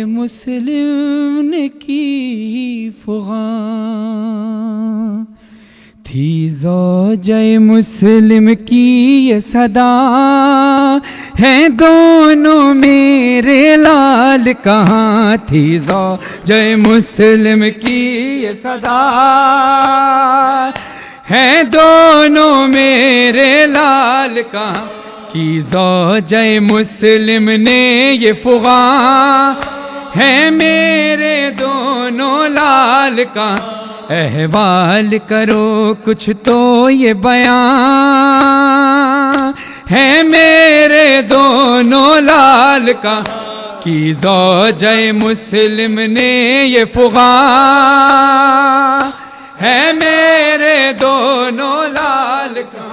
مسلم نے کی فغاں، تھی زوجہ مسلم کی یہ صدا، ہیں دونوں میرے لال کہاں، تھی زوجہ مسلم کی یہ صدا، ہیں دونوں میرے لال کہاں، کی زوجہ مسلم نے یہ فغاں، ہیں میرے دونوں لال کا، احوال کرو کچھ تو یہ بیان، ہیں میرے دونوں لال کا، کی زوجہ مسلم نے یہ فغاں، ہیں میرے دونوں لال کا،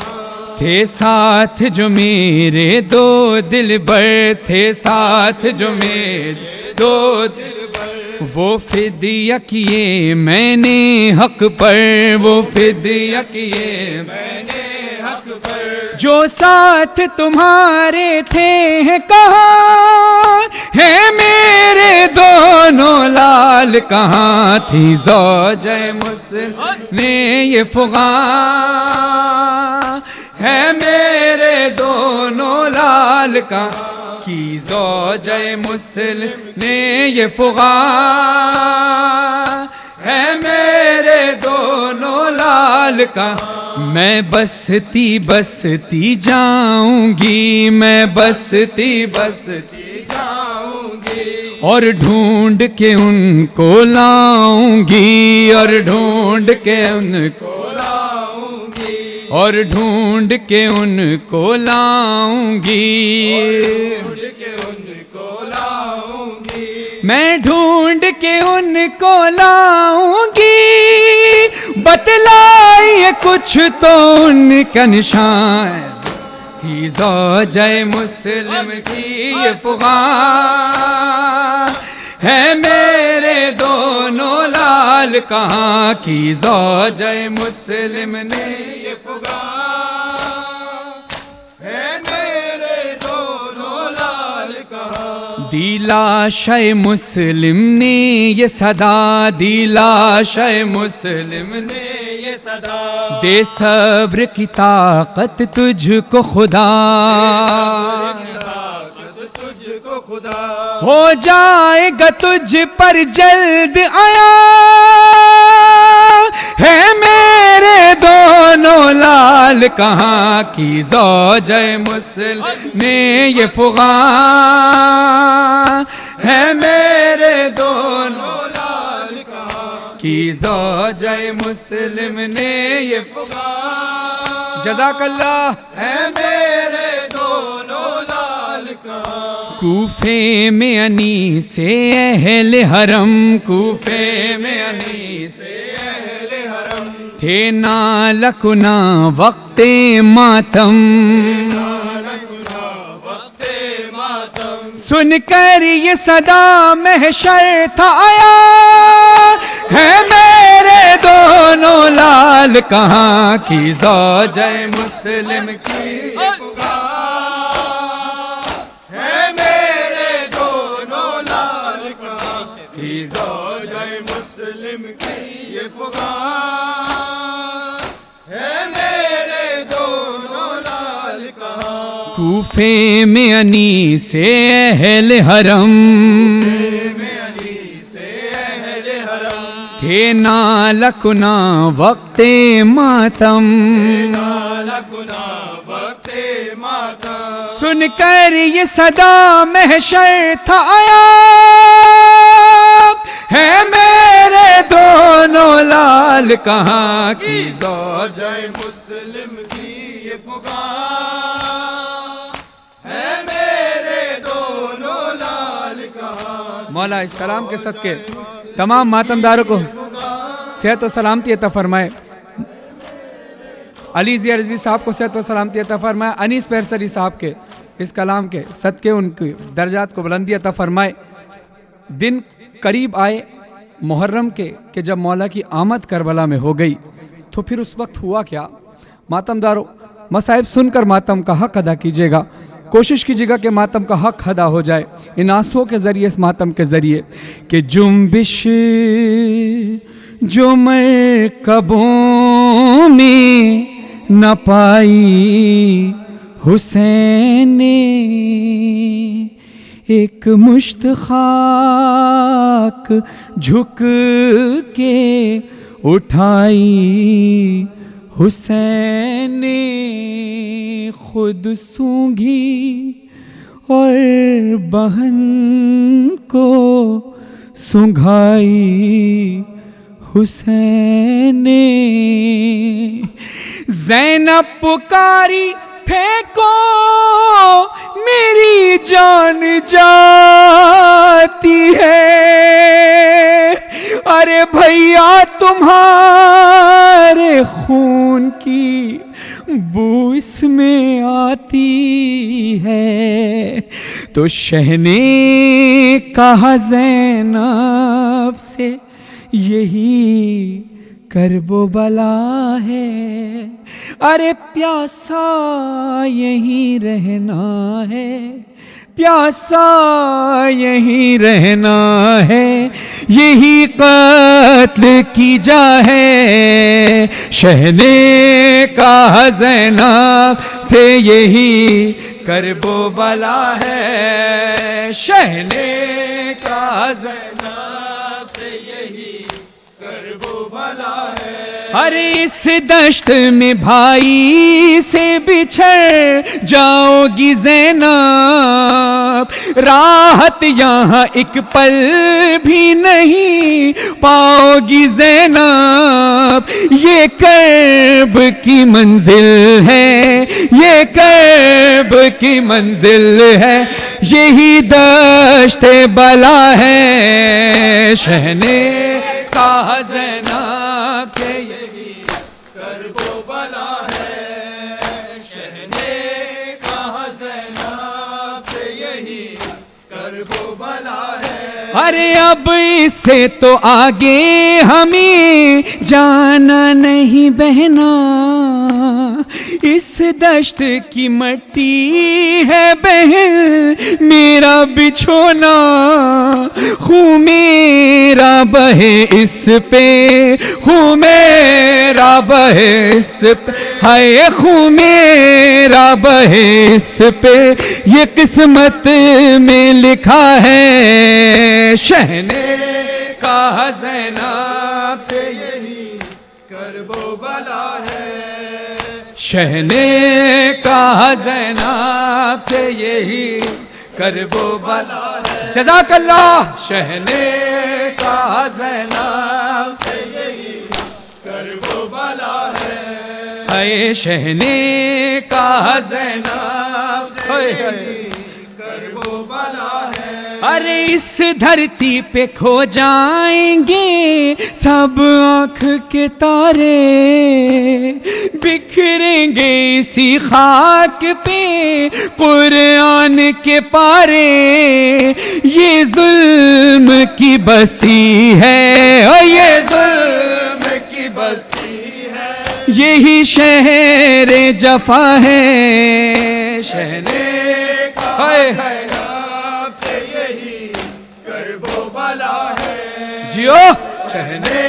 تھے ساتھ جو میرے 2 دلبر، تھے ساتھ جو میرے 2 دلبر، وہ فدیہ کیے میں نے حق پر، وہ فدیہ کیے میں نے حق پر، جو ساتھ تمہارے تھے ہیں کہاں، ہیں میرے دونوں لال کہاں، تھی زوجہ مسلم نے یہ فغاں، ہے میرے دونوں لال کا، کی زوجہ مسلم نے یہ فغاں، ہے میرے دونوں لال کہاں میں بستی بستی جاؤں گی میں بستی بستی جاؤں گی اور ڈھونڈ کے ان کو لاؤں گی اور ڈھونڈ کے ان کو لاؤں گی اور ڈھونڈ کے ان کو لاؤں گی ڈھونڈ کے ان کو لاؤں گی میں ڈھونڈ کے ان کو لاؤں گی بتلائیے کچھ تو ان کا نشان تھی زوجہ مسلم کی یہ فغان ہے میرے دونوں لال کہاں کی زوجہ مسلم نے یہ فغان ہے میرے دونوں لال کہاں دی لاشِ مسلم نے یہ صدا دی لاشِ مسلم نے یہ صدا دے صبر کی طاقت تجھ کو خدا طاقت تجھ کو خدا ہو جائے گا تجھ پر جلد آیا ہے میرے دونوں لال کہاں کی زوجہ مسلم نے یہ فغان ہے میرے دونوں لال کہاں کی زوجہ مسلم نے یہ فغان جزاک اللہ ہے میرے دونوں لال کہاں کوفے میں انی سے اہل حرم کوفے میں انی سے اہل حرم تھے نالہ کنا وقت ماتم وقت ماتم سن کر یہ صدا محشر تھا آیا ہے میرے دونوں لال کہاں کی زوجہ مسلم کی ہے میرے دونوں لال کہاں کی زوجہ مسلم کی یہ فغان ہے میرے دونوں لال کہاں کوفے میں انی سے اہل حرم میں علی سے اہل حرم تھے نالہ کنا وقت ماتم نالہ کنا وقت ماتم سن کر یہ صدا محشر تھا آیا ہے میرے دونوں لال کہاں کی زوجہ مسلم کی یہ فغان ہے میرے دونوں لال کہاں مولا اس کلام کے صدقے تمام ماتمداروں کو صحت و سلامتی عطا فرمائے علی ضیاء رضوی صاحب کو صحت و سلامتی عطا فرمائے انیس پیرسری صاحب کے اس کلام کے صدقے ان کی درجات کو بلندی عطا فرمائے دن قریب آئے محرم کے کہ جب مولا کی آمد کربلا میں ہو گئی تو پھر اس وقت ہوا کیا ماتمداروں مصائب سن کر ماتم کا حق ادا کیجیے گا کوشش کیجیے گا کہ ماتم کا حق ادا ہو جائے ان آنسوؤں کے ذریعے اس ماتم کے ذریعے کہ جنبش جو مرکبوں میں نہ پائی حسین نے ایک مشت خاک جھک کے اٹھائی حسین نے خود سونگھی اور بہن کو سنگھائی حسین نے زینب پکاری پھینکو میری جان جاتی ہے ارے بھیا تمہارے خون کی بو اس میں آتی ہے تو شہ نے کہا زینب سے یہی کرب و بلا ہے ارے پیاسا یہیں رہنا ہے پیاسا یہیں رہنا ہے یہی قتل کی جا ہے شہ نے کہا زینب سے یہی کرب و بلا ہے شہ نے کہا زینب سے یہی کر ارے اس دشت میں بھائی سے بچھڑ جاؤ گی زینب, راحت یہاں ایک پل بھی نہیں پاؤ گی زینب. یہ کرب کی منزل ہے, یہ کرب کی منزل ہے, یہی دشت بلا ہے. شہنے کہا زینب سے یہی کرب و بلا ہے, شہنے کہا زینب سے یہی کرب و بلا ہے. ارے اب اس سے تو آگے ہمیں جانا نہیں بہنا, اس دشت کی مٹی ہے بہن میرا بچھونا. خون میرا بہے اس پہ, خون میرا بہے اس پہ, ہائے خون میرا بہے اس پہ, یہ قسمت میں لکھا ہے. شہنے کہا زینب سے یہی کرب و بلا ہے, شہنے کہا زینب سے یہی کرب و بلا ہے. جزاک اللہ. شہنے کہا زینب سے یہی کرب و بلا ہے, اے شہنے کہا زینب سے یہی کرب و بلا ہے. ارے اس دھرتی پہ کھو جائیں گے سب آنکھ کے تارے, بکھریں گے اسی خاک پہ قرآن کے پارے. یہ ظلم کی بستی ہے, یہ ظلم کی بستی ہے, یہی شہر جفا ہے. شہنے ہائے ہائے سے یہی کرب و بلا ہے, جیو. شہنے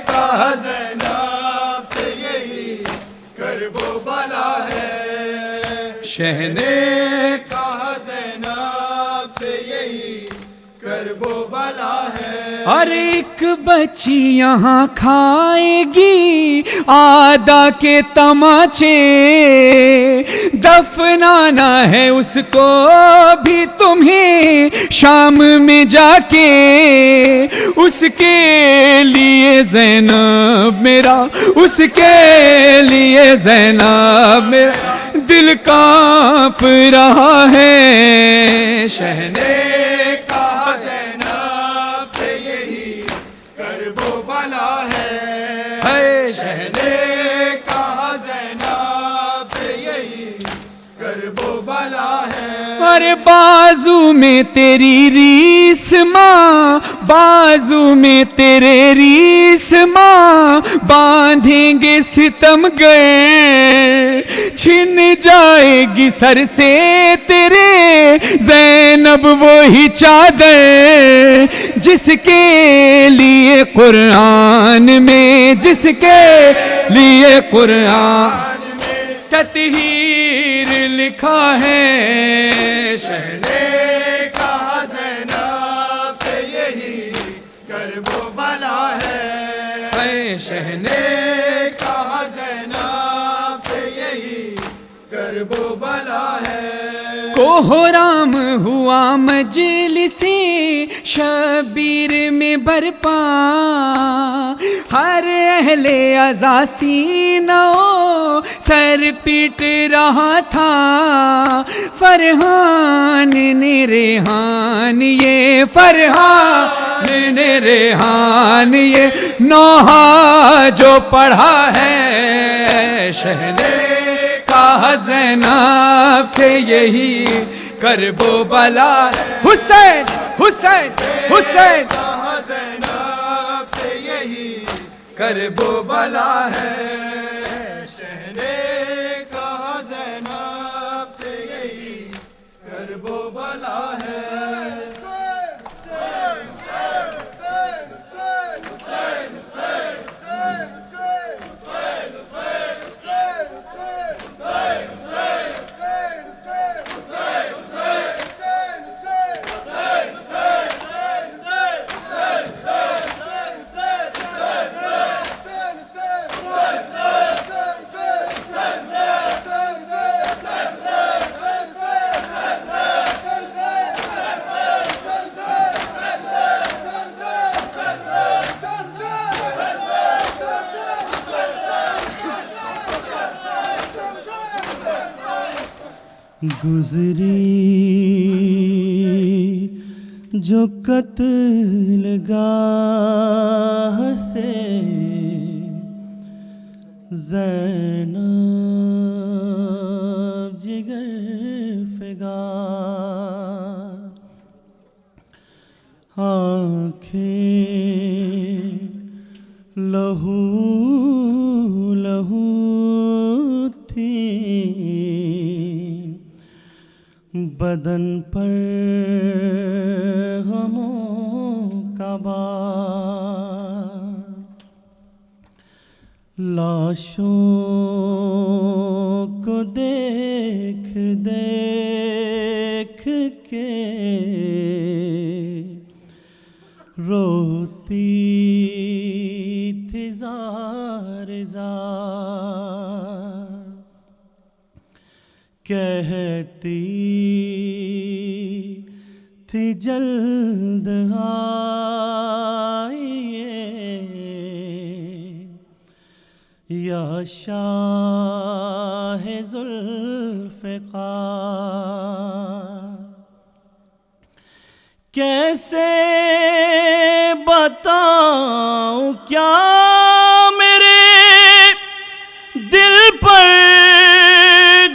کہا زینب سے یہی کرب و بلا ہے, شہنے کہا زینب سے یہی کرب و بلا ہے. ہر ایک بچی یہاں کھائے گی آدھا کے تماچے, دفنانا ہے اس کو بھی تمہیں شام میں جا کے. اس کے لیے زینب میرا, اس کے لیے زینب میرا دل کانپ رہا ہے. شہنے کہا زینب سے یہی کرب و بلا ہے, ہے, شہنے کہا زینب سے یہی کرب و بلا ہے. ارے بازو میں تیری ریس ماں, بازو میں تیرے ریس ماں, باندھیں گے ستم گر, چھن جائے گی سر سے تیرے زینب وہی چادر, جس کے لیے قرآن میں, جس کے لیے قرآن تطہیر لکھا ہے. شہنے کہا زینب سے یہی کرب و بلا ہے, اے شہنے کہا زینب سے یہی کرب و بلا ہے. کوہرام ہوا مجلسی شبیر میں برپا, ہر اہل عزا سینہ سر پیٹ رہا تھا. فرحان نے ریحان, یہ فرحان نے ریحان, یہ نوحہ جو پڑھا ہے. شہنے کہا زینب سے یہی کرب و بلا. حسین حسین حسین کہا زینب سے یہی کرب و بلا ہے. شہنے کہا زینب سے یہی کرب و بلا ہے. گزری جو قتل گاہ سے زینب جگر فگار، آنکھیں لہو لہو تھیں، بدن پر غموں کا بار، لاشوں کو دیکھ دیکھ کے روتی تھی زار زار، کہتی تھی جلد آئیے یا شاہ ذوالفقار، کیسے بتاؤں کیا میرے دل پر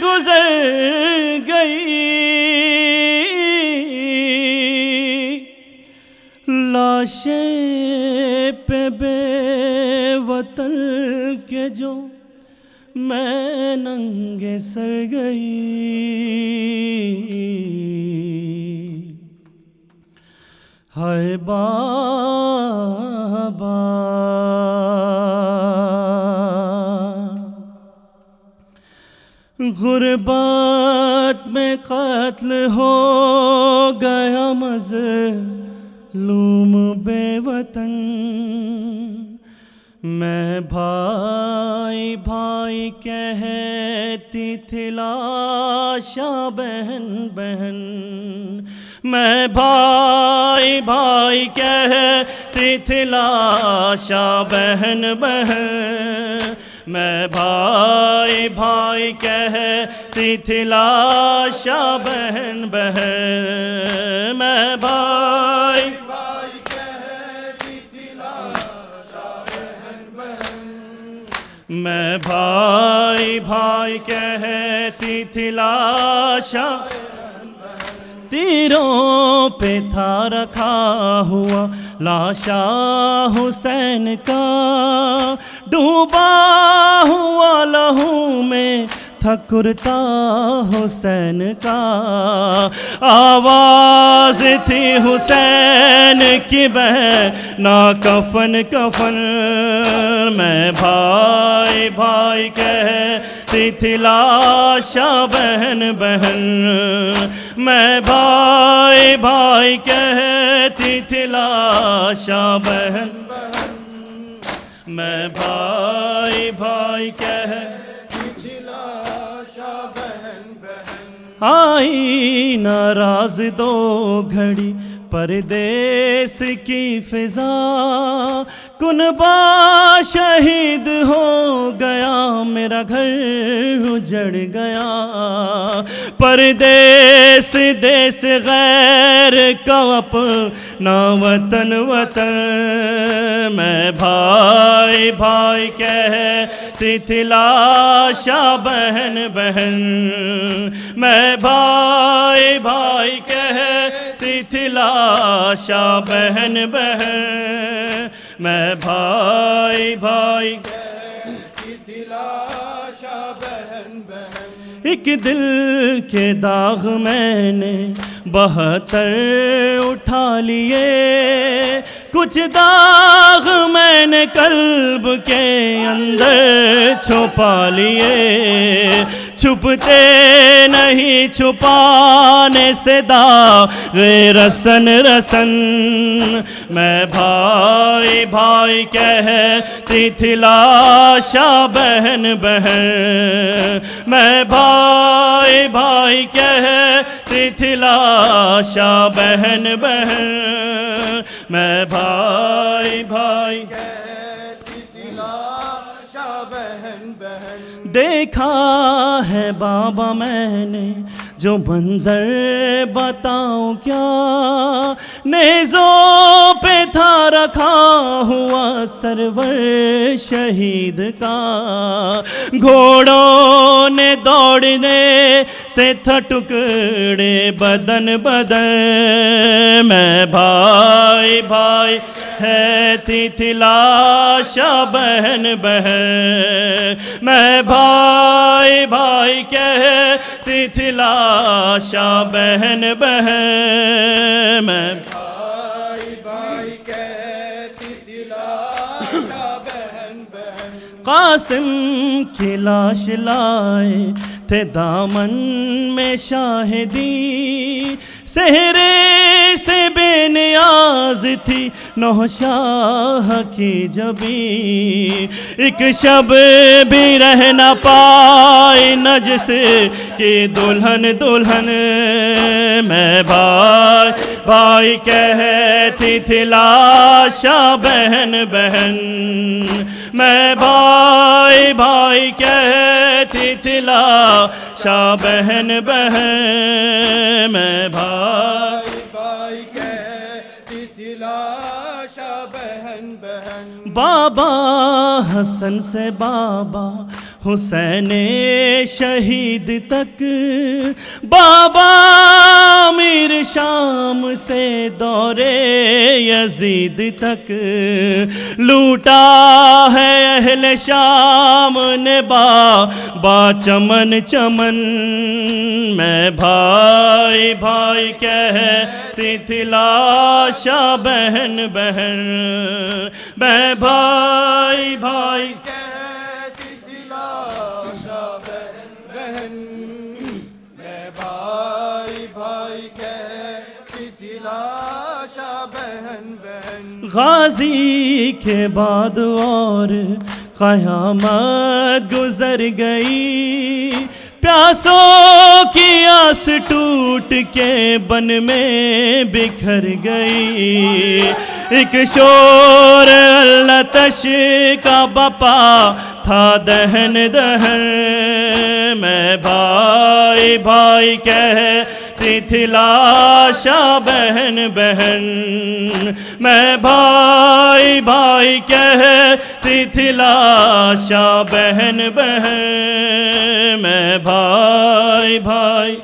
گزر گئی، لاشیں پہ بے وطن کے جو میں ننگے سر گئی، ہائے بابا غربت میں قتل ہو گیا مظلوم بے وطن، میں بھائی بھائی کہتی تھی لاشا بہن بہن، میں بھائی بھائی کہتی تھی لاشا بہن بہن، میں بھائی بھائی کہتی تھی لاشا بہن بہن، میں بھائی بھائی کہتی تھی لاشا بہن بہن، میں بھائی بھائی کہتی تھی لاشا، تیروں پہ تھا رکھا ہوا لاشا حسین کا، ڈوبا ہوا لہو میں تھا کرتا حسین کا، آواز تھی حسین کی بہنا کفن کفن، میں بھائی بھائی کہتی تھی لاشا بہن بہن، میں بھائی بھائی کہتی تھی لاشا بہن، میں بھائی بھائی کہتی تھی لاشا بہن بہن، آئی ناراض دو گھڑی پردیس کی فضا، کنبہ شہید ہو گیا میرا گھر اجڑ گیا، پردیس دیس غیر کا اپنا وطن وطن، میں بھائی بھائی کہتی تھی لاشا بہن بہن، میں بھائی بھائی کہتی تھی لاشا بہن بہن، میں بھائی بھائی کہتی تھی لاشا بہن بہن، ایک دل کے داغ میں نے 72 اٹھا لیے، کچھ داغ میں نے قلب کے اندر چھپا لیے، چھپتے نہیں چھپانے سے داغ رسن رسن، میں بھائی بھائی کہتی تھی لاشا بہن بہن، میں بھائی بھائی کہتی تھی لاشا بہن بہن، میں بھائی بھائی کہتی تھی لاشا بہن بہن، دیکھا ہے بابا میں نے جو منظر بتاؤں کیا، نیزوں پہ تھا رکھا ہوا سرور شہید کا، گھوڑوں نے دوڑنے سے تھا ٹکڑے بدن بدن، میں بھائی بھائی ہے تھی لاشا بہن بہن، میں بھائی بھائی کہتی تھی لاشا بہن بہن، میں بھائی بھائی کہتی تھی لاشا بہن بہن، قاسم کی لاش لائے تھے دامن میں شاہدی، سہرے سے بے نیاز تھی نوشاہ کی جبی، ایک شب بھی رہ نہ پائی نجس کی دلہن دلہن، میں بھائی بھائی کہتی تھی لاشا بہن بہن، میں بھائی بھائی کہتی تھی لاشا بہن بہن، میں بھائی بھائی کہتی تھی لاشا بہن بہن، بابا حسن سے بابا حسین شہید تک، بابا امیر شام سے دور یزید تک، لوٹا ہے اہل شام نے بابا چمن چمن، میں بھائی بھائی کہتی تھی لاشا بہن بہن، میں بھائی بھائی کہتی تھی لاشا بہن بہن، میں بھائی بھائی کہتی تھی لاشا بہن بہن، غازی کے بعد اور قیامت گزر گئی، پیاسوں کی آس ٹوٹ کے بن میں بکھر گئی، ایک شور آتش کا بپا تھا دہن دہن، میں بھائی بھائی کہتی تھی لاشا بہن بہن، میں بھائی بھائی کہتی تھی لاشا بہن بہن، میں بھائی بھائی